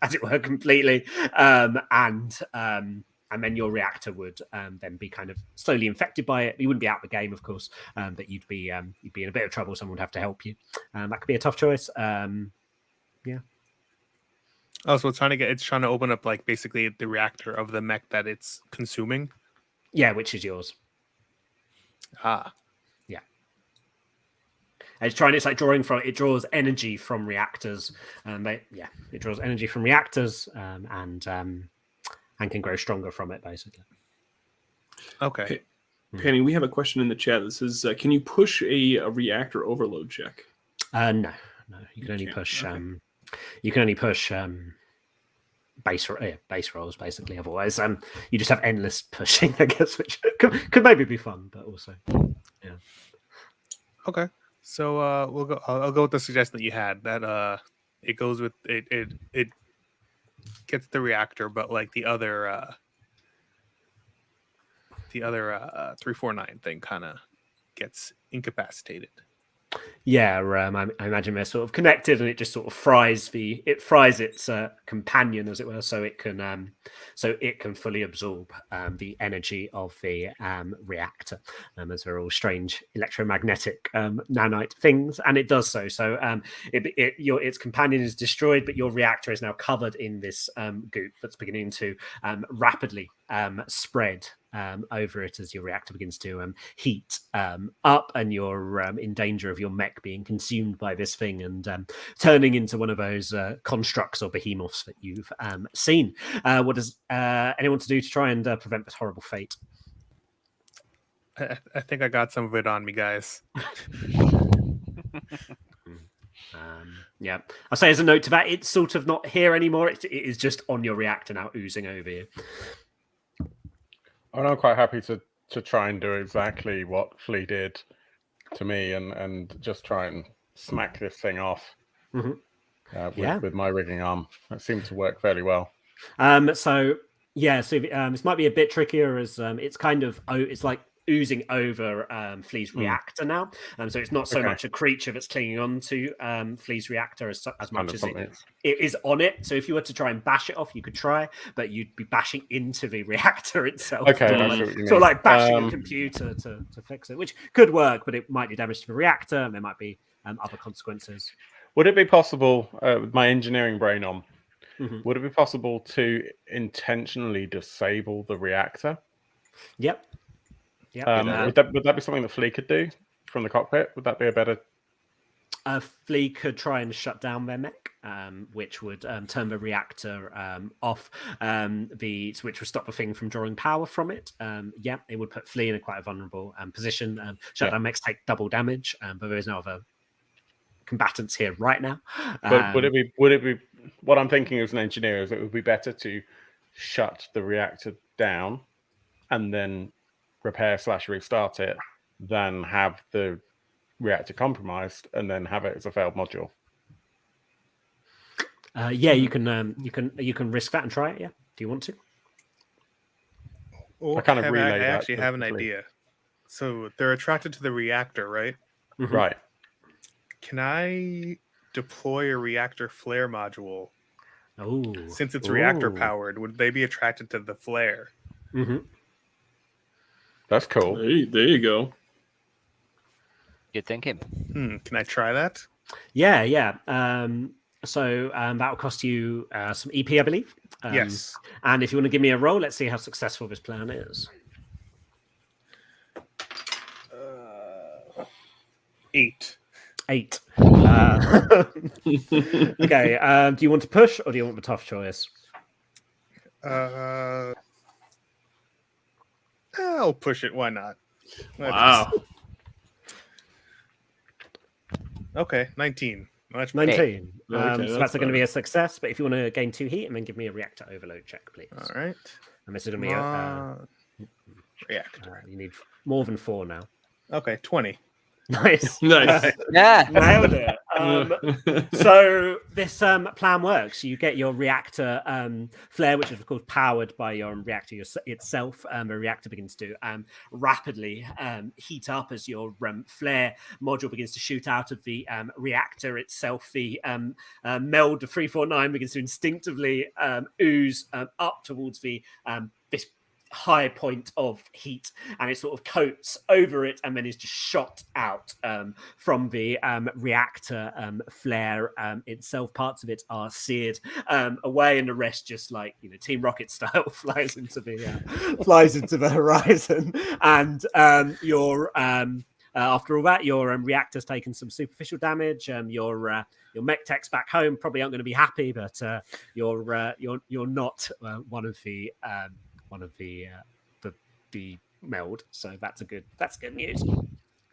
as it were, completely, and then your reactor would then be kind of slowly infected by it. You wouldn't be out of the game, of course, but you'd be in a bit of trouble. Someone would have to help you. That could be a tough choice. Yeah. Oh, so it's trying to open up like basically the reactor of the mech that it's consuming. Yeah, which is yours. Ah. Yeah. It draws energy from reactors. It draws energy from reactors and can grow stronger from it, basically. Okay. Panny, we have a question in the chat that says, can you push a reactor overload check? No. You can only push. Okay. You can only push base rolls, basically. Otherwise, you just have endless pushing, I guess, which could maybe be fun, but also, yeah. Okay. So we'll go. I'll go with the suggestion that you had. That it goes with it. It gets the reactor, but like the other 349 thing kind of gets incapacitated. Yeah, I imagine they're sort of connected, and it just sort of fries its companion, as it were, so it can fully absorb the energy of the reactor, as they're all strange electromagnetic nanite things, and it does so. So its companion is destroyed, but your reactor is now covered in this goop that's beginning to rapidly spread over it as your reactor begins to heat up, and you're in danger of your mech being consumed by this thing and turning into one of those constructs or behemoths that you've seen. What does anyone to do to try and prevent this horrible fate? I think I got some of it on me, guys. Yeah, I'll say as a note to that, it's sort of not here anymore. It is just on your reactor now, oozing over you. I'm quite happy to try and do exactly what Flea did to me and just try and smack this thing off with my rigging arm. That seemed to work fairly well. So this might be a bit trickier as it's kind of it's like oozing over Flea's reactor now. So it's not so much a creature that's clinging on to Flea's reactor as much as it is on it. So if you were to try and bash it off, you could try, but you'd be bashing into the reactor itself. Okay, sort of like bashing a computer to fix it, which could work, but it might do damage to the reactor, and there might be other consequences. Would it be possible, with my engineering brain on, would it be possible to intentionally disable the reactor? Yep. Would that be something that Flea could do from the cockpit? Would that be a better? Flea could try and shut down their mech, which would turn the reactor off, which would stop the thing from drawing power from it. It would put Flea in quite a vulnerable position. Shutdown mechs take double damage, but there is no other combatants here right now. But would it be? What I'm thinking as an engineer is it would be better to shut the reactor down and then repair/restart it than have the reactor compromised and then have it as a failed module. You can risk that and try it. Yeah, do you want to? I actually have an idea. So they're attracted to the reactor, right? Right. Can I deploy a reactor flare module? Oh, since it's reactor powered, would they be attracted to the flare? That's cool. There you go. Good thinking. Can I try that? Yeah. So that will cost you some EP, I believe. Yes. And if you want to give me a roll, let's see how successful this plan is. 8. 8. Okay. Do you want to push or do you want the tough choice? I'll push it. Why not? Wow. Okay, 19. 19. Okay, so that's going to be a success. But if you want to gain 2 heat and then give me a reactor overload check, please. All right. And this is going to be a reactor. You need more than 4 now. Okay, 20. Nice. Yeah. Nailed it. So this plan works. You get your reactor flare, which is of course powered by your reactor itself. The reactor begins to rapidly heat up as your flare module begins to shoot out of the reactor itself. The meld, the 349, begins to instinctively ooze up towards the this high point of heat, and it sort of coats over it and then is just shot out from the reactor flare itself. Parts of it are seared away, and the rest just like Team Rocket style flies into the horizon. And after all that, your reactor's taken some superficial damage. Your mech techs back home probably aren't going to be happy, but you're not one of the meld, so that's good news.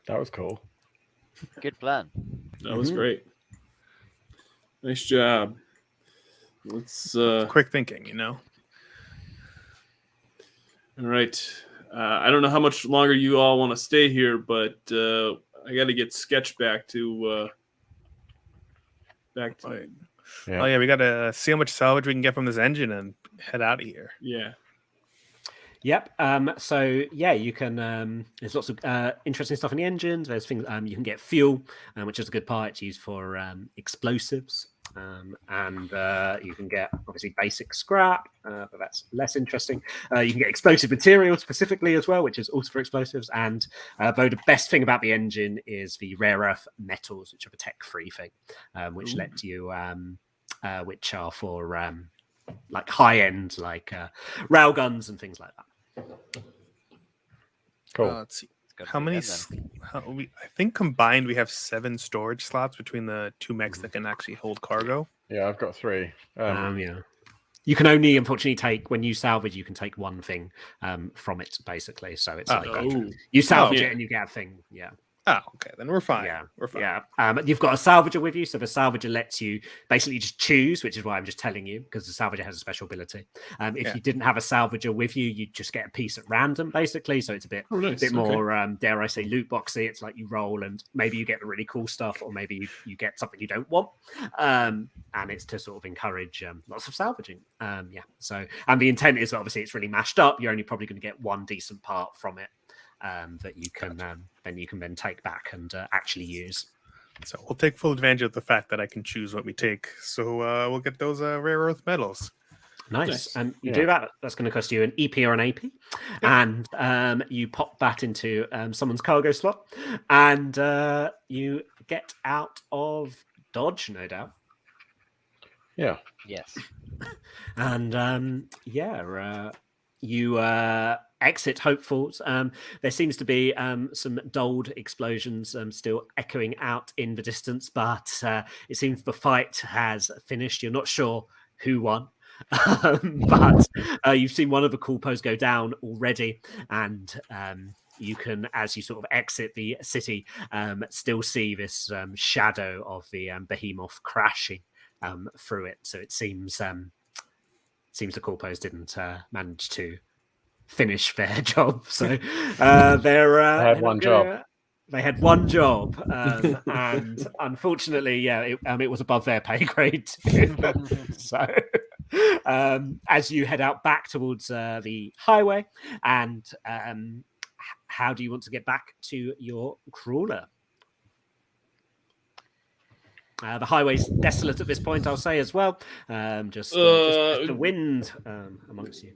That was cool. Good plan. That was great. Nice job. Let's quick thinking, All right. I don't know how much longer you all want to stay here, but I I got to get Sketch back to. Oh yeah, we gotta see how much salvage we can get from this engine and head out of here. Yeah. Yep. So yeah, you can. There's lots of interesting stuff in the engines. There's things you can get fuel, which is a good part. It's used for explosives, and you can get obviously basic scrap, but that's less interesting. You can get explosive material specifically as well, which is also for explosives. And though the best thing about the engine is the rare earth metals, which are a tech-free thing, which let you, which are for like high end, like rail guns and things like that. Cool. Let's see. How many? I think combined we have 7 storage slots between the 2 mechs that can actually hold cargo. Yeah, I've got 3. Yeah. You can only, unfortunately, take when you salvage. You can take one thing from it, basically. So it's you salvage it and you get a thing. Yeah. Oh, okay. Then we're fine. Yeah, we're fine. Yeah. You've got a salvager with you, so the salvager lets you basically just choose, which is why I'm just telling you, because the salvager has a special ability. If you didn't have a salvager with you, you just get a piece at random, basically. So it's a bit more, dare I say, loot boxy. It's like you roll, and maybe you get the really cool stuff, or maybe you get something you don't want. And it's to sort of encourage lots of salvaging. So, and the intent is obviously it's really mashed up. You're only probably going to get one decent part from it. That you can then take back and actually use. So we'll take full advantage of the fact that I can choose what we take. So we'll get those rare earth metals. Nice. You do that. That's going to cost you an EP or an AP, and you pop that into someone's cargo slot, and you get out of Dodge, no doubt. Yeah. Yes. And you exit Hopefuls. There seems to be some dulled explosions still echoing out in the distance, but it seems the fight has finished. You're not sure who won, but you've seen one of the Kulpos go down already, and you can, as you sort of exit the city, still see this shadow of the behemoth crashing through it. So it seems the Kulpos didn't manage to finish their job. So they had one job. They had one job, and unfortunately, it was above their pay grade too. So as you head out back towards the highway, and how do you want to get back to your crawler? The highway's desolate at this point, I'll say as well. Just the wind amongst you.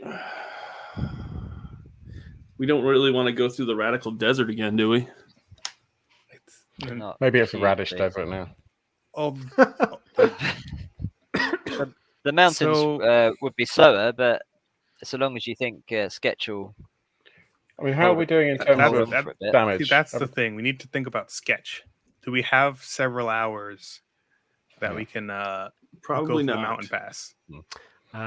Yeah. We don't really want to go through the radical desert again, do we? Maybe it's a radish desert now. The mountains would be slower, but so long as you think Sketch will... I mean, how are we doing in terms of damage? See, that's the thing. We need to think about Sketch. Do we have several hours that we can probably go not the mountain pass?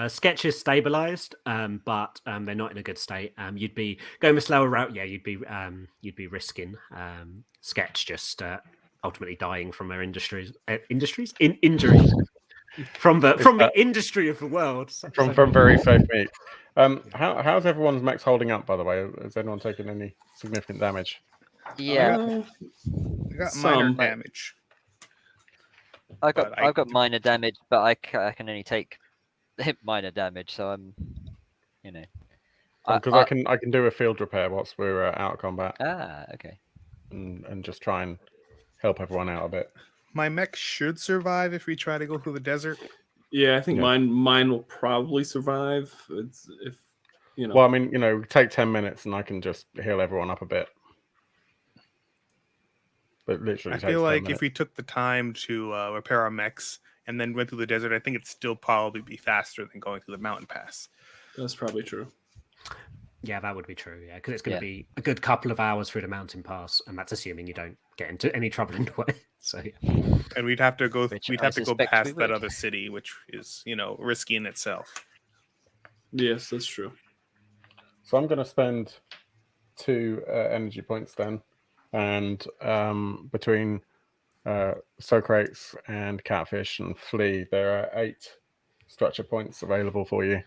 Sketch is stabilized, but they're not in a good state. You'd be going a slower route. Yeah, you'd be risking Sketch just ultimately dying from their injuries from the industry of the world. From very safe meat. How's everyone's mechs holding up? By the way, has anyone taken any significant damage? Yeah, I got minor damage. I've got minor damage, but I can only take minor damage, so I'm, because I can do a field repair whilst we're out of combat. Okay. And just try and help everyone out a bit. My mech should survive if we try to go through the desert. Yeah, I think mine will probably survive. Well, I mean, take 10 minutes and I can just heal everyone up a bit. But literally, I feel like if we took the time to repair our mechs and then went through the desert, I think it'd still probably be faster than going through the mountain pass. That's probably true. Yeah, that would be true. Yeah, because it's going to be a good couple of hours through the mountain pass, and that's assuming you don't get into any trouble in the way. So, and we'd have to go. We'd have to go past that other city, which is risky in itself. Yes, that's true. So I'm going to spend 2 energy points then, and between Socrates and Catfish and Flea, there are 8 structure points available for you.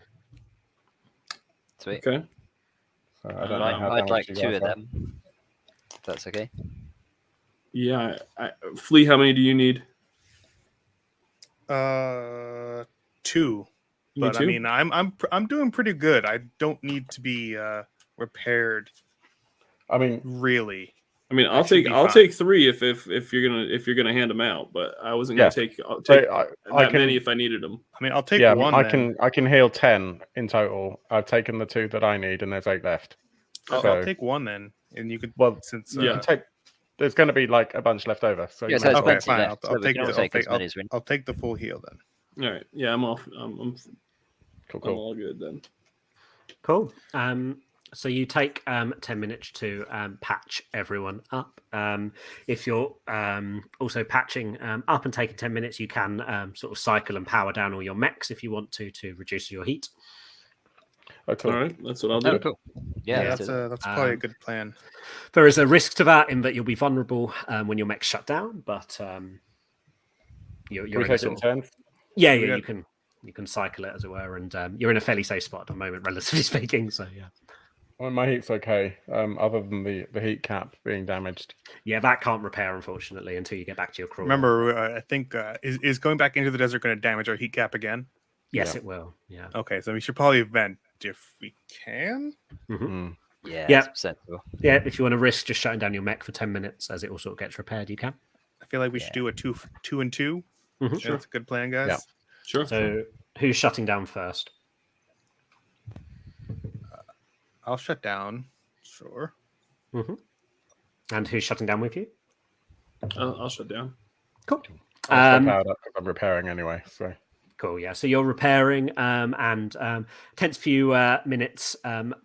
Sweet. Okay. So I don't know how I'd like you 2 of them. If that's okay. Yeah, Flea, how many do you need? 2. But I two? mean, I'm doing pretty good. I don't need to be repaired. I mean, really. I mean, I'll should be fine. take 3 if you're gonna hand them out, but I wasn't gonna take So that many if I needed them. I mean, I'll take yeah, one. I can heal 10 in total. I've taken the 2 that I need, and there's 8 left. I'll take 1 then, and you could. Well, since yeah. take. There's going to be like a bunch left over. So Yeah, you so might it's as well- okay, fine. left, I'll so we take can all the. take as many as we need. I'll take the full heal then. All right. Yeah, I'm off. I'm Cool. all good then. Cool. So you take 10 minutes to patch everyone up. If you're also patching up and taking 10 minutes, you can sort of cycle and power down all your mechs if you want to reduce your heat. Oh, cool. All right, that's what I'll do. Oh, cool. Yeah, that's probably a good plan. There is a risk to that in that you'll be vulnerable when your mech's shut down, but you're Can we in take it sort in of- turns? yeah, We got- you can cycle it as it were, and you're in a fairly safe spot at the moment, relatively speaking. So yeah. Well, my heat's okay, other than the heat cap being damaged. Yeah, that can't repair, unfortunately, until you get back to your crawl. Remember, I think is going back into the desert going to damage our heat cap again? Yes, Yeah. it will. Yeah. Okay, so we should probably vent if we can. Mm. yeah, Yeah. it's sensible. Yeah, if you want to risk just shutting down your mech for 10 minutes as it all sort of gets repaired, you can. I feel like we should do a 2 and 2. Mhm. That's a good plan, guys. Yeah. Sure. So who's shutting down first? I'll shut down. Sure. And who's shutting down with you? I'll shut down. Cool. I'll stay powered up because I'm repairing anyway. So Cool, yeah. So you're repairing, and tense few minutes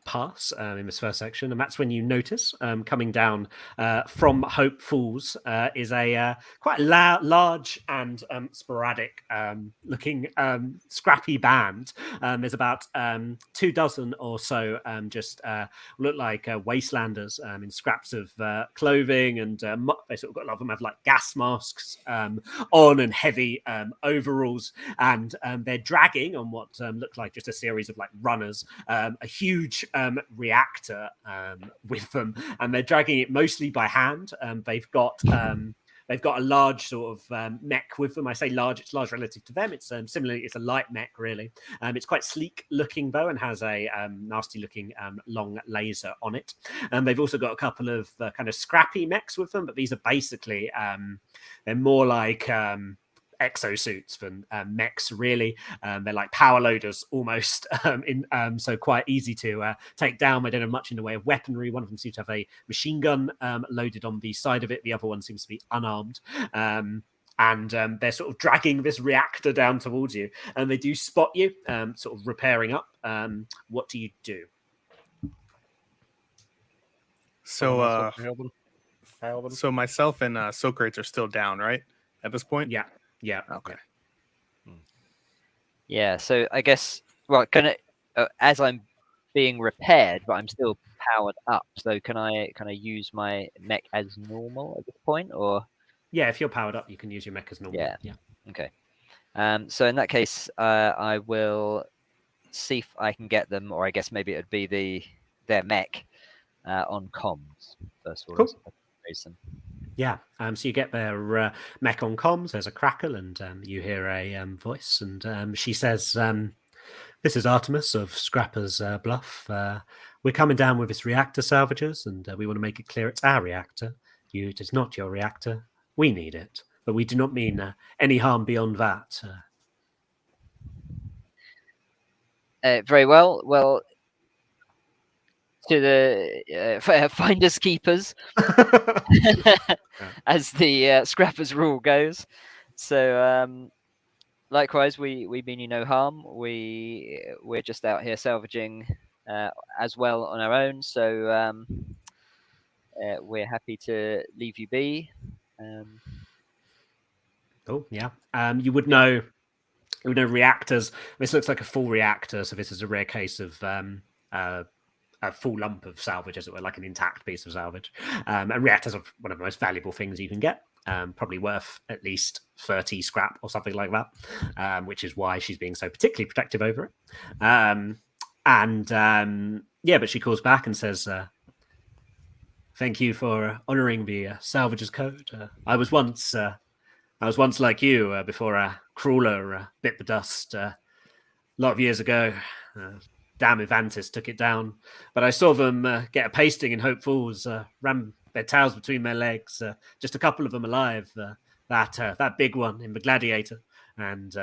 pass in this first section, and that's when you notice coming down from Hope Falls is a quite large and sporadic looking scrappy band. There's about 24 or so just look like wastelanders in scraps of clothing, and they sort of got a lot of them have like gas masks on and heavy overalls, and they're dragging on what looked like just a series of like runners, a huge reactor with them, and they're dragging it mostly by hand. They've got a large sort of mech with them. I say large; it's large relative to them. It's similarly, it's a light mech really. It's quite sleek looking though, and has a nasty looking long laser on it. And they've also got a couple of kind of scrappy mechs with them, but these are basically they're more like exosuits than mechs really. They're like power loaders almost, so quite easy to take down. They don't have much in the way of weaponry. One of them seems to have a machine gun loaded on the side of it. The other one seems to be unarmed. And they're sort of dragging this reactor down towards you, and they do spot you sort of repairing up. What do you do? So hail them. so myself and Socrates are still down, right? At this point? Yeah. Okay. Yeah, so I guess, well, as I'm being repaired, but I'm still powered up. So can I use my mech as normal at this point, or? Yeah, if you're powered up, you can use your mech as normal. Yeah. Yeah. Okay. So in that case, I will see if I can get them, or I guess maybe it would be their mech on comms first of all. Cool. Raise them. Yeah, so you get their mech on comms. There's a crackle, and you hear a voice, and she says, "This is Artemis of Scrapper's Bluff. We're coming down with this reactor, salvagers, and we want to make it clear it's our reactor. It is not your reactor. We need it, but we do not mean any harm beyond that." Very well. Well, to the finders keepers, as the scrappers rule goes. So likewise, we mean you no harm. We're just out here salvaging as well on our own. So we're happy to leave you be. Oh yeah. You would know reactors. This looks like a full reactor, so this is a rare case of a full lump of salvage, as it were, like an intact piece of salvage. And reactors are one of the most valuable things you can get, probably worth at least 30 scrap or something like that, which is why she's being so particularly protective over it. Yeah, but she calls back and says, thank you for honouring the salvager's code. I was once like you before a crawler bit the dust a lot of years ago. Damn Evantis took it down, but I saw them get a pasting in Hope Falls, ram their tails between their legs. Just a couple of them alive. That big one in the Gladiator, and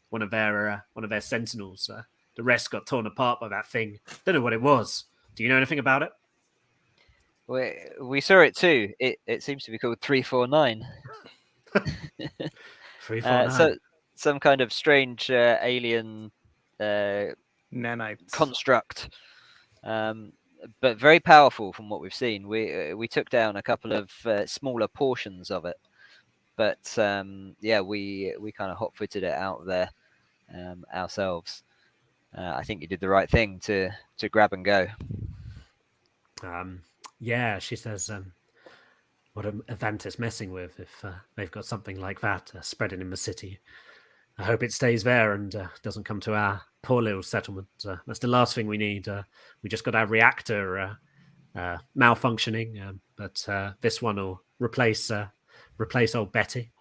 one of their sentinels. The rest got torn apart by that thing. Don't know what it was. Do you know anything about it? We saw it too. It seems to be called 349. 349. So some kind of strange alien Nanites. construct, but very powerful from what we've seen. We took down a couple of smaller portions of it, but we kind of hot-footed it out there ourselves. I think you did the right thing to grab and go. Yeah, she says, what are Avantis messing with if they've got something like that spreading in the city? I hope it stays there and doesn't come to our poor little settlement. That's the last thing we need. We just got our reactor malfunctioning, but this one will replace old Betty.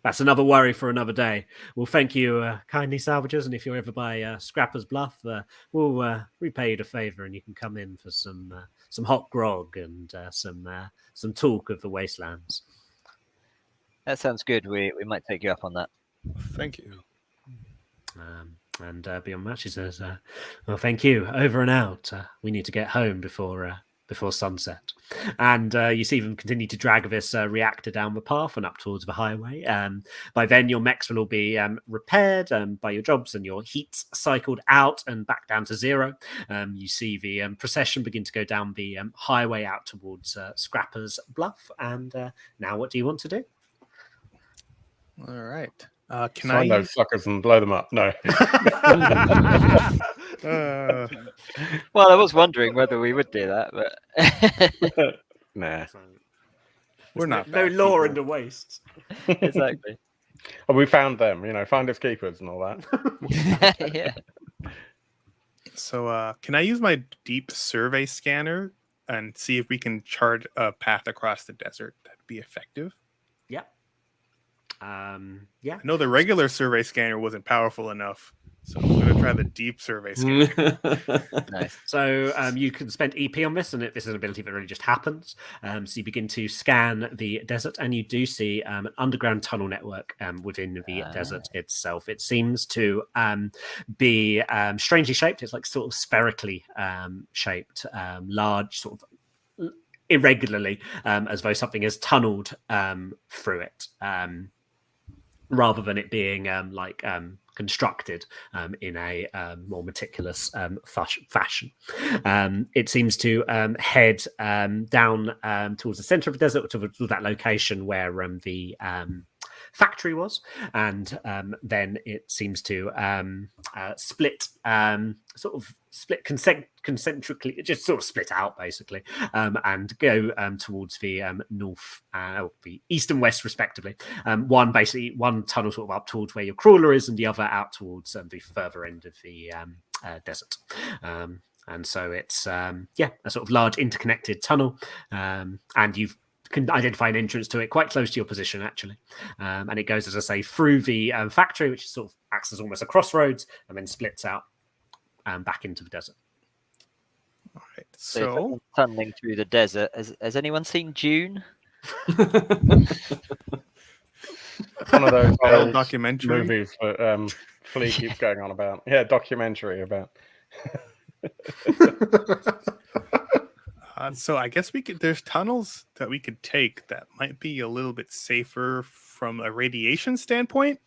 That's another worry for another day. Well, thank you kindly, salvagers, and if you're ever by Scrapper's Bluff, we'll repay you the favour, and you can come in for some hot grog and some talk of the wastelands. That sounds good. We might take you up on that. Thank you. And beyond that, she says, well, thank you. Over and out. We need to get home before sunset. And you see them continue to drag this reactor down the path and up towards the highway. By then, your mechs will all be repaired by your jobs, and your heat's cycled out and back down to zero. You see the procession begin to go down the highway out towards Scrapper's Bluff. And now what do you want to do? All right. Can Find those suckers and blow them up? No. Well, I was wondering whether we would do that, but Nah. We're not no bad law people. in the wastes. exactly. Oh, we found them, finders keepers and all that. Yeah. So can I use my deep survey scanner and see if we can chart a path across the desert that'd be effective? Yeah. Yeah. I know the regular survey scanner wasn't powerful enough, so I'm going to try the deep survey scanner. Nice. So you can spend EP on this, and this is an ability that really just happens. So you begin to scan the desert, and you do see an underground tunnel network within the desert itself. It seems to be strangely shaped. It's like sort of spherically shaped, large, sort of irregularly, as though something has tunneled through it. Rather than it being constructed in a more meticulous fashion. It seems to head down towards the center of the desert, towards that location where the factory was, and then it seems to split concentrically, just sort of split out basically, and go towards the north, the east and west respectively. One tunnel sort of up towards where your crawler is, and the other out towards the further end of the desert. And so it's a sort of large interconnected tunnel, and you can identify an entrance to it quite close to your position, actually. And it goes, as I say, through the factory, which sort of acts as almost a crossroads, and then splits out back into the desert. All right. So tunneling through the desert. Has anyone seen Dune? One of those old documentary movies that Flea keeps going on about. Yeah, documentary about. So I guess there's tunnels that we could take that might be a little bit safer from a radiation standpoint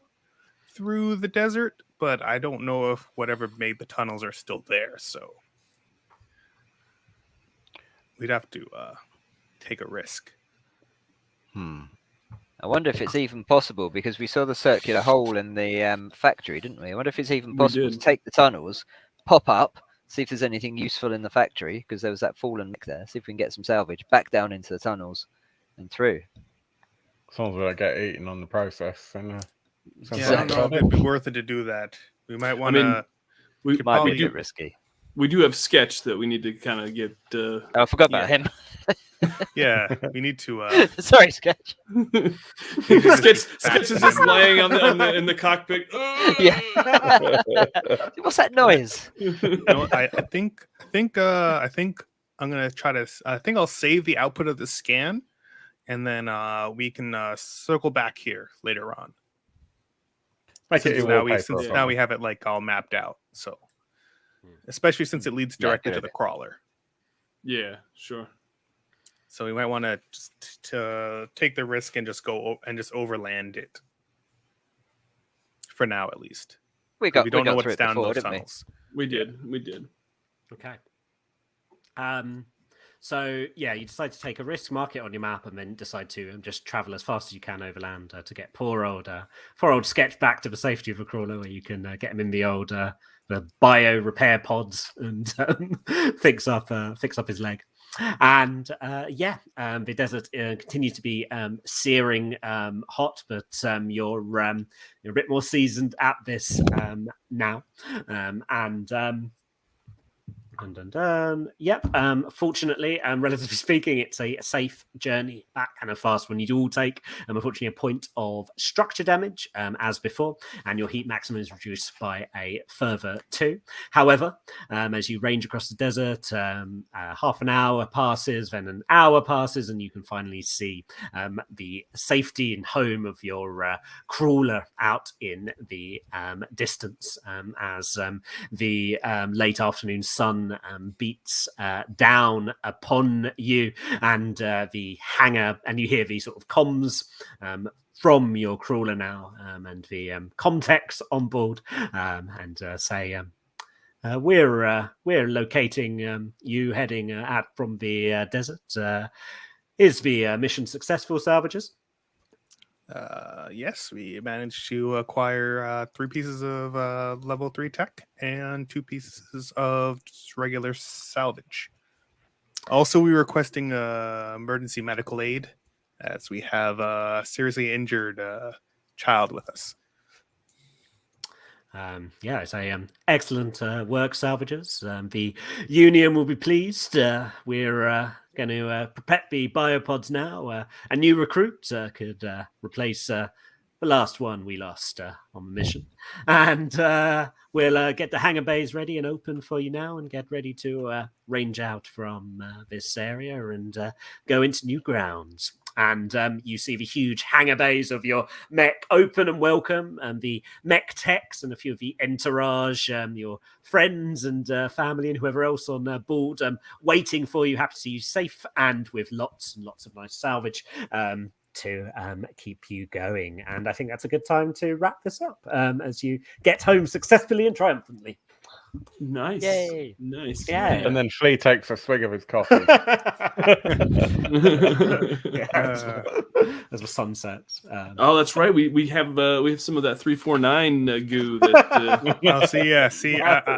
through the desert, but I don't know if whatever made the tunnels are still there. So we'd have to take a risk. I wonder if it's even possible, because we saw the circular hole in the factory, didn't we? I wonder if it's even possible to take the tunnels, pop up, see if there's anything useful in the factory, because there was that fallen mech there. See if we can get some salvage back down into the tunnels and through. As long as we don't get eaten on the process. And, I don't know if it'd be worth it to do that. We might want to We Might be a do bit risky. we do have Sketch that we need to kind of get. Oh, I forgot about him. Yeah, we need to. Sorry, Sketch. Sketch is just laying in the cockpit. Yeah. What's that noise? I think I'm gonna try to. I think I'll save the output of the scan, and then we can circle back here later on. Since now we have it like all mapped out. So, especially since it leads directly to the crawler. Yeah, sure. So we might want to take the risk and just go and just overland it. For now, at least. We don't know what's down those tunnels. We did. Okay. So yeah, you decide to take a risk, mark it on your map, and then decide to just travel as fast as you can overland to get poor old Sketch back to the safety of a crawler, where you can get him in the old the bio repair pods and fix up his leg. And the desert continues to be searing hot, but you're a bit more seasoned at this now, fortunately, relatively speaking, it's a safe journey back, kind of fast when you do all take, unfortunately, a point of structure damage as before, and your heat maximum is reduced by a further 2. However, as you range across the desert, half an hour passes, then an hour passes, and you can finally see the safety and home of your crawler out in the distance as the late afternoon sun beats down upon you, and the hangar, and you hear the sort of comms from your crawler now, and the comtex on board, and say, we're locating you, heading out from the desert. Is the mission successful, salvagers? Yes, we managed to acquire 3 pieces of level 3 tech and 2 pieces of just regular salvage. Also, we're requesting emergency medical aid as we have a seriously injured child with us. It's a excellent work, salvagers. The Union will be pleased. We're going to protect the biopods now. A new recruit could replace the last one we lost on the mission. And we'll get the hangar bays ready and open for you now, and get ready to range out from this area and go into new grounds. And you see the huge hangar bays of your mech open and welcome, and the mech techs and a few of the entourage, your friends and family and whoever else on board waiting for you, happy to see you safe, and with lots and lots of nice salvage to keep you going. And I think that's a good time to wrap this up as you get home successfully and triumphantly. Nice. Yay. Nice. Yeah. And then Flea takes a swig of his coffee. As the sun sets. Oh, that's right. We have some of that 349 goo. That,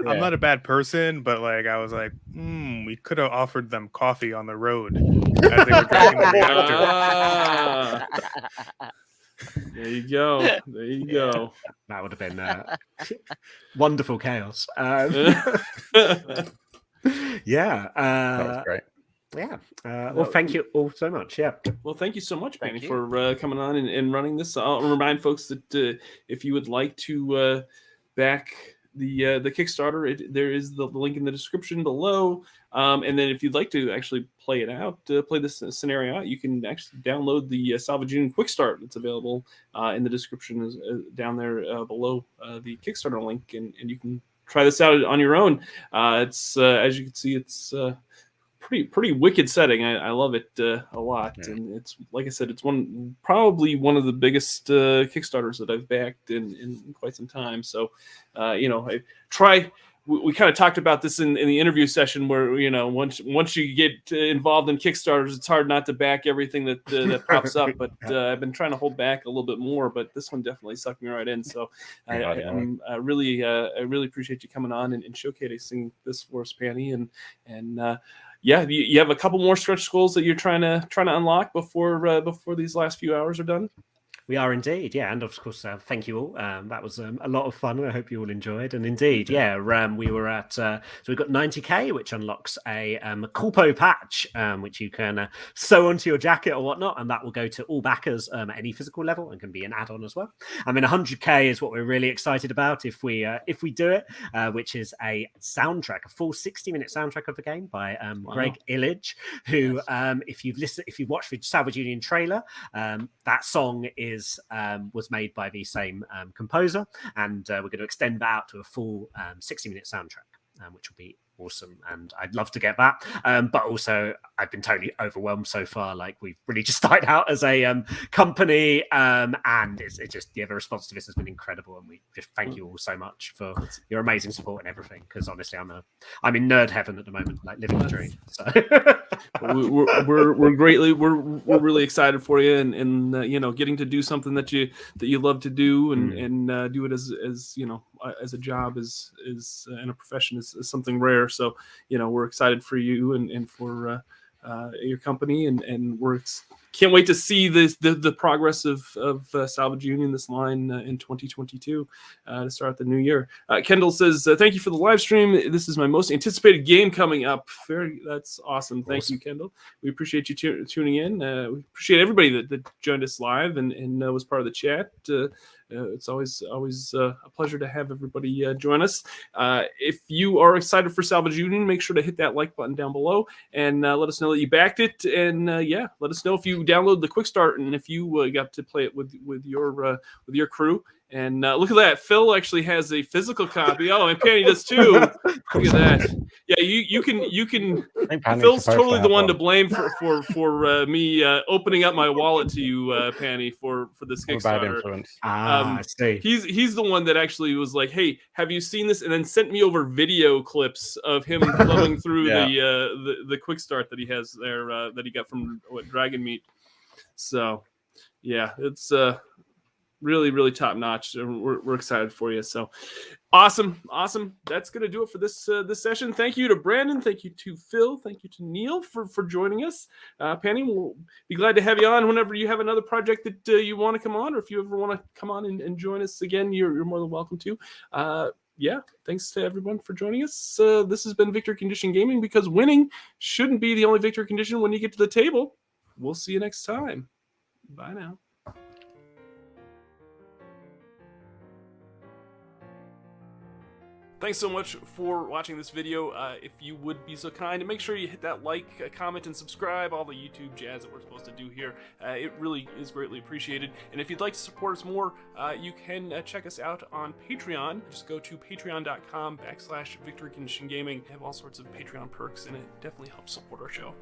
I'm not a bad person, but like I was like, we could have offered them coffee on the road as they were driving the reactor. There you go. That would have been wonderful chaos. That was great. Yeah. Well, thank you all so much. Yeah. Well, thank you so much, Panny, for coming on and running this. I'll remind folks that if you would like to back the Kickstarter, there is the link in the description below. And then if you'd like to actually play it out, play this scenario out, you can actually download the Salvage Union Quick Start. It's available in the description down there below the Kickstarter link, and you can try this out on your own. It's as you can see, it's pretty wicked setting. I love it a lot, and it's, like I said, it's probably one of the biggest Kickstarters that I've backed in quite some time. So, I try. We kind of talked about this in the interview session, where once you get involved in Kickstarters, it's hard not to back everything that pops up. But I've been trying to hold back a little bit more, but this one definitely sucked me right in. So I really appreciate you coming on and showcasing this for us, Panny, and you have a couple more stretch goals that you're trying to unlock before these last few hours are done. We are indeed, yeah, and of course, thank you all. That was a lot of fun, and I hope you all enjoyed. And indeed, yeah, we were at so we got 90k, which unlocks a Culpo patch, which you can sew onto your jacket or whatnot, and that will go to all backers at any physical level and can be an add-on as well. I mean, 100k is what we're really excited about if we do it, which is a soundtrack, a full 60-minute soundtrack of the game by Greg Illage, who, if you've watched the Salvage Union trailer, that song was made by the same composer, and we're going to extend that out to a full 60-minute soundtrack, which will be awesome, and I'd love to get that. But also, I've been totally overwhelmed so far. Like, we've really just started out as a company, and it's just the response to this has been incredible, and we just thank you all so much for your amazing support and everything. Because honestly, I'm in nerd heaven at the moment, like living the dream. So we're really excited for you, and you know, getting to do something that you love to do, and do it as you know, as a job is in a profession is something rare. So, you know, we're excited for you and for your company, and can't wait to see the progress of Salvage Union, this line in 2022 to start the new year. Kendall says, thank you for the live stream. This is my most anticipated game coming up. That's awesome. Thank you, Kendall. We appreciate you tuning in. We appreciate everybody that joined us live and was part of the chat. It's always a pleasure to have everybody join us. If you are excited for Salvage Union, make sure to hit that like button down below and let us know that you backed it. And let us know if you download the quick start and if you got to play it with your crew. And look at that, Phil actually has a physical copy. Oh, and Panny does too. Look at that. Yeah, you can. Phil's totally the one to blame for me opening up my wallet to you, Panny, for this Kickstarter. I see. He's the one that actually was like, "Hey, have you seen this?" And then sent me over video clips of him thumbing through the quick start that he has there that he got from Dragon Meat. So, yeah, it's really, really top notch. We're excited for you. So awesome. That's gonna do it for this session. Thank you to Brandon. Thank you to Phil. Thank you to Neil for joining us. Panny, we'll be glad to have you on whenever you have another project that you want to come on, or if you ever want to come on and join us again, you're more than welcome to. Thanks to everyone for joining us. This has been Victory Condition Gaming, because winning shouldn't be the only victory condition when you get to the table. We'll see you next time. Bye now. Thanks so much for watching this video. If you would be so kind, and make sure you hit that like, comment, and subscribe, all the YouTube jazz that we're supposed to do here. It really is greatly appreciated. And if you'd like to support us more, you can check us out on Patreon. Just go to patreon.com/Victory Condition Gaming. We have all sorts of Patreon perks, and it definitely helps support our show.